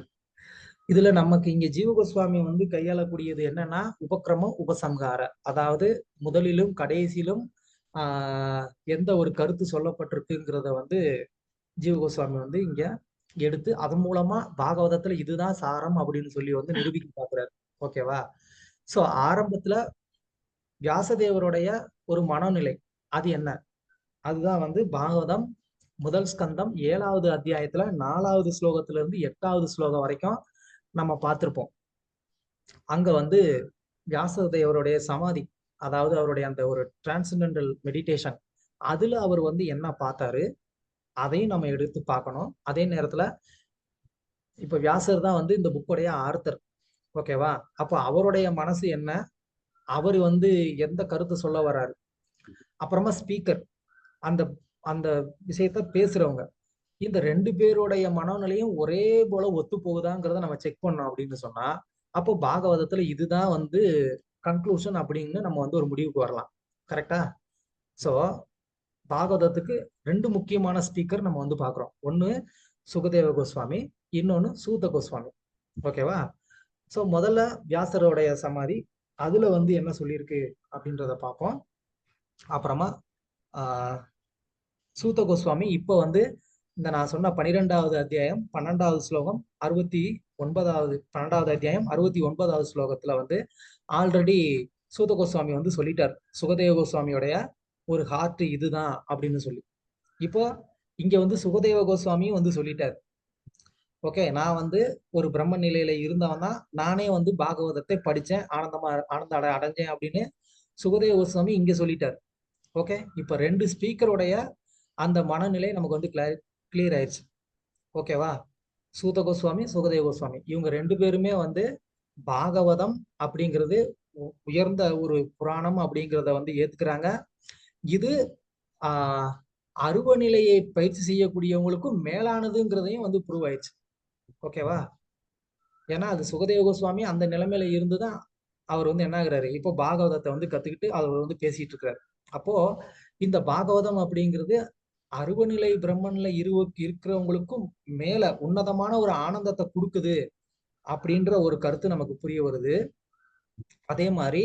இதுல நமக்கு இங்க ஜீவ கோஸ்வாமி வந்து கையாளக்கூடியது என்னன்னா உபக்கிரமம் உபசம்ஹார, அதாவது முதலிலும் கடைசியிலும் எந்த ஒரு கருத்து சொல்லப்பட்டிருக்குங்கிறத வந்து ஜீவ கோஸ்வாமி வந்து இங்க எடுத்து அதன் மூலமா பாகவதத்துல இதுதான் சாரம் அப்படின்னு சொல்லி வந்து நிரூபிக்க பாக்குறாரு. ஓகேவா? சோ ஆரம்பத்துல வியாசதேவருடைய ஒரு மனநிலை அது என்ன, அதுதான் வந்து பாகவதம் முதல் ஸ்கந்தம் 7வது அத்தியாயத்துல 4வது ஸ்லோகத்துல இருந்து 8வது ஸ்லோகம் வரைக்கும் நம்ம பார்த்திருப்போம். அங்க வந்து வியாசதேவருடைய சமாதி, அதாவது அவருடைய அந்த ஒரு டிரான்சென்டென்டல் மெடிடேஷன், அதுல அவர் வந்து என்ன பார்த்தாரு அதையும் நம்ம எடுத்து பார்க்கணும். அதே நேரத்துல இப்ப வியாசர் தான் வந்து இந்த புக்குடைய ஆர்த்தர். ஓகேவா? அப்போ அவருடைய மனசு என்ன, அவர் வந்து எந்த கருத்து சொல்ல வர்றாரு, அப்புறமா ஸ்பீக்கர் அந்த அந்த விஷயத்த பேசுறவங்க, இந்த 2 பேருடைய மனநிலையும் ஒரே போல ஒத்து போகுதாங்கிறத நம்ம செக் பண்ணோம் அப்படின்னு சொன்னா அப்போ பாகவதத்துல இதுதான் வந்து கன்க்ளூஷன் அப்படின்னு நம்ம வந்து ஒரு முடிவுக்கு வரலாம். கரெக்டா? சோ பாகவதத்துக்கு 2 முக்கியமான ஸ்பீக்கர் நம்ம வந்து பாக்குறோம். ஒண்ணு சுகதேவ கோஸ்வாமி, இன்னொன்னு சூத கோஸ்வாமி. ஓகேவா? சோ முதல்ல வியாசருடைய சமாதி, அதுல வந்து என்ன சொல்லியிருக்கு அப்படின்றத பார்ப்போம். அப்புறமா சூத கோஸ்வாமி இப்ப வந்து இந்த நான் சொன்ன 12வது அத்தியாயம் 12வது ஸ்லோகம் 69வது 12வது அத்தியாயம் 69வது ஸ்லோகத்துல வந்து ஆல்ரெடி சூத கோஸ்வாமி வந்து சொல்லிட்டார் சுகதேவ கோஸ்வாமியோடைய ஒரு ஹார்ட் இதுதான் அப்படின்னு சொல்லி. இப்போ இங்க வந்து சுகதேவ கோஸ்வாமியும் வந்து சொல்லிட்டார், ஓகே நான் வந்து ஒரு பிரம்ம நிலையில இருந்தவன் தான், நானே வந்து பாகவதத்தை படிச்சேன், ஆனந்த அடைஞ்சேன் அப்படின்னு சுகதேவ கோஸ்வாமி இங்க சொல்லிட்டார். ஓகே, இப்ப 2 ஸ்பீக்கருடைய அந்த மனநிலை நமக்கு வந்து கிளியர் ஆயிடுச்சு. ஓகேவா? சூத கோஸ்வாமி சுகதேவ கோஸ்வாமி இவங்க 2 பேருமே வந்து பாகவதம் அப்படிங்கிறது உயர்ந்த ஒரு புராணம் அப்படிங்கிறத வந்து ஏத்துக்கிறாங்க. இது அருவ நிலையை பயிற்சி செய்யக்கூடியவங்களுக்கும் மேலானதுங்கிறதையும் வந்து ப்ரூவ் ஆயிடுச்சு. ஓகேவா? ஏன்னா அது சுகதேவ கோஸ்வாமி அந்த நிலைமையில இருந்துதான் அவர் வந்து என்ன ஆகுறாரு, இப்போ பாகவதத்தை வந்து கத்துக்கிட்டு அவர் வந்து பேசிட்டு இருக்கிறாரு. அப்போ இந்த பாகவதம் அப்படிங்கிறது அருவநிலை பிரம்மன்ல இருக்கிறவங்களுக்கும் மேல உன்னதமான ஒரு ஆனந்தத்தை கொடுக்குது அப்படின்ற ஒரு கருத்து நமக்கு புரிய வருது. அதே மாதிரி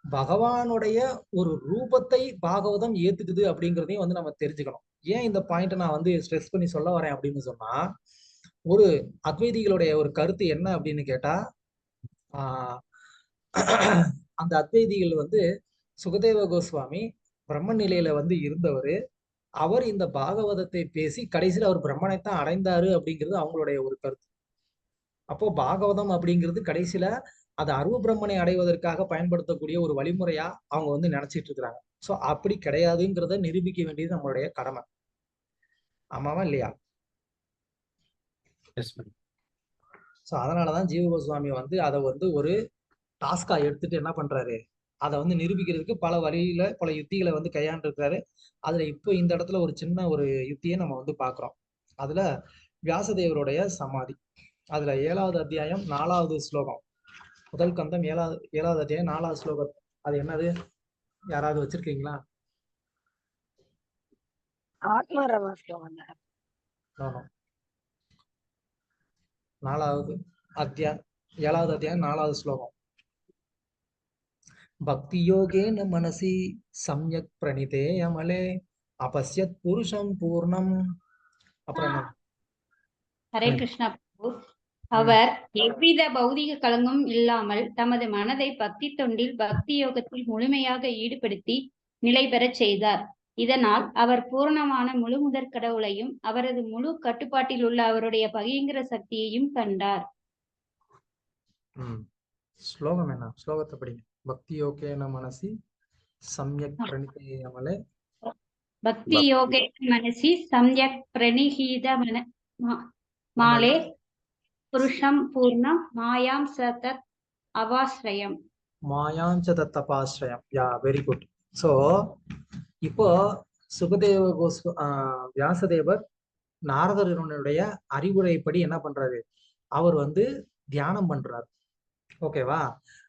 பகவானுடைய ஒரு ரூபத்தை பாகவதம் ஏத்துக்குது அப்படிங்கிறதையும் வந்து நம்ம தெரிஞ்சுக்கணும். ஏன் இந்த பாயிண்ட் நான் வந்து ஸ்ட்ரெஸ் பண்ணி சொல்ல வரேன் அப்படின்னு சொன்னா, ஒரு அத்வைதிகளுடைய ஒரு கருத்து என்ன அப்படின்னு கேட்டா, அந்த அத்வைதிகள் வந்து சுகதேவ கோஸ்வாமி பிரம்ம நிலையில வந்து இருந்தவர், அவர் இந்த பாகவதத்தை பேசி கடைசியில் அவர் பிரம்மனைத்தான் அடைந்தாரு அப்படிங்கிறது அவங்களுடைய ஒரு கருத்து. அப்போ பாகவதம் அப்படிங்கிறது கடைசியில அது அருவ பிரம்மனை அடைவதற்காக பயன்படுத்தக்கூடிய ஒரு வழிமுறையா அவங்க வந்து நினைச்சிட்டு இருக்கிறாங்க. சோ அப்படி கிடையாதுங்கிறத நிரூபிக்க வேண்டியது நம்மளுடைய கடமை. ஆமாவா இல்லையா? சோ அதனாலதான் ஜீவ கோஸ்வாமி வந்து அதை வந்து ஒரு டாஸ்கா எடுத்துட்டு என்ன பண்றாரு, அதை வந்து நிரூபிக்கிறதுக்கு பல வழியில பல யுத்திகளை வந்து கையாண்டு இருக்காரு. அதுல இப்போ இந்த இடத்துல ஒரு சின்ன ஒரு யுத்தியை நம்ம வந்து பாக்குறோம். அதுல வியாசதேவருடைய சமாதி, அதுல 7வது அத்தியாயம் 4வது ஸ்லோகம், முதல் கந்தம் 7வது அத்தியாயம் 4வது ஸ்லோகம். அது என்னது, யாராவது வச்சிருக்கீங்களா? ஆத்மாரமா ஸ்லோகம். 4வது அத்தியாயம் 7வது அத்தியாயம் 4வது ஸ்லோகம். பக்தி யோகேன மனசி சம்யக் பிரணிதே அமலே அபஸ்யத் புருஷம் பூர்ணம். அப்புறம் என்ன? ஹரே கிருஷ்ணா பிரபு. அவர் எவ்வித பௌதிக கலங்கும் இல்லாமல் தமது மனதை பக்தி தொண்டில் பக்தி யோகத்தில் முழுமையாக ஈடுபடுத்தி நிலை பெறச் செய்தார். இதனால் அவர் பூரணமான முழு முதற் கடவுளையும் அவரது முழு கட்டுப்பாட்டில் உள்ள அவருடைய பகிங்கிற சக்தியையும் கண்டார். ஸ்லோகம் என்ன? ஸ்லோகத்தை படிங்க. பக்தி யோகேன மனசி சம்யக் பிரணிதே அமலே. பக்தி யோகேன மனசி சம்யக் பிரணிஹீத மாலே புருஷம் பூர்ணம் மாயாம் சதத் அவாஸ்ரயம். மாயாஞ்ச தத்தபாஸ்ரயம். யா, வெரி குட். சோ இப்போ சுகதேவ வியாசதேவர் நாரதனுடைய அறிவுரைப்படி என்ன பண்றாரு, அவர் வந்து தியானம் பண்றாரு. ஓகேவா?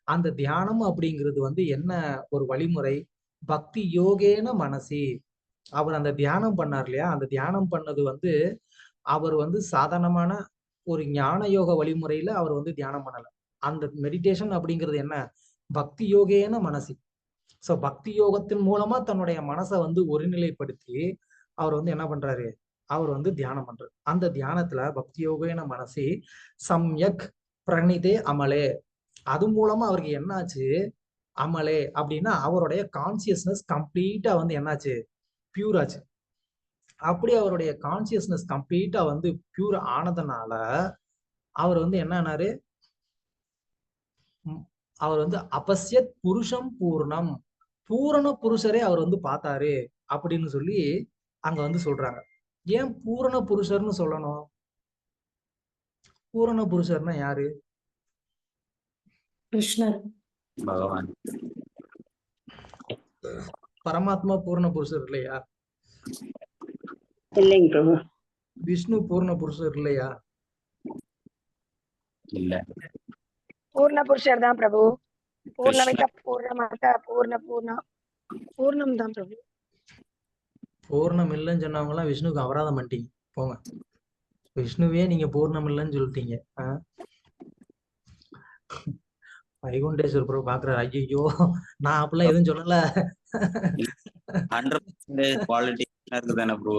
அந்த தியானம் அப்படிங்கிறது வந்து என்ன ஒரு வழிமுறை, பக்தி யோகேன மனசி. அவர் அந்த தியானம் பண்ணார் இல்லையா, அந்த தியானம் பண்ணது வந்து அவர் வந்து சாதாரணமான ஒரு ஞான யோக வழிமுறையில அவர் வந்து தியானம் பண்ணல. அந்த மெடிடேஷன் அப்படிங்கிறது என்ன, பக்தி யோகேன மனசி. சோ பக்தி யோகத்தின் மூலமா தன்னுடைய மனசை வந்து ஒருநிலைப்படுத்தி அவர் வந்து என்ன பண்றாரு, அவர் வந்து தியானம் பண்றாரு. அந்த தியானத்துல பக்தி யோகேன மனசி சம்யக் பிரணிதே அமலே, அது மூலமா அவருக்கு என்னாச்சு, அமலே அப்படின்னா அவருடைய கான்சியஸ்னஸ் கம்ப்ளீட்டா வந்து என்னாச்சு, பியூர் ஆச்சு. அப்படி அவருடைய கான்சியஸ்னஸ் கம்ப்ளீட்டா வந்து பியூர் ஆனதுனால அவர் வந்து என்னன்னாரு, அவர் வந்து அபஸ்யத் புருஷம் பூர்ணம், பூரண புருஷரே அவர் வந்து பார்த்தாரு அப்படின்னு சொல்லி அங்க வந்து சொல்றாங்க. ஏன் பூரண புருஷர்னு சொல்லணும்? பூரண புருஷர்னா யாரு? கிருஷ்ணர் பகவான். பரமாத்மா பூர்ண புருஷர் இல்லையா? இல்லைங்க பிரபு. விஷ்ணு பூர்ண புருஷர் இல்லையா? இல்ல, பூர்ண புருஷர் தான் பிரபு. பூர்ணமித பூர்ணமத பூர்ணம் தான் பிரபு. பூர்ணம் இல்லைன்னு சொன்னவங்க எல்லாம் விஷ்ணுக்கு அபராதம் பண்ணிட்டீங்க போங்க. விஷ்ணுவே நீங்க பூர்ணம் இல்லைன்னு சொல்லிட்டீங்க. வைகுண்டேஸ்வர் பிரபு பாக்குறாரு, ஐயோ நான் அப்படிலாம் எதுவும் சொல்லல. 100% குவாலிட்டி இருக்குதானே ப்ரோ?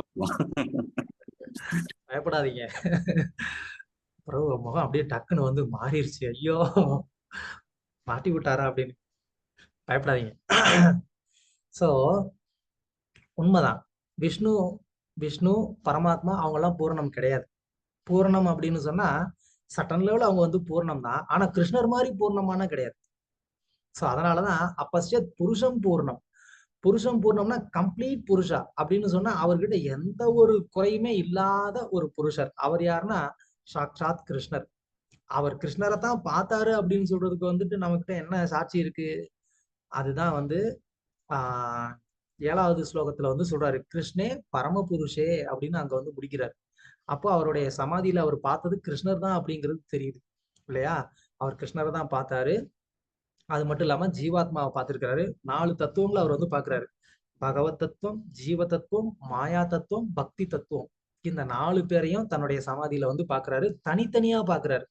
பயப்படாதீங்க. பிரபு முகம் அப்படியே டக்குன்னு வந்து மாறிடுச்சு. ஐயோ மாட்டி விட்டாரா அப்படின்னு பயப்படாதீங்க. சோ உண்மைதான், விஷ்ணு பரமாத்மா அவங்க எல்லாம் பூரணம் கிடையாது. பூரணம் அப்படின்னு சொன்னா சட்டன் லெவல் அவங்க வந்து பூர்ணம் தான், ஆனா கிருஷ்ணர் மாதிரி பூர்ணமான கிடையாது. சோ அதனாலதான் அப்பஸ்யத் புருஷம் பூர்ணம். புருஷம் பூர்ணம்னா கம்ப்ளீட் புருஷா அப்படின்னு சொன்னா அவர்கிட்ட எந்த ஒரு குறையுமே இல்லாத ஒரு புருஷர். அவர் யாருன்னா சாக்ஷாத் கிருஷ்ணர். அவர் கிருஷ்ணரை தான் பார்த்தாரு அப்படின்னு சொல்றதுக்கு வந்துட்டு நம்மகிட்ட என்ன சாட்சி இருக்கு? அதுதான் வந்து 7வது ஸ்லோகத்துல வந்து சொல்றாரு, கிருஷ்ணே பரமபுருஷே அப்படின்னு அங்க வந்து முடிக்கிறார். அப்போ அவருடைய சமாதியில அவர் பார்த்தது கிருஷ்ணர் தான் அப்படிங்கிறது தெரியுது இல்லையா? அவர் கிருஷ்ணரை தான் பார்த்தாரு. அது மட்டும் இல்லாம ஜீவாத்மாவை பார்த்திருக்கிறாரு. 4 தத்துவங்களை அவர் வந்து பாக்குறாரு. பகவத் தத்துவம், ஜீவ தத்துவம், மாயா தத்துவம், பக்தி தத்துவம். இந்த 4 பேரையும் தன்னுடைய சமாதியில வந்து பாக்குறாரு. தனித்தனியா பாக்குறாரு.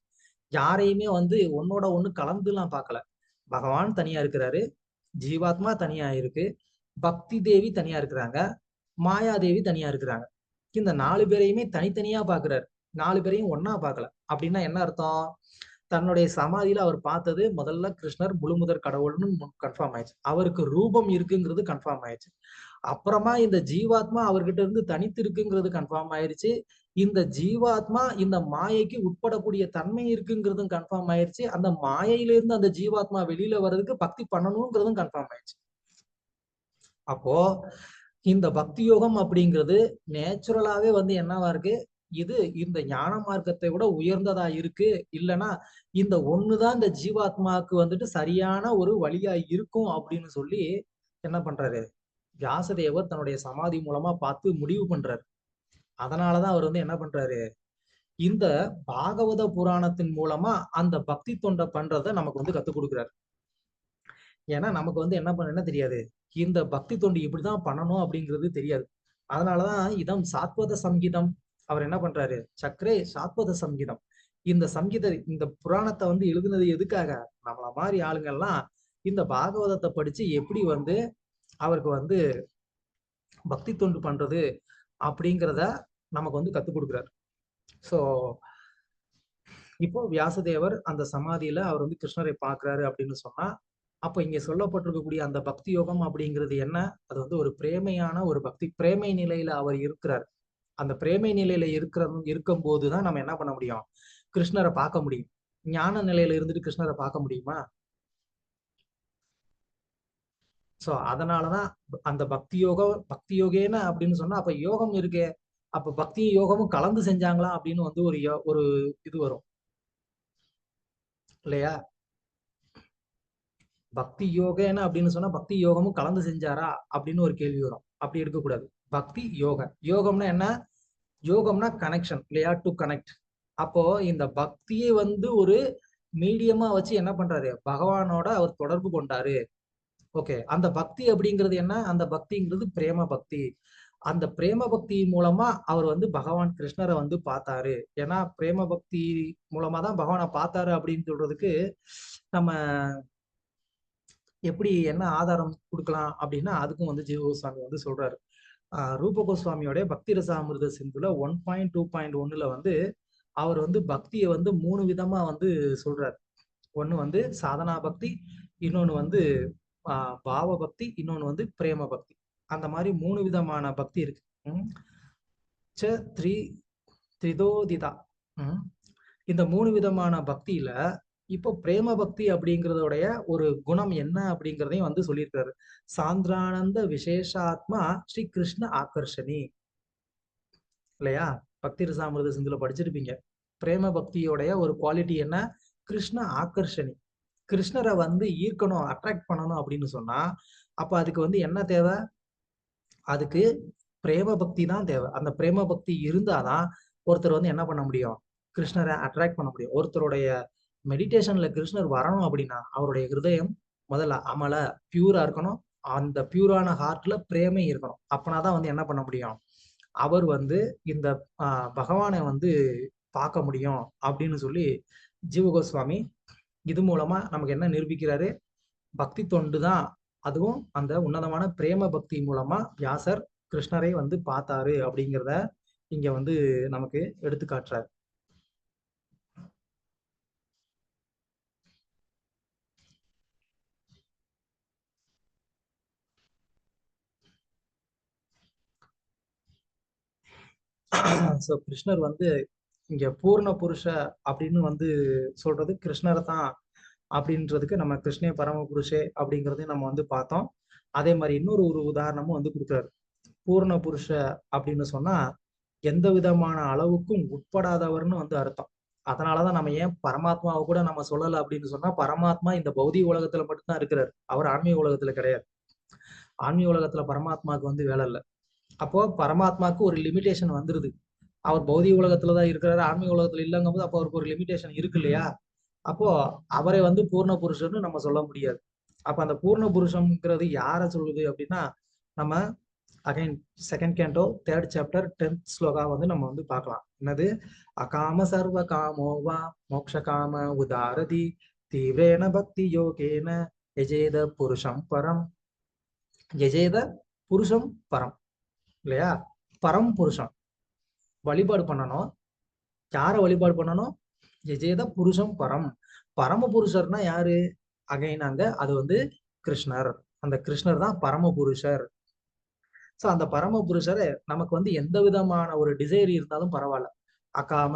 யாரையுமே வந்து ஒன்னோட ஒண்ணு கலந்துலாம் பார்க்கல. பகவான் தனியா இருக்கிறாரு, ஜீவாத்மா தனியா இருக்கு, பக்தி தேவி தனியா இருக்கிறாங்க, மாயாதேவி தனியா இருக்கிறாங்க. இந்த 4 பேரையுமே தனித்தனியா பாக்குறாரு. 4 பேரையும் ஒன்னா பார்க்கல. அப்படின்னா என்ன அர்த்தம்? தன்னுடைய சமாதியில அவர் பார்த்தது முதல்ல கிருஷ்ணர் முழுமுதற் கடவுள்னு கன்ஃபார்ம் ஆயிடுச்சு. அவருக்கு ரூபம் இருக்குங்கிறது கன்ஃபார்ம் ஆயிடுச்சு. அப்புறமா இந்த ஜீவாத்மா அவர்கிட்ட இருந்து தனித்து இருக்குங்கிறது கன்ஃபார்ம் ஆயிருச்சு. இந்த ஜீவாத்மா இந்த மாயைக்கு உட்படக்கூடிய தன்மை இருக்குங்கிறதும் கன்ஃபார்ம் ஆயிருச்சு. அந்த மாயையிலிருந்து அந்த ஜீவாத்மா வெளியில வர்றதுக்கு பக்தி பண்ணணுங்கிறதும் கன்ஃபார்ம் ஆயிடுச்சு. அப்போ இந்த பக்தி யோகம் அப்படிங்கிறது நேச்சுரலாவே வந்து என்னவா இருக்கு, இது இந்த ஞான மார்க்கத்தை விட உயர்ந்ததா இருக்கு. இல்லைன்னா இந்த ஒண்ணுதான் இந்த ஜீவாத்மாவுக்கு வந்துட்டு சரியான ஒரு வழியா இருக்கும் அப்படின்னு சொல்லி என்ன பண்றாரு, வியாசதேவர் தன்னுடைய சமாதி மூலமா பார்த்து முடிவு பண்றாரு. அதனாலதான் அவர் வந்து என்ன பண்றாரு, இந்த பாகவத புராணத்தின் மூலமா அந்த பக்தி தொண்டை பண்றத நமக்கு வந்து கத்துக் கொடுக்குறாரு. ஏன்னா நமக்கு வந்து என்ன தெரியாது, இந்த பக்தி தொண்டு இப்படிதான் பண்ணணும் அப்படிங்கிறது தெரியாது. அதனாலதான் இதம் சாத்வத சங்கீதம் அவர் என்ன பண்றாரு, சக்கரே சாத்வத சங்கீதம், இந்த சங்கீத இந்த புராணத்தை வந்து எழுதுனது எதுக்காக, நம்மள மாதிரி ஆளுங்கள்லாம் இந்த பாகவதத்தை படிச்சு எப்படி வந்து அவருக்கு வந்து பக்தி தொண்டு பண்றது அப்படிங்கிறத நமக்கு வந்து கத்துக் கொடுக்குறாரு. சோ இப்போ வியாசதேவர் அந்த சமாதியில அவர் வந்து கிருஷ்ணரை பார்க்கிறாரு அப்படின்னு சொன்னா, அப்ப இங்க சொல்லப்பட்டிருக்கக்கூடிய அந்த பக்தி யோகம் அப்படிங்கிறது என்ன, அது வந்து ஒரு பிரேமையான ஒரு பக்தி, பிரேமை நிலையில அவர் இருக்கிறார். அந்த பிரேமை நிலையில இருக்கும் போதுதான் நம்ம என்ன பண்ண முடியும், கிருஷ்ணரை பார்க்க முடியும். ஞான நிலையில இருந்துட்டு கிருஷ்ணரை பார்க்க முடியுமா? சோ அதனாலதான் அந்த பக்தி யோகேன அப்படின்னு சொன்னா, அப்ப யோகம் இருக்கே, அப்ப பக்தியும் யோகமும் கலந்து செஞ்சாங்களா அப்படின்னு வந்து ஒரு இது வரும் இல்லையா? பக்தி யோகேன அப்படின்னு சொன்னா பக்தி யோகமும் கலந்து செஞ்சாரா அப்படின்னு ஒரு கேள்வி வரும். அப்படி இருக்கக்கூடாது. பக்தி யோகம்னா என்ன, யோகம்னா கனெக்ஷன் இல்லையா, டு கனெக்ட். அப்போ இந்த பக்தியை வந்து ஒரு மீடியமா வச்சு என்ன பண்றாரு, பகவானோட அவர் தொடர்பு கொண்டாரு. ஓகே, அந்த பக்தி அப்படிங்கிறது என்ன, அந்த பக்திங்கிறது பிரேம பக்தி. அந்த பிரேம பக்தி மூலமா அவர் வந்து பகவான் கிருஷ்ணரை வந்து பார்த்தாரு. ஏன்னா பிரேம பக்தி மூலமா தான் பகவானை பார்த்தாரு அப்படின்னு சொல்றதுக்கு நம்ம எப்படி என்ன ஆதாரம் கொடுக்கலாம் அப்படின்னா, அதுக்கும் வந்து ஜீவ கோஸ்வாமி வந்து சொல்றாரு. ரூப கோஸ்வாமியோட பக்தி ரசாமிர்த சிந்துல 1.2.1 வந்து அவர் வந்து பக்தியை வந்து 3 விதமா வந்து சொல்றாரு. ஒண்ணு வந்து சாதனா பக்தி, இன்னொன்னு வந்து பாவ பக்தி, இன்னொன்னு வந்து பிரேம பக்தி. அந்த மாதிரி 3 விதமான பக்தி இருக்கு. திரிதோதிதா. இந்த 3 விதமான பக்தியில இப்போ பிரேம பக்தி அப்படிங்கிறதோடைய ஒரு குணம் என்ன அப்படிங்கிறதையும் வந்து சொல்லியிருக்காரு. சாந்திரானந்த விசேஷாத்மா ஸ்ரீ கிருஷ்ண ஆகர்ஷணி இல்லையா, பக்தி ரசாமிர்த சிந்துல படிச்சிருப்பீங்க. பிரேம பக்தியோடைய ஒரு குவாலிட்டி என்ன, கிருஷ்ண ஆகர்ஷணி. கிருஷ்ணரை வந்து ஈர்க்கணும், அட்ராக்ட் பண்ணணும் அப்படின்னு சொன்னா அப்ப அதுக்கு வந்து என்ன தேவை, அதுக்கு பிரேம பக்தி தான் தேவை. அந்த பிரேம பக்தி இருந்தாதான் ஒருத்தர் வந்து என்ன பண்ண முடியும், கிருஷ்ணரை அட்ராக்ட் பண்ண முடியும். ஒருத்தருடைய மெடிடேஷன்ல கிருஷ்ணர் வரணும் அப்படின்னா அவருடைய ஹிருதயம் முதல்ல அமல பியூரா இருக்கணும். அந்த பியூரான ஹார்ட்ல பிரேமை இருக்கணும். அப்பனாதான் வந்து என்ன பண்ண முடியும், அவர் வந்து இந்த பகவானை வந்து பார்க்க முடியும் அப்படின்னு சொல்லி ஜீவ கோஸ்வாமி இது மூலமா நமக்கு என்ன நிரூபிக்கிறாரு, பக்தி தொண்டு தான், அதுவும் அந்த உன்னதமான பிரேம பக்தி மூலமா வியாசர் கிருஷ்ணரை வந்து பார்த்தாரு அப்படிங்கிறத இங்க வந்து நமக்கு எடுத்து காட்டுறாரு. சோ கிருஷ்ணர் வந்து இங்க பூர்ண புருஷ அப்படின்னு வந்து சொல்றது கிருஷ்ணரை தான் அப்படின்றதுக்கு நம்ம கிருஷ்ணே பரம புருஷே அப்படிங்கறதையும் நம்ம வந்து பார்த்தோம். அதே மாதிரி இன்னொரு ஒரு உதாரணமும் வந்து கொடுக்குறாரு. பூர்ண புருஷ அப்படின்னு சொன்னா எந்த விதமான அளவுக்கும் உட்படாதவர்னு வந்து அர்த்தம். அதனாலதான் நம்ம ஏன் பரமாத்மாவை கூட நம்ம சொல்லல அப்படின்னு சொன்னா, பரமாத்மா இந்த பௌதிக உலகத்துல மட்டும்தான் இருக்கிறாரு, அவர் ஆன்மீக உலகத்துல கிடையாது. ஆன்மீக உலகத்துல பரமாத்மாவுக்கு வந்து வேலை இல்லை. அப்போ பரமாத்மாவுக்கு ஒரு லிமிடேஷன் வந்துருது. அவர் பௌதிக உலகத்துலதான் இருக்கிறாரு, ஆன்மீக உலகத்துல இல்லைங்கும் போது அப்போ அவருக்கு ஒரு லிமிடேஷன் இருக்கு இல்லையா. அப்போ அவரை வந்து பூர்ண புருஷன்னு நம்ம சொல்ல முடியாது. அப்ப அந்த பூர்ண புருஷம்ங்கிறது யார சொல்லுது அப்படின்னா, நம்ம again second canto 3rd chapter 10th shloka வந்து நம்ம வந்து பார்க்கலாம். என்னது, அகாம சர்வ காமோவா மோக்ஷ காம உதாரதி தீவிரேன பக்தி யோகேன யஜேத புருஷம் பரம். யஜேத புருஷம் பரம் இல்லையா, பரம் புருஷம் வழிபாடு பண்ணணும். யார வழிபாடு பண்ணணும், யஜேத புருஷம் பரம். பரம புருஷர்னா யாரு, அகைன் அங்க அது வந்து கிருஷ்ணர். அந்த கிருஷ்ணர் தான் பரம புருஷர். சோ அந்த பரம புருஷரை நமக்கு வந்து எந்த விதமான ஒரு டிசைர் இருந்தாலும் பரவாயில்ல. அகாம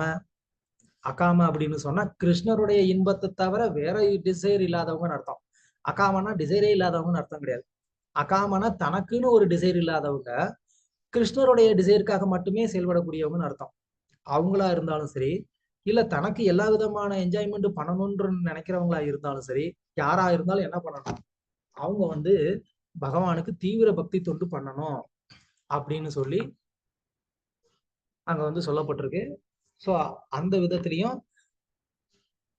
அகாம அப்படின்னு சொன்னா கிருஷ்ணருடைய இன்பத்தை தவிர வேற டிசைர் இல்லாதவங்கன்னு அர்த்தம். அகாமனா டிசைரே இல்லாதவங்கன்னு அர்த்தம் கிடையாது. அகாமனா தனக்குன்னு ஒரு டிசைர் இல்லாதவங்க, கிருஷ்ணருடைய டிசைருக்காக மட்டுமே செயல்படக்கூடியவங்கன்னு அர்த்தம். அவங்களா இருந்தாலும் சரி, இல்ல தனக்கு எல்லா விதமான என்ஜாய்மெண்ட் பண்ணணும்னு நினைக்கிறவங்களா இருந்தாலும் சரி, யாரா இருந்தாலும் என்ன பண்ணணும், அவங்க வந்து பகவானுக்கு தீவிர பக்தி தொண்டு பண்ணணும் அப்படின்னு சொல்லி அங்க வந்து சொல்லப்பட்டிருக்கு. சோ அந்த விதத்திலையும்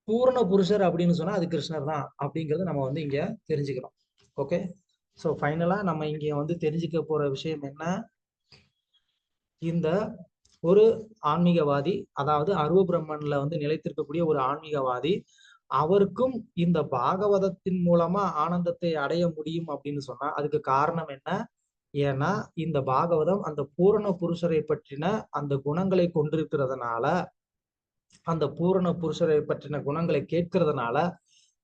பூரண புருஷர் அப்படின்னு சொன்னா அது கிருஷ்ணர் தான் அப்படிங்கறது நம்ம வந்து இங்க தெரிஞ்சுக்கிறோம். ஓகே, சோ ஃபைனலா நம்ம இங்க வந்து தெரிஞ்சுக்க போற விஷயம் என்ன, இந்த ஒரு ஆன்மீகவாதி, அதாவது அருவ பிரம்மன்ல வந்து நிலைத்திருக்கக்கூடிய ஒரு ஆன்மீகவாதி, அவருக்கும் இந்த பாகவதத்தின் மூலமா ஆனந்தத்தை அடைய முடியும் அப்படின்னு சொன்னா அதுக்கு காரணம் என்ன? ஏன்னா இந்த பாகவதம் அந்த பூரண புருஷரை பற்றின அந்த குணங்களை கொண்டிருக்கிறதுனால, அந்த பூரண புருஷரை பற்றின குணங்களை கேட்கறதுனால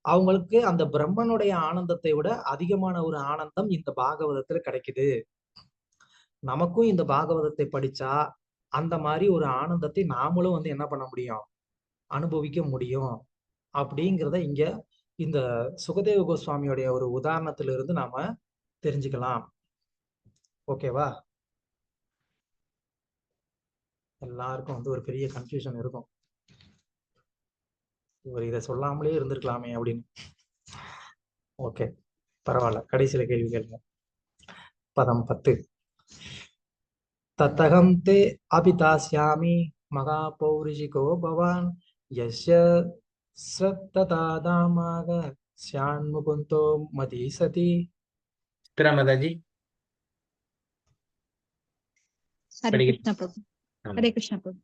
அவங்களுக்கு அந்த பிரம்மனுடைய ஆனந்தத்தை விட அதிகமான ஒரு ஆனந்தம் இந்த பாகவதத்துல கிடைக்குது. நமக்கும் இந்த பாகவதத்தை படிச்சா அந்த மாதிரி ஒரு ஆனந்தத்தை நாமளும் வந்து என்ன பண்ண முடியும், அனுபவிக்க முடியும் அப்படிங்கிறத இங்க இந்த சுகதேவ கோஸ்வாமியோடைய ஒரு உதாரணத்திலிருந்து நாம தெரிஞ்சுக்கலாம். ஓகேவா? எல்லாருக்கும் வந்து ஒரு பெரிய கன்ஃபியூஷன் இருக்கும், இவர் இதை சொல்லாமலே இருந்திருக்கலாமே அப்படின்னு. ஓகே, பரவாயில்ல, கடைசியில கேள்வி கேளுங்க. பதம் 10. தத்தகம் தே அபிதாஸ்யாமி மகா பௌரிஷிகோ பவான் யஸ்ய ஸ்ரத்ததாதாமாக ஸ்யான்முகுந்தோ மதி சதி. சித்ரா மாதாஜி. ஹரே கிருஷ்ண பிரபு. ஹரே கிருஷ்ண பிரபு.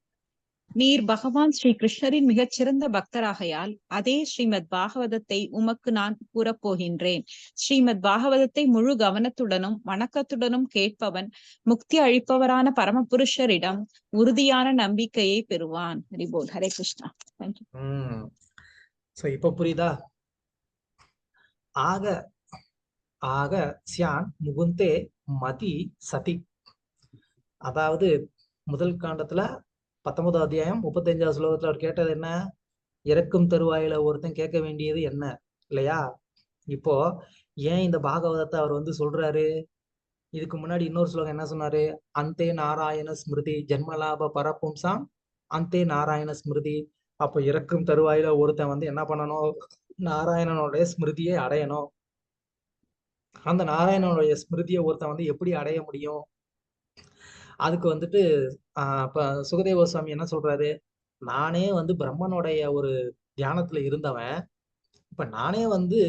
நீர் பகவான் ஸ்ரீ கிருஷ்ணரின் மிகச்சிறந்த பக்தராகையால் அதே ஸ்ரீமத் பாகவதத்தை உமக்கு நான் கூறப்போகின்றேன். ஸ்ரீமத் பாகவதத்தை முழு கவனத்துடனும் வணக்கத்துடனும் கேட்பவன் முக்தி அளிப்பவரான பரமபுருஷரிடம் உறுதியான நம்பிக்கையை பெறுவான். ஹரிபோல். ஹரே கிருஷ்ணா. தேங்க்யூ. சோ இப்ப புரியுதா? ஆக ஆக சியான் முகுந்தே மதி சதி. அதாவது முதல் காண்டத்துல 19வது அத்தியாயம் 35வது ஸ்லோகத்துல அவர் கேட்டது என்ன? இறக்கும் தருவாயில ஒருத்தன் கேட்க வேண்டியது என்ன, இல்லையா? இப்போ ஏன் இந்த பாகவதத்தை அவர் வந்து சொல்றாரு? இதுக்கு முன்னாடி இன்னொரு ஸ்லோகம் என்ன சொன்னாரு? அந்தே நாராயண ஸ்மிருதி ஜென்மலாப பரப்பும்சாம் அந்தே நாராயண ஸ்மிருதி. அப்போ இறக்கும் தருவாயில ஒருத்தன் வந்து என்ன பண்ணணும்? நாராயணனுடைய ஸ்மிருதியை அடையணும். அந்த நாராயணனுடைய ஸ்மிருதியை ஒருத்தன் வந்து எப்படி அடைய முடியும்? அதுக்கு வந்துட்டு இப்ப சுகதேவ கோஸ்வாமி என்ன சொல்றாரு? நானே வந்து பிரம்மனுடைய ஒரு தியானத்துல இருந்தவன், இப்ப நானே வந்து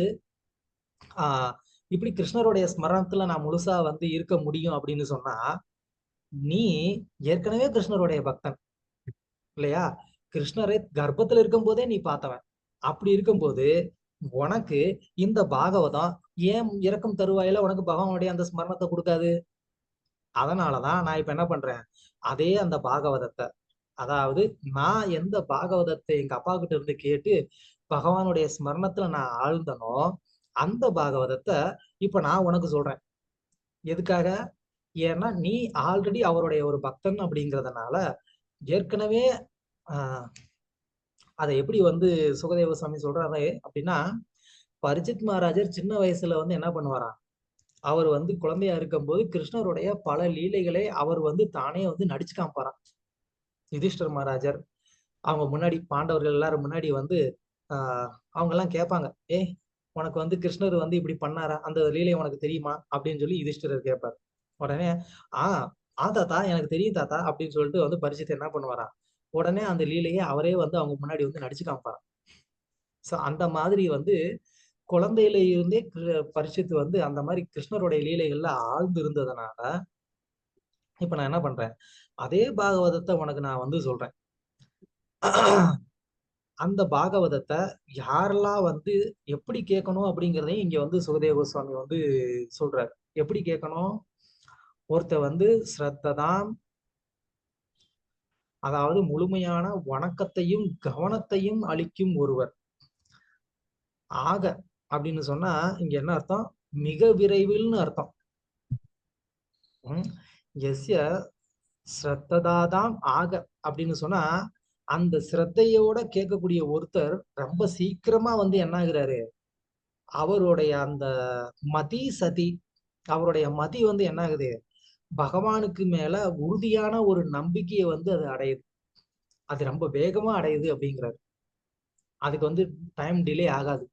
இப்படி கிருஷ்ணருடைய ஸ்மரணத்துல நான் முழுசா வந்து இருக்க முடியும் அப்படின்னு சொன்னா, நீ ஏற்கனவே கிருஷ்ணருடைய பக்தன் இல்லையா? கிருஷ்ணரை கர்ப்பத்துல இருக்கும் போதே நீ பார்த்தவன். அப்படி இருக்கும்போது உனக்கு இந்த பாகவதம் ஏன் இறக்கும் தருவாயில உனக்கு பகவானுடைய அந்த ஸ்மரணத்தை கொடுக்காது? அதனாலதான் நான் இப்ப என்ன பண்றேன், அதே அந்த பாகவதத்தை, அதாவது நான் எந்த பாகவதத்தை எங்க அப்பா கிட்ட இருந்து கேட்டு பகவானுடைய ஸ்மரணத்துல நான் ஆழ்ந்தனோ அந்த பாகவதத்தை இப்ப நான் உனக்கு சொல்றேன். எதுக்காக? ஏன்னா நீ ஆல்ரெடி அவருடைய ஒரு பக்தன் அப்படிங்கிறதுனால ஏற்கனவே அதை எப்படி வந்து சுகதேவ சுவாமி சொல்றாரு அப்படின்னா, பரிஜித் மகாராஜர் சின்ன வயசுல வந்து என்ன பண்ணுவாராம், அவர் வந்து குழந்தையா இருக்கும்போது கிருஷ்ணருடைய பல லீலைகளை அவர் வந்து தானே வந்து நடிச்சு காமிப்பாராம். யுதிஷ்டர் மகாராஜர் அவங்க முன்னாடி, பாண்டவர்கள் எல்லாரும் முன்னாடி வந்து அவங்க எல்லாம் கேட்பாங்க, உனக்கு வந்து கிருஷ்ணர் வந்து இப்படி பண்ணாரா, அந்த லீலை உனக்கு தெரியுமா அப்படின்னு சொல்லி யுதிஷ்டரர் கேட்பாரு. உடனே தாத்தா எனக்கு தெரியும் தாத்தா அப்படின்னு சொல்லிட்டு வந்து பரிஜித் என்ன பண்ணுவாராம், உடனே அந்த லீலையை அவரே வந்து அவங்க முன்னாடி வந்து நடிச்சு காமிப்பாராம். சோ அந்த மாதிரி வந்து குழந்தையில இருந்தே பரிசுத்து வந்து அந்த மாதிரி கிருஷ்ணருடைய லீலைகள்ல ஆழ்ந்து இருந்ததுனால இப்ப நான் என்ன பண்றேன், அதே பாகவதத்தை உனக்கு நான் வந்து சொல்றேன். அந்த பாகவதத்தை யாரெல்லாம் வந்து எப்படி கேட்கணும் அப்படிங்கிறதையும் இங்க வந்து சுகதேவ கோஸ்வாமி வந்து சொல்றாரு. எப்படி கேட்கணும்? ஒருத்த வந்து ஸ்ரத்ததாம், அதாவது முழுமையான வணக்கத்தையும் கவனத்தையும் அளிக்கும் ஒருவர். ஆக அப்படின்னு சொன்னா இங்க என்ன அர்த்தம்? மிக விரைவில்னு அர்த்தம். எஸ்ய ஸ்ரத்ததாதாம் ஆக அப்படின்னு சொன்னா அந்த சிரத்தையோட கேட்கக்கூடிய ஒருத்தர் ரொம்ப சீக்கிரமா வந்து என்ன ஆகுறாரு, அவருடைய அந்த மதி சதி, அவருடைய மதி வந்து என்ன ஆகுது, பகவானுக்கு மேல உறுதியான ஒரு நம்பிக்கையை வந்து அது அடையுது. அது ரொம்ப வேகமா அடையுது அப்படிங்கிறாரு. அதுக்கு வந்து டைம் டிலே ஆகாது.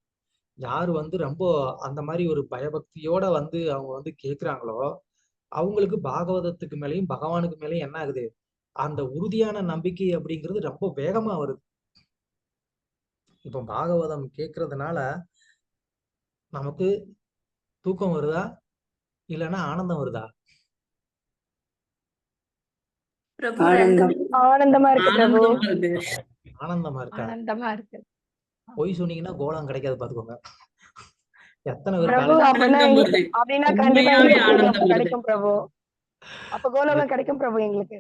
யாரு வந்து ரொம்ப அந்த மாதிரி ஒரு பயபக்தியோட வந்து அவங்க வந்து கேக்குறாங்களோ அவங்களுக்கு பாகவதத்துக்கு மேலயும் பகவானுக்கு மேலயும் என்ன ஆகுது, அந்த உறுதியான நம்பிக்கை அப்படிங்கிறது ரொம்ப வேகமா வருது. இப்போ பாகவதம் கேட்கறதுனால நமக்கு தூக்கம் வருதா இல்லைன்னா ஆனந்தம் வருதா? பிரபு ஆனந்தம். ஆனந்தமா இருக்கு பிரபு. ஆனந்தமா இருக்கா? ஆனந்தமா இருக்கு. பொய் சொன்னீங்கன்னா கோலம் கிடைக்காது பாத்துக்கோங்க. எத்தனை பேர் பிரபு காலேஜ் அப்படின்னா கண்டிப்பா எங்களுக்கு கிடைக்கும் பிரபு. அப்ப கோலோகம் கிடைக்கும் பிரபு எங்களுக்கு.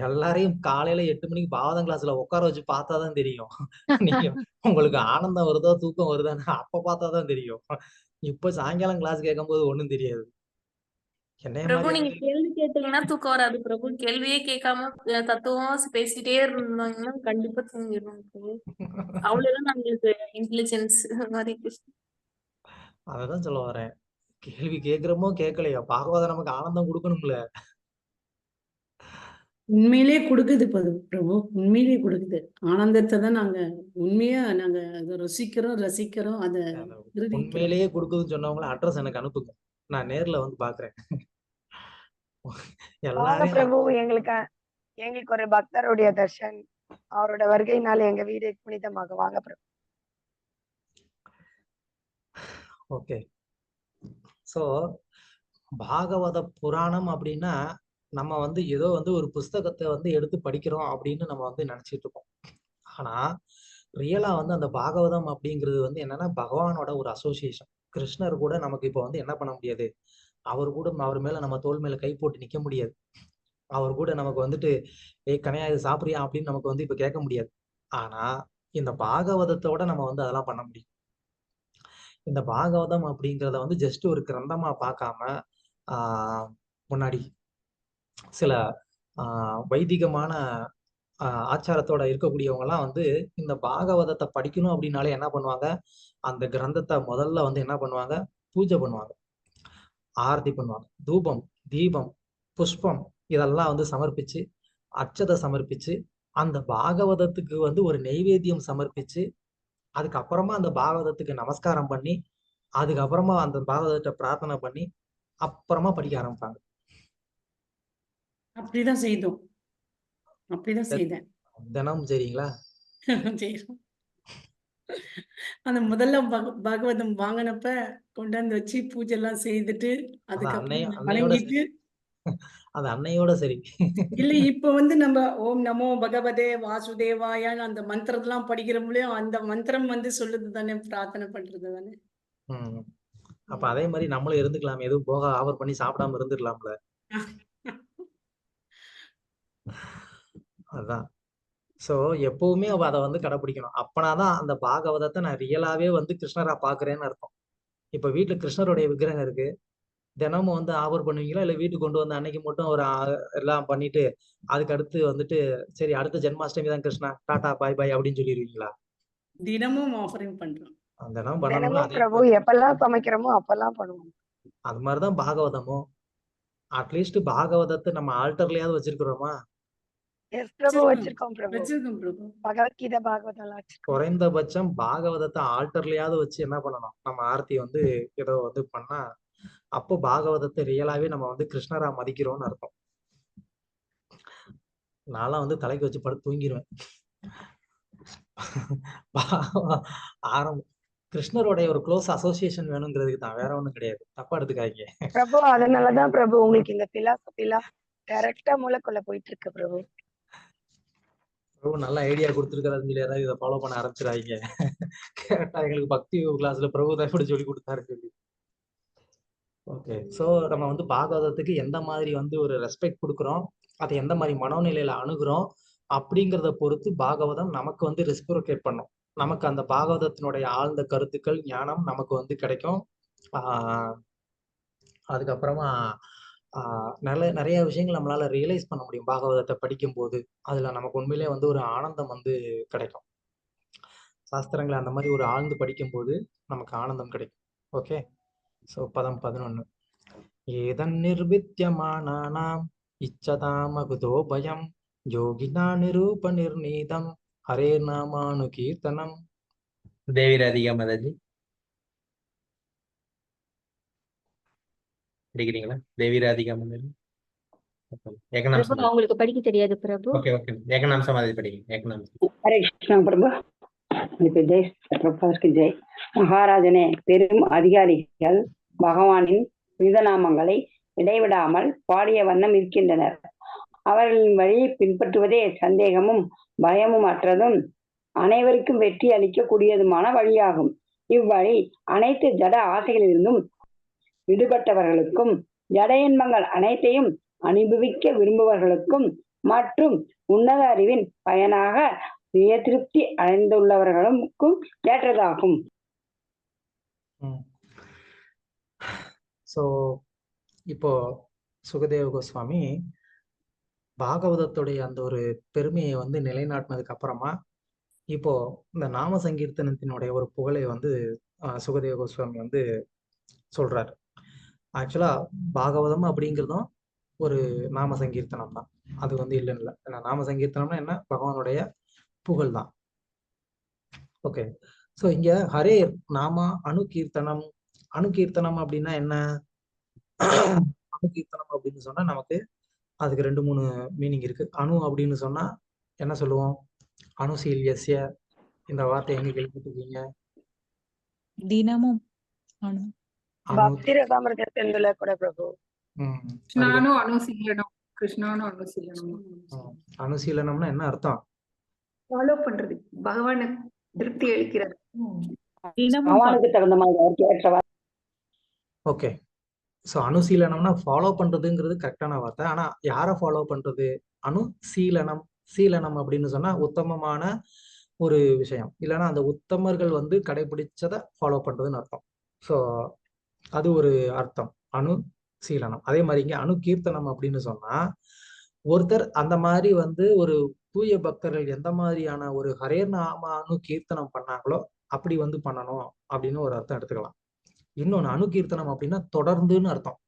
எல்லாரையும் காலையில 8 மணிக்கு பாவதம் கிளாஸ்ல உட்கார வச்சு பார்த்தாதான் தெரியும். நீங்க உங்களுக்கு ஆனந்தம் வருதோ தூக்கம் வருதான்னு அப்ப பார்த்தாதான் தெரியும். இப்ப சாயங்காலம் கிளாஸ் கேட்கும்போது ஒண்ணும் தெரியாது. என்னைய பிரபு மாதிரி நீங்க கேள்வி கேட்டீங்கன்னா தூக்கம் வராது பிரபு. கேள்வியே கேட்காம தத்துவமா பேசிட்டே இருந்தாங்கன்னா கண்டிப்பா தூங்கிடுவோம் பிரபு. அவ்வளவுதான் நம்மளுக்கு இன்டெலிஜென்ஸ். ஹரே கிருஷ்ணா. அததான் சொல்ல வரேன். கேள்வி கேட்கிறோமோ கேட்கலையோ பாகவதம் நமக்கு ஆனந்தம் கொடுக்கணும்ல. உண்மையிலே கொடுக்குது பிரபு, உண்மையிலே கொடுக்குது ஆனந்தத்தை தான் நாங்க உண்மையா நாங்க அதை ரசிக்கிறோம் அதை நிரூபிக்கிறோம். உண்மையிலேயே கொடுக்குதுன்னு சொன்னவங்கள அட்ரஸ் எனக்கு அனுப்புங்க, நான் நேர்ல வந்து பாக்குறேன். வாங்க எல்லாரையும் பிரபு, எங்களுக்கு ஒரு பக்தருடைய தர்ஷன், அவரோட வருகையினால எங்க வீடு புனிதமாக. வாங்க பிரபு. ஓகே. சோ பாகவத புராணம் அப்படின்னா நம்ம வந்து ஏதோ வந்து ஒரு புஸ்தகத்தை வந்து எடுத்து படிக்கிறோம் அப்படின்னு நம்ம வந்து நினைச்சிட்டு இருக்கோம். ஆனா ரியலா வந்து அந்த பாகவதம் அப்படிங்கிறது வந்து என்னன்னா பகவானோட ஒரு அசோசியேஷன். கிருஷ்ணர் கூட நமக்கு இப்ப வந்து என்ன பண்ண முடியாது, அவர் மேல நம்ம தோள் மேல கை போட்டு நிக்க முடியாது. அவர் கூட நமக்கு வந்துட்டு ஏய் கனையா இது சாப்பிடுறியா அப்படின்னு நமக்கு வந்து இப்ப கேட்க முடியாது. ஆனா இந்த பாகவதத்தோட நம்ம வந்து அதெல்லாம் பண்ண முடியும். இந்த பாகவதம் அப்படிங்கிறத வந்து ஜஸ்ட் ஒரு கிரந்தமா பார்க்காம முன்னாடி சில வைதிகமான ஆச்சாரத்தோட இருக்கக்கூடியவங்க எல்லாம் வந்து இந்த பாகவதத்தை படிக்கணும் அப்படின்னாலே என்ன பண்ணுவாங்க, அந்த கிரந்தத்தை முதல்ல வந்து என்ன பண்ணுவாங்க, பூஜை பண்ணுவாங்க, ஆரத்தி பண்ணுவாங்க, தூபம் தீபம் புஷ்பம் இதெல்லாம் வந்து சமர்ப்பிச்சு, அட்சதை சமர்ப்பிச்சு, அந்த பாகவதத்துக்கு வந்து ஒரு நெய்வேத்தியம் சமர்ப்பிச்சு, அதுக்கப்புறமா அந்த பாகவதத்துக்கு நமஸ்காரம் பண்ணி, அதுக்கப்புறமா அந்த பாகவதத்தை பிரார்த்தனை பண்ணி அப்புறமா படிக்க ஆரம்பிப்பாங்க. அப்படிதான் செய்தோம், அப்படிதான் செய்தேன். தினமும் சரிங்களா? அந்த முதல்ல பாகவதம் வாங்கினப்ப கொண்டாந்து வச்சு பூஜை எல்லாம் செய்துட்டு அதுக்கப்புறம் வணங்கிட்டு அது அன்னையோட சரி. இல்ல இப்ப வந்து நம்ம ஓம் நமோ பகவதே வாசுதேவாயான்னு அந்த மந்திரத்தெல்லாம் படிக்கிறோம்லயோ அந்த மந்திரம் வந்து சொல்லுது தானே, பிரார்த்தனை பண்றது தானே. அப்ப அதே மாதிரி நம்மளும் இருந்துக்கலாம், எதுவும் போக ஆஃபர் பண்ணி சாப்பிடாம இருந்துடலாம்ல. அதான். சோ எப்பவுமே அவ அதை வந்து கடைபிடிக்கணும். அப்பனாதான் அந்த பாகவதத்தை நான் ரியலாவே வந்து கிருஷ்ணரா பாக்குறேன்னு அர்த்தம். இப்ப வீட்டுல கிருஷ்ணருடைய விக்கிரகம் இருக்கு, தினமும் வந்து ஆஃபர் பண்ணுவீங்களா இல்ல வீட்டுக்கு கொண்டு வந்து அன்னைக்கு மட்டும் ஒரு எல்லாம் பண்ணிட்டு அதுக்கு அடுத்து வந்துட்டு சரி அடுத்த ஜென்மாஷ்டமி தான் கிருஷ்ணா டாடா பாய் பாய் அப்படின்னு சொல்லிடுவீங்களா? தினமும் ஆஃபரிங் பண்றோம். தினமும் பண்ணணும்னா பிரபு எப்பெல்லாம் சமைக்கிறோமோ அப்பெல்லாம் பண்ணுவோம். அது மாதிரிதான் பாகவதமும். அட்லீஸ்ட் பாகவதத்தை நம்ம ஆல்டர்லயாவது வச்சிருக்கிறோமா? வச்சிருக்கோம் பிரபு. பகவத்கீதை பாகவதம் குறைந்தபட்சம் பாகவதத்தை ஆல்டர்லயாவது வச்சு என்ன பண்ணணும், நம்ம ஆர்த்தி வந்து ஏதோ வந்து பண்ணா அப்போ பாகவதத்தை ரியலாவே நம்ம வந்து கிருஷ்ணரா மதிக்கிறோம்னு அர்த்தம். நான்லாம் வந்து தலைக்கு வச்சு படுத்து தூங்கிடுவேன். கிருஷ்ணருடைய ஒரு க்ளோஸ் அசோசியேஷன் வேணுங்கிறதுக்கு தான், வேற ஒண்ணும் கிடையாது. தப்பா எடுத்துக்காதீங்க பிரபு. அதனாலதான் பிரபு உங்களுக்கு இந்த பிலாசபிலாம் டைரக்டா மூளைக்குள்ள போயிட்டு இருக்கு பிரபு. பிரபு நல்ல ஐடியா கொடுத்துருக்காருன்னு சொல்லி யாராவது இதை ஃபாலோ பண்ண ஆரம்பிச்சிடாதீங்க. கேட்டா எங்களுக்கு பக்தி கிளாஸ்ல பிரபு தான் இப்படி சொல்லி கொடுத்தாரு சொல்லி. ஓகே. சோ நம்ம வந்து பாகவதத்துக்கு எந்த மாதிரி வந்து ஒரு ரெஸ்பெக்ட் கொடுக்குறோம், அதை எந்த மாதிரி மனோநிலையில அணுகுறோம் அப்படிங்கிறத பொறுத்து பாகவதம் நமக்கு வந்து ரெஸ்பிரோகேட் பண்ணும். நமக்கு அந்த பாகவதத்தினுடைய ஆழ்ந்த கருத்துக்கள் ஞானம் நமக்கு வந்து கிடைக்கும். அதுக்கப்புறமா நிறைய விஷயங்கள் நம்மளால ரியலைஸ் பண்ண முடியும் பாகவதத்தை படிக்கும்போது. அதுல நமக்கு உண்மையிலே வந்து ஒரு ஆனந்தம் வந்து கிடைக்கும். சாஸ்திரங்களை அந்த மாதிரி ஒரு ஆழ்ந்து படிக்கும்போது நமக்கு ஆனந்தம் கிடைக்கும். ஓகே, ஸோ பதம் 11. ஏதன் நிர்வித்யமானானாம் இச்சதாமகுதோ பயம் யோகினா நிரூப நிர்ணீதம் ஹரே நாமானு கீர்த்தனம். தேவி ராதிகா மாதாஜி படிக்கிறீங்களா? தேவி ராதிகா மாதாஜி ஏகநாம்சம். பிரபு அவங்களுக்கு படிக்க தெரியாது பிரபு. ஓகே ஓகே, ஏகநாம்சம் மாதாஜி படிங்க. ஏகநாம்சம். ஹரே கிருஷ்ணா பிரபு. ஜெய் பிரபாஸ்க்கு ஜெய். மகாராஜனே, பெரும் அதிகாரிகள் பகவானின் புனிதநாமங்களை இடைவிடாமல் பாடிய வண்ணம் இருக்கின்றனர். அவர்களின் வழியை பின்பற்றுவதே சந்தேகமும் பயமும் அற்றதும் அனைவருக்கும் வெற்றி அளிக்கக்கூடியதுமான வழியாகும். இவ்வழி அனைத்து ஜட ஆசைகளிலிருந்தும் விடுபட்டவர்களுக்கும் ஜட இன்பங்கள் அனைத்தையும் அனுபவிக்க விரும்புபவர்களுக்கும் மற்றும் உன்னத அறிவின் பயனாக சுய திருப்தி அடைந்துள்ளவர்களுக்கும் ஏற்றதாகும். ஸோ இப்போ சுகதேவ கோஸ்வாமி பாகவதத்துடைய அந்த ஒரு பெருமையை வந்து நிலைநாட்டினதுக்கு அப்புறமா இப்போ இந்த நாம சங்கீர்த்தனத்தினுடைய ஒரு புகழை வந்து சுகதேவ கோஸ்வாமி வந்து சொல்றாரு. ஆக்சுவலா பாகவதம் அப்படிங்கிறதும் ஒரு நாம சங்கீர்த்தனம் தான். அது வந்து இல்லைன்னு இல்லை. ஏன்னா நாம சங்கீர்த்தனம்னா என்ன? பகவானுடைய புகழ் தான். ஓகே, ஸோ இங்க ஹரே நாம அணுகீர்த்தனம். அணுகீர்த்தனம் அப்படின்னா என்ன? அணுகீர்த்தனம் அப்படின்னு சொன்னா நமக்கு அதுக்கு 2-3 மீனிங் இருக்கு. அணு அப்படின்னு சொன்னா என்ன சொல்லுவோம்? அணுசீல்யஸ்ய. இந்த வார்த்தை எங்க கேள்விப்பட்டிருக்கீங்க? தினமும் பக்தி ரசாமிர்தத்துல கூட பிரபு. கிருஷ்ணானும் அனுசீலனம். கிருஷ்ணானும் அனுசீலனம். அனுசீலனம்னா என்ன அர்த்தம்? ஃபாலோ பண்றது, பகவானை திருப்தி அளிக்கிறது. பகவானுக்கு தகுந்த மாதிரி. ஓகே, ஸோ அணுசீலனம்னா ஃபாலோ பண்றதுங்கிறது கரெக்டான வார்த்தை. ஆனா யாரை ஃபாலோ பண்றது? அணுசீலனம். சீலனம் அப்படின்னு சொன்னா உத்தமமான ஒரு விஷயம், இல்லைன்னா அந்த உத்தமர்கள் வந்து கடைபிடிச்சதை ஃபாலோ பண்றதுன்னு அர்த்தம். ஸோ அது ஒரு அர்த்தம் அணுசீலனம். அதே மாதிரி இங்க அணுகீர்த்தனம் அப்படின்னு சொன்னா ஒருத்தர் அந்த மாதிரி வந்து ஒரு தூய பக்தர்கள் எந்த மாதிரியான ஒரு ஹரே நாம அணுகீர்த்தனம் பண்ணாங்களோ அப்படி வந்து பண்ணணும் அப்படின்னு ஒரு அர்த்தம் எடுத்துக்கலாம். இன்னொன்னு அணுகீர்த்தனம் அப்படின்னா தொடர்ந்துன்னு அர்த்தம்.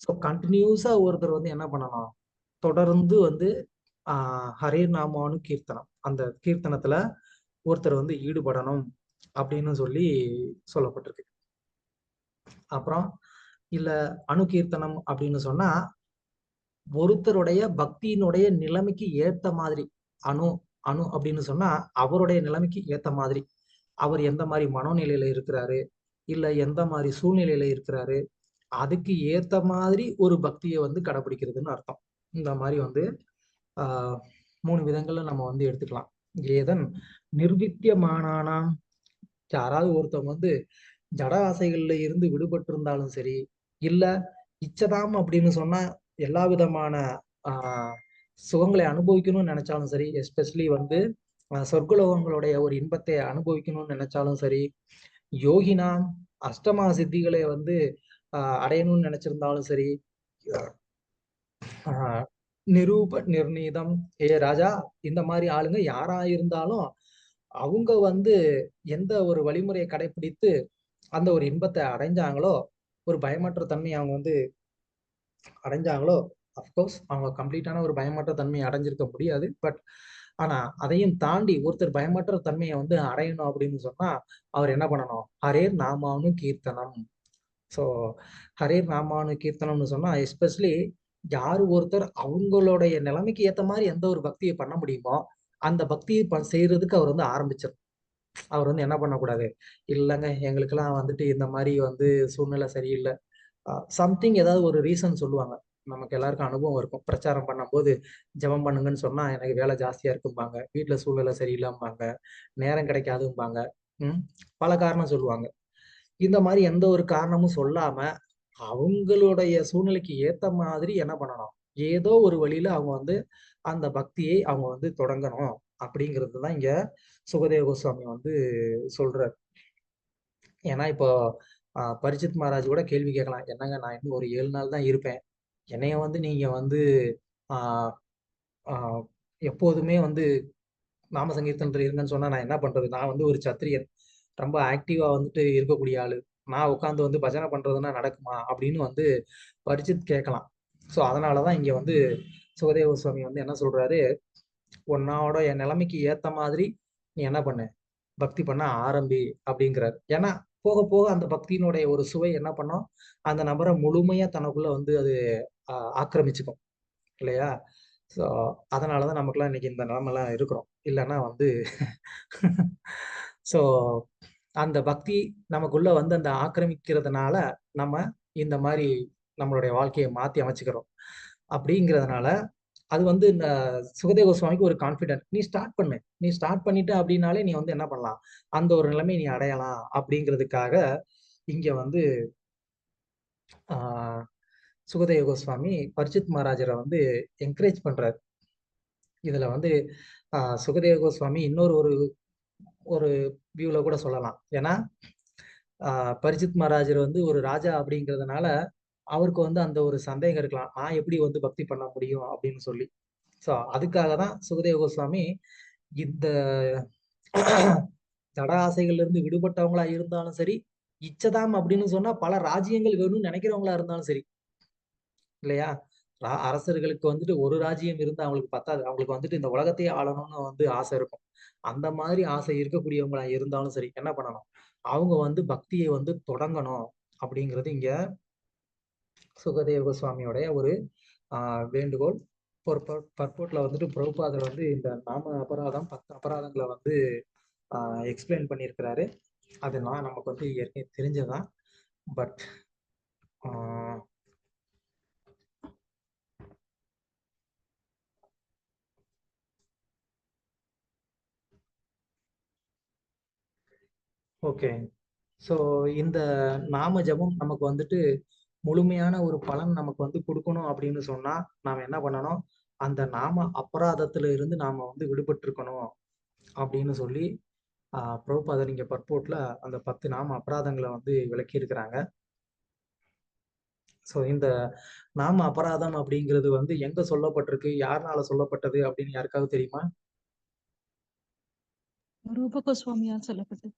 ஸோ கண்டினியூஸா ஒருத்தர் வந்து என்ன பண்ணணும்? தொடர்ந்து வந்து ஹரே நாமானு கீர்த்தனம், அந்த கீர்த்தனத்துல ஒருத்தர் வந்து ஈடுபடணும் அப்படின்னு சொல்லி சொல்லப்பட்டிருக்கு. அப்புறம் இல்ல அணுகீர்த்தனம் அப்படின்னு சொன்னா ஒருத்தருடைய பக்தியினுடைய நிலைமைக்கு ஏத்த மாதிரி. அணு அணு அப்படின்னு சொன்னா அவருடைய நிலைமைக்கு ஏத்த மாதிரி, அவர் எந்த மாதிரி மனோநிலையில இருக்கிறாரு, இல்ல எந்த மாதிரி சூழ்நிலையில இருக்கிறாரு, அதுக்கு ஏத்த மாதிரி ஒரு பக்தியை வந்து கடைபிடிக்கிறதுன்னு அர்த்தம். இந்த மாதிரி வந்து 3 விதங்கள்ல நம்ம வந்து எடுத்துக்கலாம். ஏதன் நிர்வித்தியமானானாம், யாராவது ஒருத்தவங்க வந்து ஜட ஆசைகள்ல இருந்து விடுபட்டு இருந்தாலும் சரி, இல்ல இச்சதாம் அப்படின்னு சொன்னா எல்லா விதமான சுகங்களை அனுபவிக்கணும்னு நினைச்சாலும் சரி, எஸ்பெஷலி வந்து சொர்க்கலோகங்களுடைய ஒரு இன்பத்தை அனுபவிக்கணும்னு நினைச்சாலும் சரி, யோகினா அஷ்டமா சித்திகளை வந்து அடையணும்னு நினைச்சிருந்தாலும் சரி, நிரூப நிர்ணீதம், ராஜா இந்த மாதிரி ஆளுங்க யாரா இருந்தாலும் அவங்க வந்து எந்த ஒரு வழிமுறையை கடைபிடித்து அந்த ஒரு இன்பத்தை அடைஞ்சாங்களோ, ஒரு பயமற்ற தன்மை அவங்க வந்து அடைஞ்சாங்களோ, அப்கோர்ஸ் அவங்க கம்ப்ளீட்டான ஒரு பயமற்ற தன்மையை அடைஞ்சிருக்க முடியாது. பட் ஆனா அதையும் தாண்டி ஒருத்தர் பயமற்ற தன்மையை வந்து அடையணும் அப்படின்னு சொன்னா அவர் என்ன பண்ணணும்? ஹரே நாமானு கீர்த்தனம். ஸோ ஹரே நாமானு கீர்த்தனம்னு சொன்னா எஸ்பெஷலி யாரு ஒருத்தர் அவங்களுடைய நிலைமைக்கு ஏற்ற மாதிரி எந்த ஒரு பக்தியை பண்ண முடியுமோ அந்த பக்தியை செய்யறதுக்கு அவர் வந்து ஆரம்பிச்சிடும். அவர் வந்து என்ன பண்ணக்கூடாது? இல்லைங்க எங்களுக்கெல்லாம் வந்துட்டு இந்த மாதிரி வந்து சூழ்நிலை சரியில்லை, சம்திங் ஏதாவது ஒரு ரீசன் சொல்லுவாங்க. நமக்கு எல்லாருக்கும் அனுபவம் இருக்கும். பிரச்சாரம் பண்ணும்போது ஜெபம் பண்ணுங்கன்னு சொன்னா எனக்கு வேலை ஜாஸ்தியா இருக்கும்பாங்க, வீட்டுல சூழ்நிலை சரியில்லாம்பாங்க, நேரம் கிடைக்காதும்பாங்க, பல காரணம் சொல்லுவாங்க. இந்த மாதிரி எந்த ஒரு காரணமும் சொல்லாம அவங்களுடைய சூழ்நிலைக்கு ஏத்த மாதிரி என்ன பண்ணணும்? ஏதோ ஒரு வழியில அவங்க வந்து அந்த பக்தியை அவங்க வந்து தொடங்கணும் அப்படிங்கிறது தான் இங்க சுகதேவ கோஸ்வாமி வந்து சொல்றாரு. ஏன்னா இப்போ பரிசித் மகாராஜ் கூட கேள்வி கேட்கலாம், என்னங்க நான் இன்னும் ஒரு 7 நாள் தான் இருப்பேன், என்னைய வந்து நீங்க வந்து ஆஹ் ஆஹ் எப்போதுமே வந்து நாம சங்கீர்த்தனத்துல இருங்கன்னு சொன்னா நான் என்ன பண்றது? நான் வந்து ஒரு சத்திரியன், ரொம்ப ஆக்டிவா வந்துட்டு இருக்கக்கூடிய ஆளு. நான் உட்காந்து வந்து பஜனை பண்றதுன்னா நடக்குமா அப்படின்னு வந்து பரிச்சித் கேட்கலாம். ஸோ அதனாலதான் இங்க வந்து சுகதேவ சுவாமி வந்து என்ன சொல்றாரு, உன்னோட என் நிலைமைக்கு ஏத்த மாதிரி நீ என்ன பண்ணு, பக்தி பண்ண ஆரம்பி அப்படிங்கிறாரு. ஏன்னா போக போக அந்த பக்தியினுடைய ஒரு சுவை என்ன பண்ணும், அந்த நபரை முழுமையா தனக்குள்ள வந்து அது ஆக்கிரமிச்சுக்கும் இல்லையா? ஸோ அதனாலதான் நமக்குலாம் இன்னைக்கு இந்த நிலைமைலாம் இருக்கிறோம். இல்லைன்னா வந்து ஸோ அந்த பக்தி நமக்குள்ள வந்து அந்த ஆக்கிரமிக்கிறதுனால நம்ம இந்த மாதிரி நம்மளுடைய வாழ்க்கையை மாத்தி அமைச்சுக்கிறோம். அப்படிங்கிறதுனால அது வந்து இந்த சுகதேவ கோஸ்வாமிக்கு ஒரு கான்ஃபிடென்ட், நீ ஸ்டார்ட் பண்ணு, நீ ஸ்டார்ட் பண்ணிட்ட அப்படின்னாலே நீ வந்து என்ன பண்ணலாம், அந்த ஒரு நிலைமை நீ அடையலாம் அப்படிங்கிறதுக்காக இங்க வந்து ஆஹ் சுகதேவ கோஸ்வாமி பரிச்சித் மகாராஜரை வந்து என்கரேஜ் பண்றாரு. இதுல வந்து சுகதேவ கோஸ்வாமி இன்னொரு ஒரு ஒரு வியூல கூட சொல்லலாம். ஏன்னா பரிச்சித் மகாராஜர் வந்து ஒரு ராஜா அப்படிங்கிறதுனால அவருக்கு வந்து அந்த ஒரு சந்தேகம் இருக்கலாம், நான் எப்படி வந்து பக்தி பண்ண முடியும் அப்படின்னு சொல்லி. ஸோ அதுக்காக தான் சுகதேவ கோஸ்வாமி இந்த தட ஆசைகள்ல இருந்து விடுபட்டவங்களா இருந்தாலும் சரி, இச்சதாம் அப்படின்னு சொன்னா பல ராஜ்யங்கள் வேணும்னு நினைக்கிறவங்களா இருந்தாலும் சரி இல்லையா? அரசர்களுக்கு வந்துட்டு ஒரு ராஜ்யம் இருந்தா அவங்களுக்கு பத்தாது, அவங்களுக்கு வந்துட்டு இந்த உலகத்தையே ஆளணும்னு வந்து ஆசை இருக்கும். அந்த மாதிரி ஆசை இருக்கக்கூடியவங்களா இருந்தாலும் சரி என்ன பண்ணணும், அவங்க வந்து பக்தியை வந்து தொடங்கணும் அப்படிங்கிறது இங்க சுகதேவ கோஸ்வாமியோடைய ஒரு வேண்டுகோள். பர்போர்ட்ல வந்துட்டு பிரபுபாதர் வந்து இந்த நாம அபராதம் 10 அபராதங்களை வந்து எக்ஸ்பிளைன் பண்ணியிருக்கிறாரு. அதெல்லாம் நமக்கு வந்து ஏற்கனவே தெரிஞ்சதான். பட் ஓகே, ஸோ இந்த நாம ஜபம் நமக்கு வந்துட்டு முழுமையான ஒரு பலன் நமக்கு வந்து கொடுக்கணும் அப்படின்னு சொன்னா நாம என்ன பண்ணணும், அந்த நாம அபராதத்துல இருந்து நாம வந்து விடுபட்டு இருக்கணும் அப்படின்னு சொல்லி பிரபுபாதர் இங்க பர்போர்ட்ல அந்த 10 நாம அபராதங்களை வந்து விளக்கி இருக்கிறாங்க. ஸோ இந்த நாம அபராதம் அப்படிங்கிறது வந்து எங்க சொல்லப்பட்டிருக்கு, யாருனால சொல்லப்பட்டது அப்படின்னு யாருக்காவது தெரியுமா? ரூப கோஸ்வாமியால் சொல்லப்பட்டது.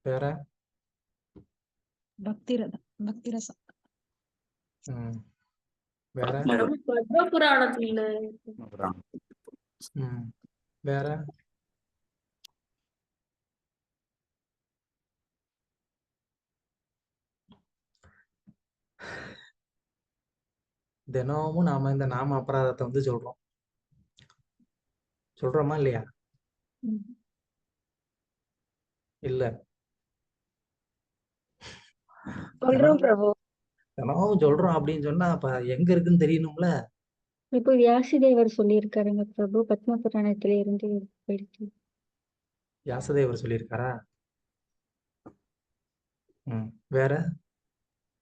வேற பக்திரசம். வேற பத்ம புராணத்துல. வேற தினமும் நாம இந்த நாம அபராதத்தை வந்து சொல்றோமா இல்லையா? இல்ல சொல்றோம் பிரபு. தினமும் சொல்றோம் அப்படின்னு சொன்னா அப்ப எங்க இருக்குன்னு தெரியணும்ல. இப்போ வியாசதேவர் சொல்லியிருக்காருங்க பிரபு, பத்ம புராணத்துல இருந்து எடுத்து. வியாசதேவர் சொல்லியிருக்காரா? வேற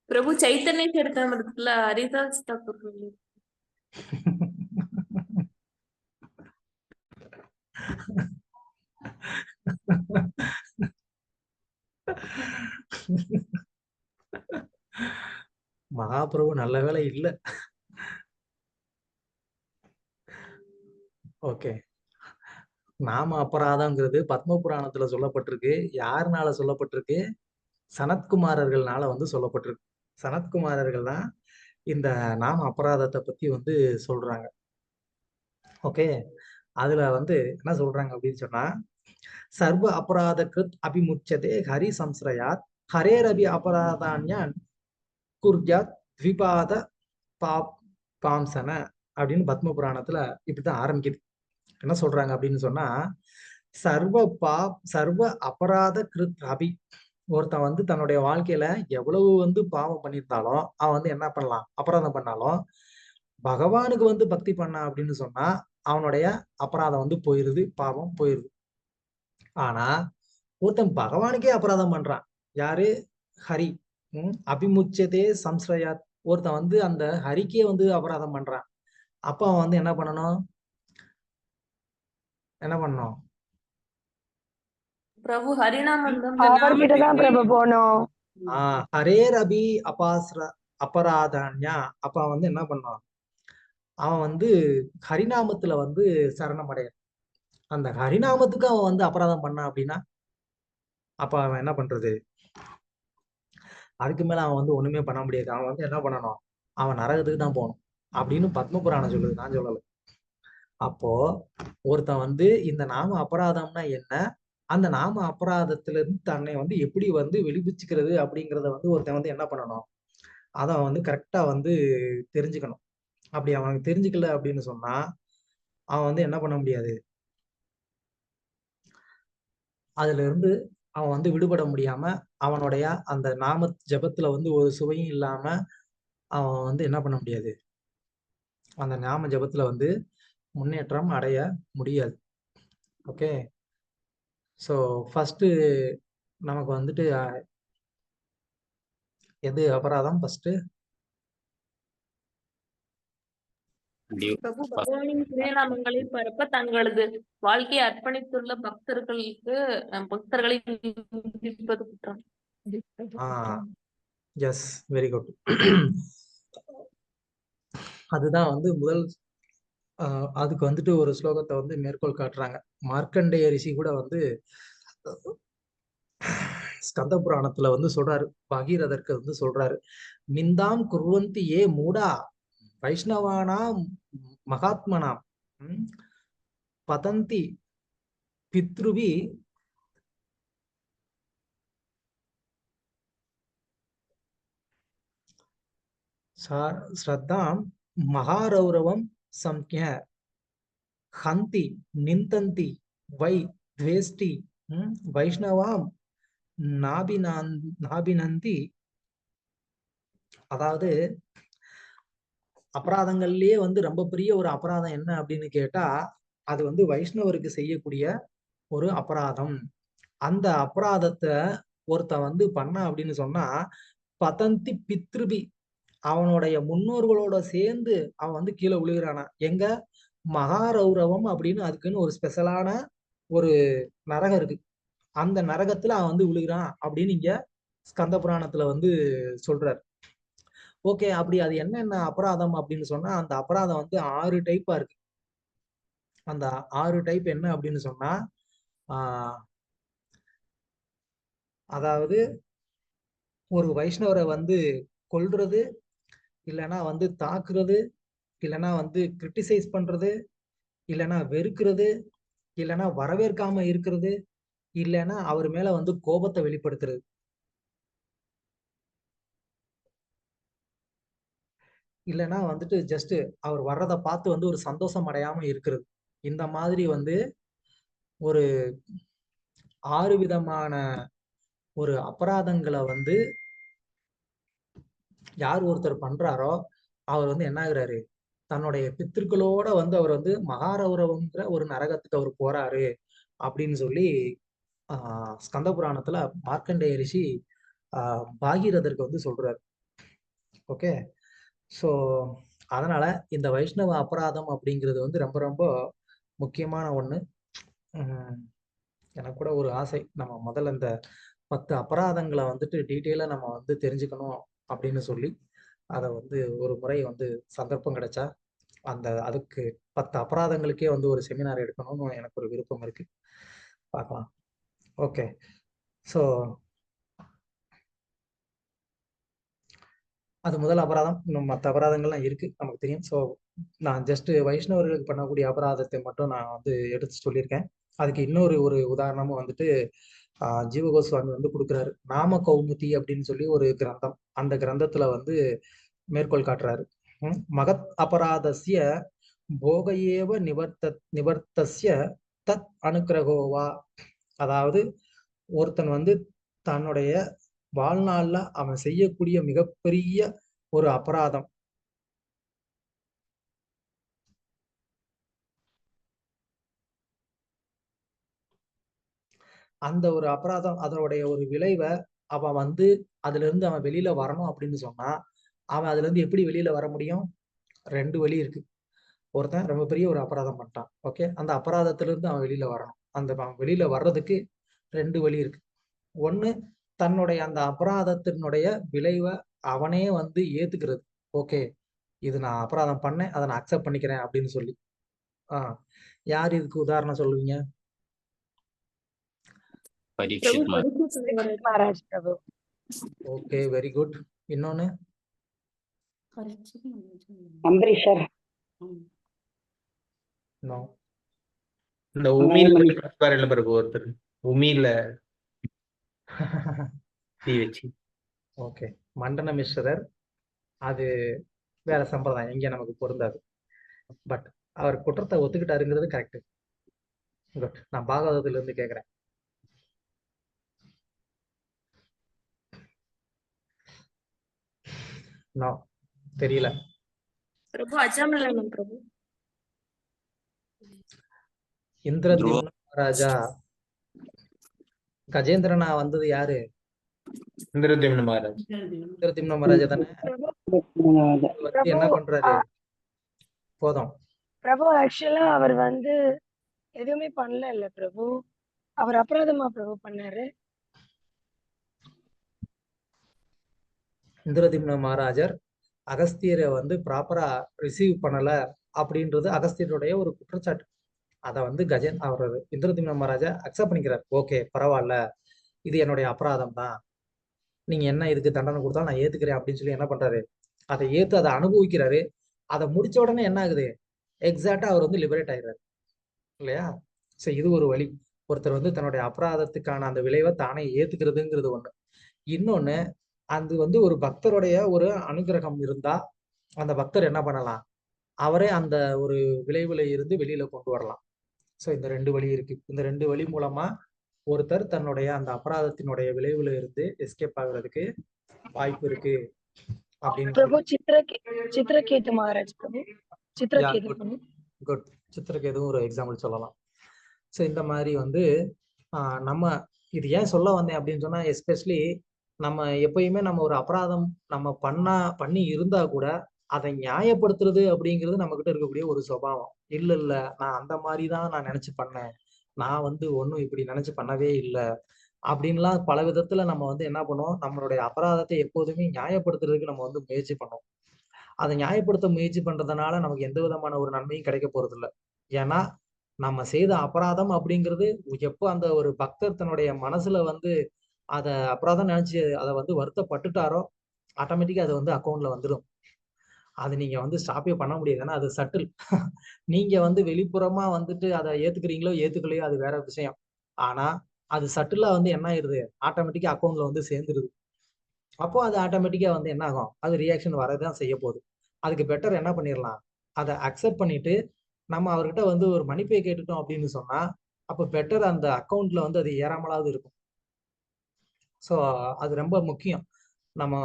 பிரபு சைத்தன்ய சரிதாமிரத்துல ஹரிதாஸ் தாக்கூர் சொல்லி. மகாபிரபு நல்ல வேலை இல்ல. ஓகே, நாம அபராதம்ங்கிறது பத்ம புராணத்துல சொல்லப்பட்டிருக்கு. யாருனால சொல்லப்பட்டிருக்கு? சனத்குமாரர்கள்னால வந்து சொல்லப்பட்டிருக்கு. சனத்குமாரர்கள் தான் இந்த நாம அபராதத்தை பத்தி வந்து சொல்றாங்க. ஓகே, அதுல வந்து என்ன சொல்றாங்க அப்படின்னு சொன்னா, சர்வ அபராத கிருத் அபிமுச்சதே ஹரி சம்ஸ்ரயாத் ஹரேரபி அபராதான்யான் குர்யாத் த்விபாத பாம்சன அப்படின்னு பத்ம புராணத்துல இப்படிதான் ஆரம்பிக்குது. என்ன சொல்றாங்க அப்படின்னு சொன்னா, சர்வ அபராத கிருத் அபி, ஒருத்தன் வந்து தன்னுடைய வாழ்க்கையில எவ்வளவு வந்து பாவம் பண்ணியிருந்தாலும் அவன் வந்து என்ன பண்ணலாம், அபராதம் பண்ணாலும் பகவானுக்கு வந்து பக்தி பண்ண அப்படின்னு சொன்னா அவனுடைய அபராதம் வந்து போயிருது, பாவம் போயிருது. ஆனா ஒருத்தன் பகவானுக்கே அபராதம் பண்றான், யாரு? ஹரி. அபிமுச்சதே சம்ஸ்ரயாத், ஒருத்தன் வந்து அந்த ஹரிக்கே வந்து அபராதம் பண்றான். அப்ப அவன் வந்து என்ன பண்ணணும்? பிரபு ஹரிநாமம் அவர்கிட்டதான் பிரபு போனோம். ஹரேரபி அபராதன்யா. அப்ப அவன் வந்து என்ன பண்ணான், அவன் வந்து ஹரிநாமத்துல வந்து சரணம் அடையான். அந்த ஹரிநாமத்துக்கு அவன் வந்து அபராதம் பண்ணான் அப்படின்னா அப்ப அவன் என்ன பண்றது? அதுக்கு மேல அவன் வந்து ஒண்ணுமே பண்ண முடியாது. அவன் வந்து என்ன பண்ணணும், அவன் நரகத்துக்கு தான் போகணும் அப்படின்னு பத்மபுராணம் சொல்லுது, நான் சொல்லல. அப்போ ஒருத்தன் வந்து இந்த நாம அபராதம்னா என்ன, அந்த நாம அபராதத்துல இருந்து தன்னை வந்து எப்படி வந்து வெளிப்பிச்சுக்கிறது அப்படிங்கிறத வந்து ஒருத்தன் வந்து என்ன பண்ணணும், அதை வந்து கரெக்டா வந்து தெரிஞ்சுக்கணும். அப்படி அவனுக்கு தெரிஞ்சுக்கல அப்படின்னு சொன்னா அவன் வந்து என்ன பண்ண முடியாது, அதுல இருந்து அவன் வந்து விடுபட முடியாம அவனுடைய அந்த நாம ஜபத்துல வந்து ஒரு சுவையும் இல்லாம அவன் வந்து என்ன பண்ண முடியாது, அந்த நாம ஜபத்துல வந்து முன்னேற்றம் அடைய முடியாது. ஓகே, ஸோ ஃபர்ஸ்ட் நமக்கு வந்துட்டு எது அபராதம்? ஃபர்ஸ்ட் பிரபு பகவானின் திருநாமங்களை பரப்ப தங்களது வாழ்க்கையை அர்ப்பணித்துள்ள பக்தர்களை நிந்திப்பது குற்றம். Yes, very good. அதுதான் வந்து முதல் அதுக்கு வந்துட்டு ஒரு ஸ்லோகத்தை வந்து மேற்கோள் காட்டுறாங்க. மார்க்கண்டேய ரிஷி கூட வந்து ஸ்கந்த புராணத்துல வந்து சொல்றாரு, பகீரதற்கு வந்து சொல்றாரு, நிந்தாம் குர்வந்தி ஏ மூடா வைஷ்ணவானாம் மகாத்மனாம் பதந்தி பித்ருவி ஸ்ரத்தாம் மகாரௌரவம் சம்ய ஹந்தி நிந்தந்தி வை துவேஷ்டி வைஷ்ணவாம் நாபினந்தி. அதாவது அபராதங்கள்லயே வந்து ரொம்ப பெரிய ஒரு அபராதம் என்ன அப்படின்னு கேட்டா அது வந்து வைஷ்ணவருக்கு செய்யக்கூடிய ஒரு அபராதம். அந்த அபராதத்தை ஒருத்தன் வந்து பண்ண அப்படின்னு சொன்னா பதந்தி பித்ருபி, அவனுடைய முன்னோர்களோட சேர்ந்து அவன் வந்து கீழே விழுகிறானா. எங்க? மகாரௌரவம் அப்படின்னு அதுக்குன்னு ஒரு ஸ்பெஷலான ஒரு நரகம் இருக்கு, அந்த நரகத்துல அவன் வந்து விழுகிறான் அப்படின்னு இங்க ஸ்கந்த புராணத்துல வந்து சொல்றாரு. ஓகே, அப்படி அது என்னென்ன அபராதம் அப்படின்னு சொன்னா அந்த அபராதம் வந்து 6 டைப்பா இருக்கு. அந்த 6 டைப் என்ன அப்படின்னு சொன்னா அதாவது ஒரு வைஷ்ணவரை வந்து கொல்றது, இல்லைன்னா வந்து தாக்குறது, இல்லைன்னா வந்து கிரிட்டிசைஸ் பண்றது, இல்லைன்னா வெறுக்கிறது, இல்லைன்னா வரவேற்காம இருக்கிறது, இல்லைன்னா அவர் மேல வந்து கோபத்தை வெளிப்படுத்துறது. இல்லைன்னா வந்துட்டு ஜஸ்ட் அவர் வர்றதை பார்த்து வந்து ஒரு சந்தோஷம் அடையாம இருக்கிறது. இந்த மாதிரி வந்து ஒரு 6 விதமான ஒரு அபராதங்களை வந்து யார் ஒருத்தர் பண்றாரோ அவர் வந்து என்ன ஆகுறாரு, தன்னுடைய பித்திருக்களோட வந்து அவர் வந்து மகாரௌரவங்கிற ஒரு நரகத்துக்கு அவர் போறாரு அப்படின்னு சொல்லி ஸ்கந்த புராணத்துல மார்க்கண்டேய ரிஷி பாகீரதற்கு வந்து சொல்றாரு. ஓகே, ஸோ அதனால இந்த வைஷ்ணவ அபராதம் அப்படிங்கிறது வந்து ரொம்ப ரொம்ப முக்கியமான ஒண்ணு. எனக்கு கூட ஒரு ஆசை, நம்ம முதல்ல இந்த 10 அபராதங்களை வந்துட்டு டீட்டெயிலா நம்ம வந்து தெரிஞ்சுக்கணும் அப்படின்னு சொல்லி அதை வந்து ஒரு முறை வந்து சந்தர்ப்பம் கிடைச்சா அதுக்கு 10 அபராதங்களுக்கே வந்து ஒரு செமினார் எடுக்கணும்னு எனக்கு ஒரு விருப்பம் இருக்கு. பார்க்கலாம். ஓகே, ஸோ அது முதல் அபராதம். இன்னும் மற்ற அபராதங்கள்லாம் இருக்கு, நமக்கு தெரியும். ஸோ நான் ஜஸ்ட் வைஷ்ணவர்களுக்கு பண்ணக்கூடிய அபராதத்தை மட்டும் நான் வந்து எடுத்து சொல்லியிருக்கேன். அதுக்கு இன்னொரு ஒரு உதாரணமும் வந்துட்டு ஜீவகோஸ்வாமி வந்து கொடுக்குறாரு. நாம கௌமுதி அப்படின்னு சொல்லி ஒரு கிரந்தம், அந்த கிரந்தத்துல வந்து மேற்கோள் காட்டுறாரு. மகத் அபராதஸ்ய போகையேவ நிவர்த்தஸ்ய தத் அனுக்கிரகோவா. அதாவது ஒருத்தன் வந்து தன்னுடைய வாழ்நாள்ல அவன் செய்யக்கூடிய மிகப்பெரிய ஒரு அபராதம், அந்த ஒரு அபராதம் அதனுடைய ஒரு விளைவை அவன் வந்து அதுல இருந்து அவன் வெளியில வரணும் அப்படின்னு சொன்னா அவன் அதுல இருந்து எப்படி வெளியில வர முடியும்? 2 வழி இருக்கு. ஒருத்தன் ரொம்ப பெரிய ஒரு அபராதம் பண்ணிட்டான், ஓகே, அந்த அபராதத்துல இருந்து அவன் வெளியில வரணும். அவன் வெளியில வர்றதுக்கு 2 வழி இருக்கு. ஒண்ணு, தன்னுடைய அந்த அபராதத்தினுடைய விளைவை அவனே வந்து ஏத்துக்கிறது. ஓகே, இது நான் அபராதம் பண்ணேன், அதை நான் அக்செப்ட் பண்ணிக்கிறேன் அப்படின்னு சொல்லி. யார் இதுக்கு உதாரணம் சொல்லுவீங்க? பரீட்சித் மகாராஜ் பிரபு. Okay, very good. இன்னொன்னு? அம்பரீஷர். நோ. இந்த உமியில இல்ல பிறகு ஒருத்தர் உமியில தீ வச்சு. ஓகே, மண்டன மிஸ்ரர். அது வேற சம்பிரதாயம், இங்க நமக்கு பொருந்தாது. பட் அவர் குற்றத்தை ஒத்துக்கிட்டாருங்கிறது கரெக்ட். குட். நான் பாகவதத்துல இருந்து கேக்குறேன். நோ, தெரியல. பிரபு அஜாமலனம் பிரபு. இந்திரத்யும்ன மகாராஜா கஜேந்திரனா வந்தது யாரு? இந்திரத்யும்ன மகாராஜ். இந்திரத்யும்ன மகாராஜா தானே. என்ன பண்றாரு? போதும் பிரபு ஆக்சுவலா அவர் வந்து எதுவுமே பண்ணல இல்ல பிரபு, அவர் அபராதமா பிரபு பண்ணாரு. இந்திரத்யும்ன மகாராஜர் அகஸ்தியரை வந்து ப்ராப்பரா ரிசீவ் பண்ணல அப்படின்றது அகஸ்தியருடைய ஒரு குற்றச்சாட்டு. அதை வந்து அவர் இந்திரத்யும்ன மகாராஜா அக்செப்ட் பண்ணிக்கிறார். ஓகே, பரவாயில்ல, இது என்னுடைய அபராதம் தான், நீங்க என்ன இதுக்கு தண்டனை கொடுத்தாலும் நான் ஏத்துக்கிறேன் அப்படின்னு சொல்லி என்ன பண்றாரு, அதை ஏத்து அதை அனுபவிக்கிறாரு. அதை முடிச்ச உடனே என்ன ஆகுது, எக்ஸாக்டா அவர் வந்து லிபரேட் ஆயிடுறாரு இல்லையா? சோ இது ஒரு வழி. ஒருத்தர் வந்து தன்னுடைய அபராதத்துக்கான அந்த விளைவை தானே ஏத்துக்கிறதுங்கிறது ஒண்ணு. இன்னொன்னு, அது வந்து ஒரு பக்தருடைய ஒரு அனுகிரகம் இருந்தா அந்த பக்தர் என்ன பண்ணலாம், அவரே அந்த ஒரு விளைவுல இருந்து வெளியில கொண்டு வரலாம். சோ இந்த 2 வழி இருக்கு. இந்த 2 வழி மூலமா ஒருத்தர் தன்னுடைய அந்த அபராதத்தினுடைய விளைவுல இருந்து எஸ்கேப் ஆகுறதுக்கு வாய்ப்பு இருக்கு அப்படின்னு பிரபு சித்திரகேது மகாராஜ் பிரபு. சித்திரகேது பிரபு. குட். சித்திரகேதுவும் ஒரு எக்ஸாம்பிள் சொல்லலாம். ஸோ இந்த மாதிரி வந்து நம்ம இது ஏன் சொல்ல வந்தேன் அப்படின்னு சொன்னா, எஸ்பெஷலி நம்ம எப்பயுமே நம்ம ஒரு அபராதம் நம்ம பண்ணி இருந்தா கூட அதை நியாயப்படுத்துறது அப்படிங்கிறது நம்ம கிட்ட இருக்கக்கூடிய ஒரு சுபாவம். இல்ல நான் அந்த மாதிரி தான் நான் நினைச்சு பண்ணேன், நான் வந்து ஒன்றும் இப்படி நினைச்சு பண்ணவே இல்லை அப்படின்லாம் பல விதத்துல நம்ம வந்து என்ன பண்ணுவோம், நம்மளுடைய அபராதத்தை எப்போதுமே நியாயப்படுத்துறதுக்கு நம்ம வந்து முயற்சி பண்ணுவோம். அதை நியாயப்படுத்த முயற்சி பண்றதுனால நமக்கு எந்த விதமான ஒரு நன்மையும் கிடைக்க போறது இல்லை. ஏன்னா நம்ம செய்த அபராதம் அப்படிங்கிறது எப்போ அந்த ஒரு பக்தர் தன்னுடைய மனசுல வந்து அதை அபராதம் நினைச்சு அதை வந்து வருத்தப்பட்டுட்டாரோ ஆட்டோமேட்டிக்கா அது வந்து அக்கௌண்ட்ல வந்துடும். அது நீங்க வந்து ஸ்டாப்பே பண்ண முடியாது. ஏன்னா அது சட்டில். நீங்க வந்து வெளிப்புறமா வந்துட்டு அதை ஏத்துக்கிறீங்களோ ஏத்துக்கலையோ அது வேற விஷயம். ஆனா அது சட்டிலா வந்து என்ன ஆயிருது, ஆட்டோமேட்டிக்கா அக்கௌண்ட்ல வந்து சேர்ந்துருது. அப்போ அது ஆட்டோமேட்டிக்கா வந்து என்ன ஆகும், அது ரியாக்ஷன் வரதான் செய்ய போகுது. அதுக்கு பெட்டர் என்ன பண்ணிடலாம், அதை அக்செப்ட் பண்ணிட்டு நம்ம அவர்கிட்ட வந்து ஒரு மன்னிப்பை கேட்டுட்டோம் அப்படின்னு சொன்னா அப்போ பெட்டர் அந்த அக்கௌண்ட்ல வந்து அது ஏறாமலாவது இருக்கும். ஸோ அது ரொம்ப முக்கியம். நம்ம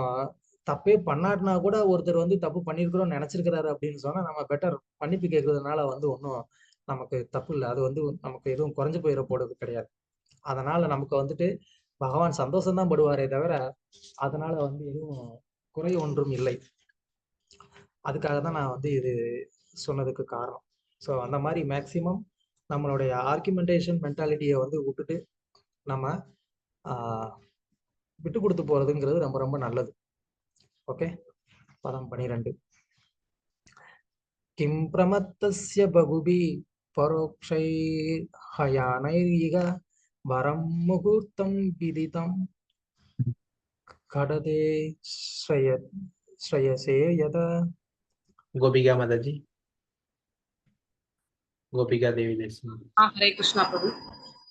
தப்பே பண்ணாட்டினா கூட ஒருத்தர் வந்து தப்பு பண்ணியிருக்கிறோம் நினைச்சிருக்கிறாரு அப்படின்னு சொன்னா நம்ம பெட்டர் மன்னிப்பு கேட்கறதுனால வந்து ஒன்றும் நமக்கு தப்பு இல்லை. அது வந்து நமக்கு எதுவும் குறைஞ்சு போயிட போடுறது கிடையாது. அதனால நமக்கு வந்துட்டு பகவான் சந்தோஷம்தான் படுவாரே தவிர அதனால வந்து எதுவும் குறை ஒன்றும் இல்லை. அதுக்காக தான் நான் வந்து இது சொன்னதுக்கு காரணம். ஸோ அந்த மாதிரி மேக்சிமம் நம்மளுடைய ஆர்குமெண்டேஷன் மென்டாலிட்டியை வந்து விட்டுட்டு நம்ம விட்டு கொடுத்து போறதுங்கிறது ரொம்ப ரொம்ப நல்லது. ஓகே, பதம் 12. கிம் பிரமத்தஸ்ய பகுபி பரோக்ஷை ஹயானைரிக வரம் முகூர்த்தம் விதிதம் கடதே ஸ்ரயசே யத. கோபிகா மாதாஜி, கோபிகா தேவி தேசம். ஹரே கிருஷ்ணா பிரபு.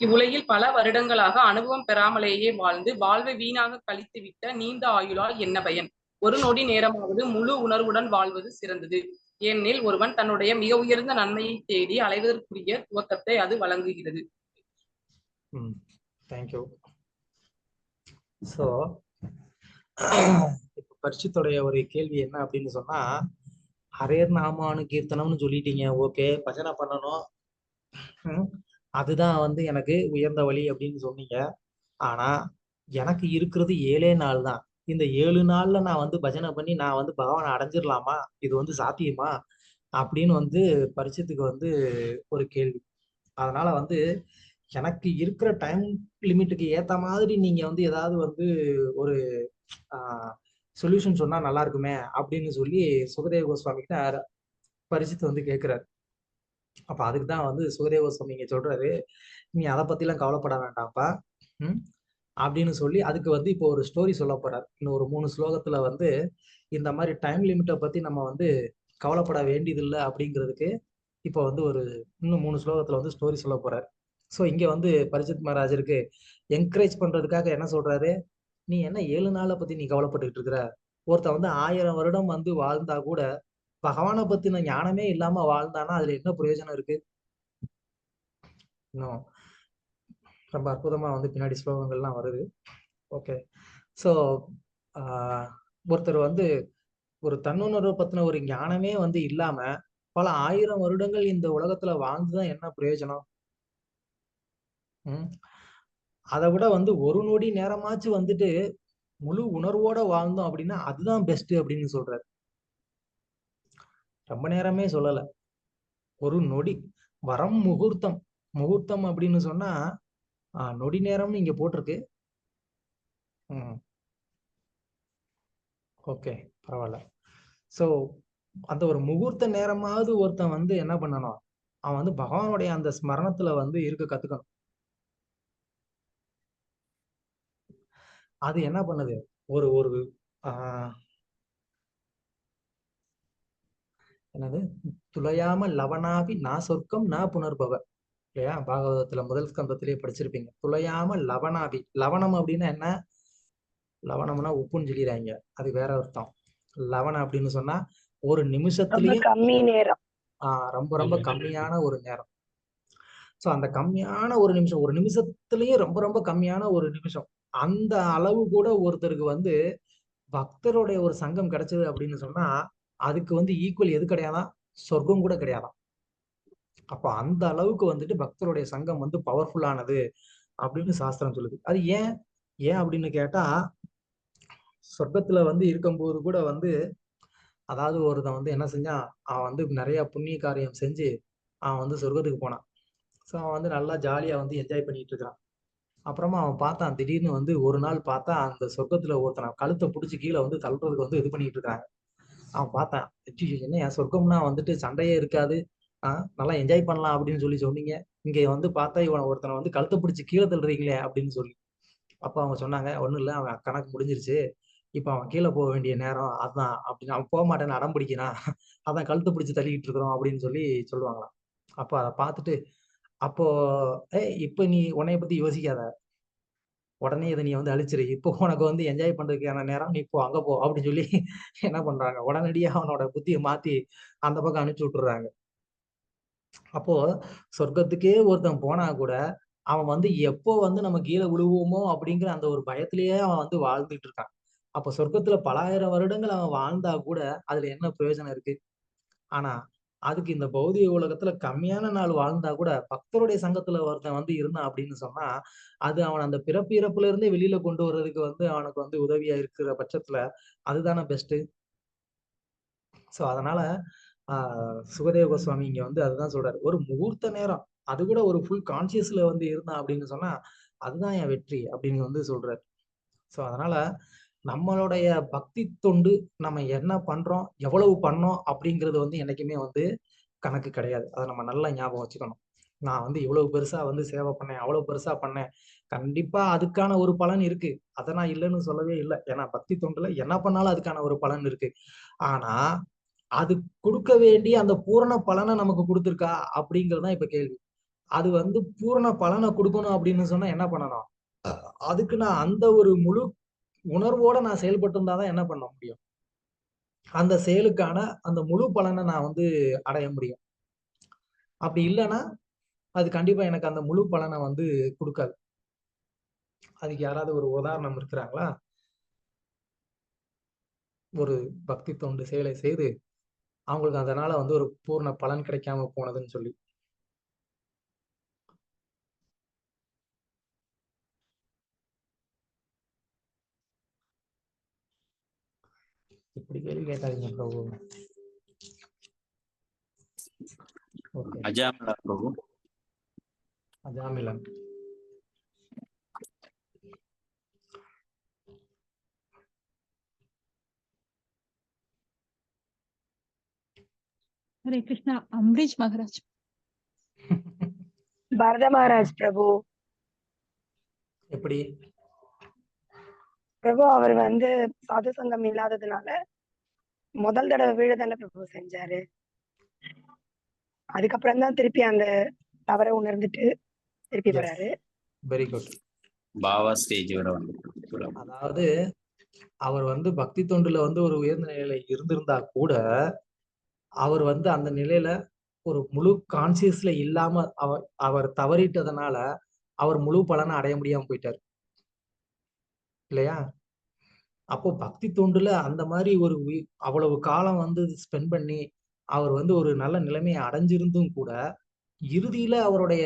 இவ்வுலகில் பல வருடங்களாக அனுபவம் பெறாமலேயே வாழ்ந்து வாழ்வை வீணாக கழித்து விட்ட நீண்ட ஆயுளால் என்ன பயன்? ஒரு நொடி நேரமாவது முழு உணர்வுடன் வாழ்வது சிறந்தது. ஏனெனில் ஒருவன் தன்னுடைய மிக உயர்ந்த நன்மையை தேடி அலைவதற்குரிய துவக்கத்தை அது வழங்குகிறது. தேங்க்யூ. ஸோ இப்போ பரிசுத்தோடைய ஒரு கேள்வி என்ன அப்படின்னு சொன்னா, ஹரேர் நாமானு கீர்த்தனம்னு சொல்லிட்டீங்க, ஓகே, பஜனை பண்ணணும், அதுதான் வந்து எனக்கு உயர்ந்த வழி அப்படின்னு சொன்னீங்க. ஆனா எனக்கு இருக்கிறது 7 நாள் தான். இந்த 7 நாள்ல நான் வந்து பஜனை பண்ணி நான் வந்து பகவானை அடைஞ்சிடலாமா, இது வந்து சாத்தியமா அப்படின்னு வந்து பரிசுத்துக்கு வந்து ஒரு கேள்வி. அதனால வந்து எனக்கு இருக்கிற டைம் லிமிட்டுக்கு ஏத்த மாதிரி நீங்க வந்து ஏதாவது வந்து ஒரு சொல்யூஷன் சொன்னா நல்லா இருக்குமே அப்படின்னு சொல்லி சுகதேவ கோஸ்வாமி கிட்ட பரிசித்து வந்து கேட்கிறாரு. அப்ப அதுக்கு தான் வந்து சுகதேவ கோஸ்வாமி இங்க சொல்றாரு, நீ அதை பத்திலாம் கவலைப்பட வேண்டாம்ப்பா அப்படின்னு சொல்லி அதுக்கு வந்து இப்போ ஒரு ஸ்டோரி சொல்ல போறாரு. இன்னும் ஒரு 3 ஸ்லோகத்துல வந்து இந்த மாதிரி டைம் லிமிட்டை பத்தி நம்ம வந்து கவலைப்பட வேண்டியதில்லை அப்படிங்கிறதுக்கு இப்போ வந்து ஒரு இன்னும் 3 ஸ்லோகத்துல வந்து ஸ்டோரி சொல்ல போறாரு. ஸோ இங்க வந்து பரிசித் மகாராஜருக்கு என்கரேஜ் பண்றதுக்காக என்ன சொல்றாரு, நீ என்ன 7 நாளை பத்தி நீ கவலைப்பட்டுக்கிட்டு இருக்கிற, ஒருத்தன் வந்து 1000 வருடம் வந்து வாழ்ந்தா கூட பகவானை பத்தின ஞானமே இல்லாம வாழ்ந்தானா அதுல என்ன பிரயோஜனம் இருக்கு? இன்னும் ரொம்ப அற்புதமா வந்து பின்னாடி ஸ்லோகங்கள்லாம் வருது. ஓகே, ஸோ ஒருத்தர் வந்து ஒரு தன்னுணர்வை பத்தின ஒரு ஞானமே வந்து இல்லாம பல 1000 வருடங்கள் இந்த உலகத்துல வாழ்ந்துதான் என்ன பிரயோஜனம்? அதை விட வந்து ஒரு நொடி நேரமாச்சு வந்துட்டு முழு உணர்வோட வாழ்ந்தோம் அப்படின்னா அதுதான் பெஸ்ட் அப்படின்னு சொல்றாரு. ரொம்ப நேரமே சொல்லல, ஒரு நொடி. வரம் முகூர்த்தம். முகூர்த்தம் அப்படின்னு சொன்னா நொடி நேரம்னு இங்க போட்டிருக்கு. ஓகே, பரவாயில்ல. ஸோ அந்த ஒரு முகூர்த்த நேரமாவது ஒருத்தன் வந்து என்ன பண்ணணும், அவன் வந்து பகவானுடைய அந்த ஸ்மரணத்துல வந்து இருக்க கத்துக்கணும். அது என்ன பண்ணுது, ஒரு ஒரு என்னது, துளையாம லவனாபி நான் சொர்க்கம் நான் புனர்பவ இல்லையா? பாகவதத்துல முதல் ஸ்கந்தத்திலேயே படிச்சிருப்பீங்க. துளையாம லவனாபி. லவனம் அப்படின்னா என்ன? லவனம்னா உப்புன்னு சொல்லிடுறாங்க, அது வேற அர்த்தம். லவனம் அப்படின்னு சொன்னா ஒரு நிமிஷத்துலயும் கம்மி நேரம், ரொம்ப ரொம்ப கம்மியான ஒரு நேரம். ஸோ அந்த கம்மியான ஒரு நிமிஷம், ஒரு நிமிஷத்துலயும் ரொம்ப ரொம்ப கம்மியான ஒரு நிமிஷம், அந்த அளவு கூட ஒருத்தருக்கு வந்து பக்தருடைய ஒரு சங்கம் கிடைச்சது அப்படின்னு சொன்னா அதுக்கு வந்து ஈக்குவல் எது கிடையாதான்? சொர்க்கம் கூட கிடையாதான். அப்ப அந்த அளவுக்கு வந்துட்டு பக்தருடைய சங்கம் வந்து பவர்ஃபுல்லானது அப்படின்னு சாஸ்திரம் சொல்லுது. அது ஏன் ஏன் அப்படின்னு கேட்டா, சொர்க்கத்துல வந்து இருக்கும்போது கூட வந்து அதாவது ஒருத்தன் வந்து என்ன செஞ்சான், அவன் வந்து நிறைய புண்ணிய காரியம் செஞ்சு அவன் வந்து சொர்க்கத்துக்கு போனான். ஸோ அவன் வந்து நல்லா ஜாலியா வந்து என்ஜாய் பண்ணிட்டு இருக்கிறான். அப்புறமா அவன் பார்த்தான், திடீர்னு வந்து ஒரு நாள் பார்த்தா அந்த சொர்க்கத்துல ஒருத்தனை கழுத்தை பிடிச்சி கீழே வந்து தள்ளுறதுக்கு வந்து இது பண்ணிட்டு இருக்காங்க. அவன் பார்த்தான், என்ன என் சொர்க்கம்னா வந்துட்டு சண்டையே இருக்காது, நல்லா என்ஜாய் பண்ணலாம் அப்படின்னு சொல்லி சொன்னீங்க, இங்க வந்து பார்த்தா இவனை ஒருத்தனை வந்து கழுத்தை பிடிச்சி கீழே தள்ளுறீங்களே அப்படின்னு சொல்லி. அப்ப அவங்க சொன்னாங்க, ஒண்ணும் இல்லை, அவன் கணக்கு முடிஞ்சிருச்சு, இப்ப அவன் கீழே போக வேண்டிய நேரம் அதான் அப்படின்னு. அவன் போக மாட்டேன்னு அடம் பிடிக்கிறான், அதான் கழுத்தை பிடிச்சி தள்ளிக்கிட்டு இருக்கிறோம் அப்படின்னு சொல்லி சொல்லுவாங்களாம். அப்ப அதை பார்த்துட்டு, அப்போ இப்ப நீ உன்னைய பத்தி யோசிக்காத, உடனே இதை நீ வந்து அழிச்சிரு, இப்போ உனக்கு வந்து என்ஜாய் பண்றதுக்கான நேரம், நீ இப்போ அங்க போ அப்படின்னு சொல்லி என்ன பண்றாங்க, உடனடியா அவனோட புத்தியை மாத்தி அந்த பக்கம் அனுப்பிச்சு விட்டுறாங்க. அப்போ சொர்க்கத்துக்கே ஒருத்தன் போனா கூட அவன் வந்து எப்போ வந்து நம்ம கீழே விழுவோமோ அப்படிங்கிற அந்த ஒரு பயத்திலேயே அவன் வந்து வாழ்ந்துட்டு இருக்கான். அப்ப சொர்க்கத்துல பல 1000 வருடங்கள் அவன் வாழ்ந்தா கூட அதுல என்ன பிரயோஜனம் இருக்கு? ஆனா அதுக்கு இந்த பௌதிக உலகத்துல கம்மியான நாள் வாழ்ந்தா கூட பக்தருடைய சங்கத்துல ஒருத்தன் வந்து இருந்தான் அப்படின்னு சொன்னா அது அவன் அந்த பிறப்பு இறப்புல இருந்தே வெளியில கொண்டு வர்றதுக்கு வந்து அவனுக்கு வந்து உதவியா இருக்கிற பட்சத்துல அதுதானே பெஸ்ட். ஸோ அதனால சுகதேவ கோஸ்வாமி இங்க வந்து அதுதான் சொல்றாரு, ஒரு முகூர்த்த நேரம் அது கூட ஒரு ஃபுல் கான்சியஸ்ல வந்து இருந்தான் அப்படின்னு சொன்னா அதுதான் என் வெற்றி அப்படின்னு வந்து சொல்றாரு. ஸோ அதனால நம்மளுடைய பக்தி தொண்டு நம்ம என்ன பண்றோம், எவ்வளவு பண்ணோம் அப்படிங்கிறது வந்து என்னைக்குமே வந்து கணக்கு கிடையாது. அதை நம்ம நல்லா ஞாபகம் வச்சுக்கணும். நான் வந்து இவ்வளவு பெருசா வந்து சேவை பண்ணேன், அவ்வளவு பெருசா பண்ணேன், கண்டிப்பா அதுக்கான ஒரு பலன் இருக்கு, அதை நான் இல்லைன்னு சொல்லவே இல்லை. ஏன்னா பக்தி தொண்டுல என்ன பண்ணாலும் அதுக்கான ஒரு பலன் இருக்கு. ஆனா அது கொடுக்க வேண்டிய அந்த பூரண பலனை நமக்கு கொடுத்துருக்கா அப்படிங்கறதுதான் இப்ப கேள்வி. அது வந்து பூரண பலனை கொடுக்கணும் அப்படின்னு சொன்னா என்ன பண்ணணும், அதுக்கு நான் அந்த ஒரு முழு உணர்வோட நான் செயல்பட்டு இருந்தாதான் என்ன பண்ண முடியும், அந்த செயலுக்கான அந்த முழு பலனை நான் வந்து அடைய முடியும். அப்படி இல்லைன்னா அது கண்டிப்பா எனக்கு அந்த முழு பலனை வந்து கொடுக்காது. அதுக்கு யாராவது ஒரு உதாரணம் இருக்கிறாங்களா? ஒரு பக்தி தொண்டு செயலை செய்து அவங்களுக்கு அதனால வந்து ஒரு பூர்ண பலன் கிடைக்காம போனதுன்னு சொல்லி. இப்படி கேள்வி கேட்டாதீங்க பிரபு. அஜாமலா பிரபு. அஜாமிலன். ஹரே கிருஷ்ணா. அம்பரீஷ் மகராஜ். பரத மகாராஜ் பிரபு. எப்படி? பிரபு அவர் வந்து சாது சங்கம் இல்லாததுனால முதல் தடவை வீடு தானே பிரபு செஞ்சாரு. அதுக்கப்புறம் தான் திருப்பி அந்த தவறை உணர்ந்துட்டு திருப்பி வராரு. Very good. பாவா ஸ்டேஜ் வரை வந்து அதாவது அவர் வந்து பக்தி தொண்டுல வந்து ஒரு உயர்ந்த நிலையில இருந்திருந்தா கூட அவர் வந்து அந்த நிலையில ஒரு முழு கான்சியஸ்ல இல்லாம அவர் தவறிட்டதுனால அவர் முழு பலனை அடைய முடியாம போயிட்டார் இல்லையா? அப்போ பக்தி தொண்டுல அந்த மாதிரி ஒரு அவ்வளவு காலம் வந்து ஸ்பெண்ட் பண்ணி அவர் வந்து ஒரு நல்ல நிலைமையை அடைஞ்சிருந்தும் கூட இறுதியில அவருடைய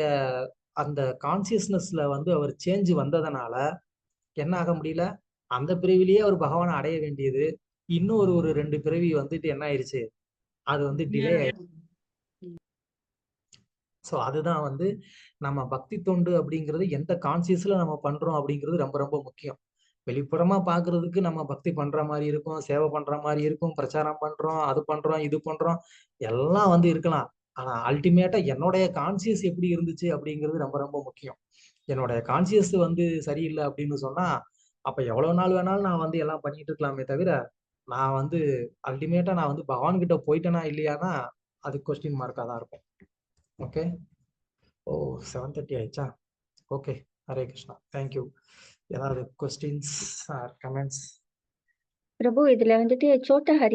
அந்த கான்சியஸ்னஸ்ல வந்து அவர் சேஞ்ச் வந்ததுனால என்ன ஆக முடியல, அந்த பிறவிலேயே அவர் பகவானை அடைய வேண்டியது இன்னும் ஒரு 2 பிறவி வந்துட்டு என்ன ஆயிருச்சு, அது வந்து டிலே ஆயிடுச்சு. ஸோ அதுதான் வந்து நம்ம பக்தி தொண்டு அப்படிங்கிறது எந்த கான்சியஸ்ல நம்ம பண்றோம் அப்படிங்கிறது ரொம்ப ரொம்ப முக்கியம். வெளிப்புறமா பாக்குறதுக்கு நம்ம பக்தி பண்ற மாதிரி இருக்கும், சேவை பண்ற மாதிரி இருக்கும், பிரச்சாரம் பண்றோம், அது பண்றோம், இது பண்றோம், எல்லாம் வந்து இருக்கலாம். ஆனா அல்டிமேட்டா என்னுடைய கான்சியஸ் எப்படி இருந்துச்சு அப்படிங்கிறது ரொம்ப ரொம்ப முக்கியம். என்னுடைய கான்சியஸ் வந்து சரியில்லை அப்படின்னு சொன்னா அப்ப எவ்வளவு நாள் வேணாலும் நான் வந்து எல்லாம் பண்ணிட்டு இருக்கலாமே தவிர நான் வந்து அல்டிமேட்டா நான் வந்து பகவான் கிட்ட போயிட்டேனா இல்லையானா அது கொஸ்டின் மார்க்கா தான் இருக்கும். ஓகே. ஓ 7:30 ஆயிடுச்சா? ஓகே. ஹரே கிருஷ்ணா. தேங்க்யூ. ஏதாவது கொஸ்டின்ஸ் ஆர் கமெண்ட்ஸ்? பிரபு இதுல வந்துட்டு சோட்டா ஹரி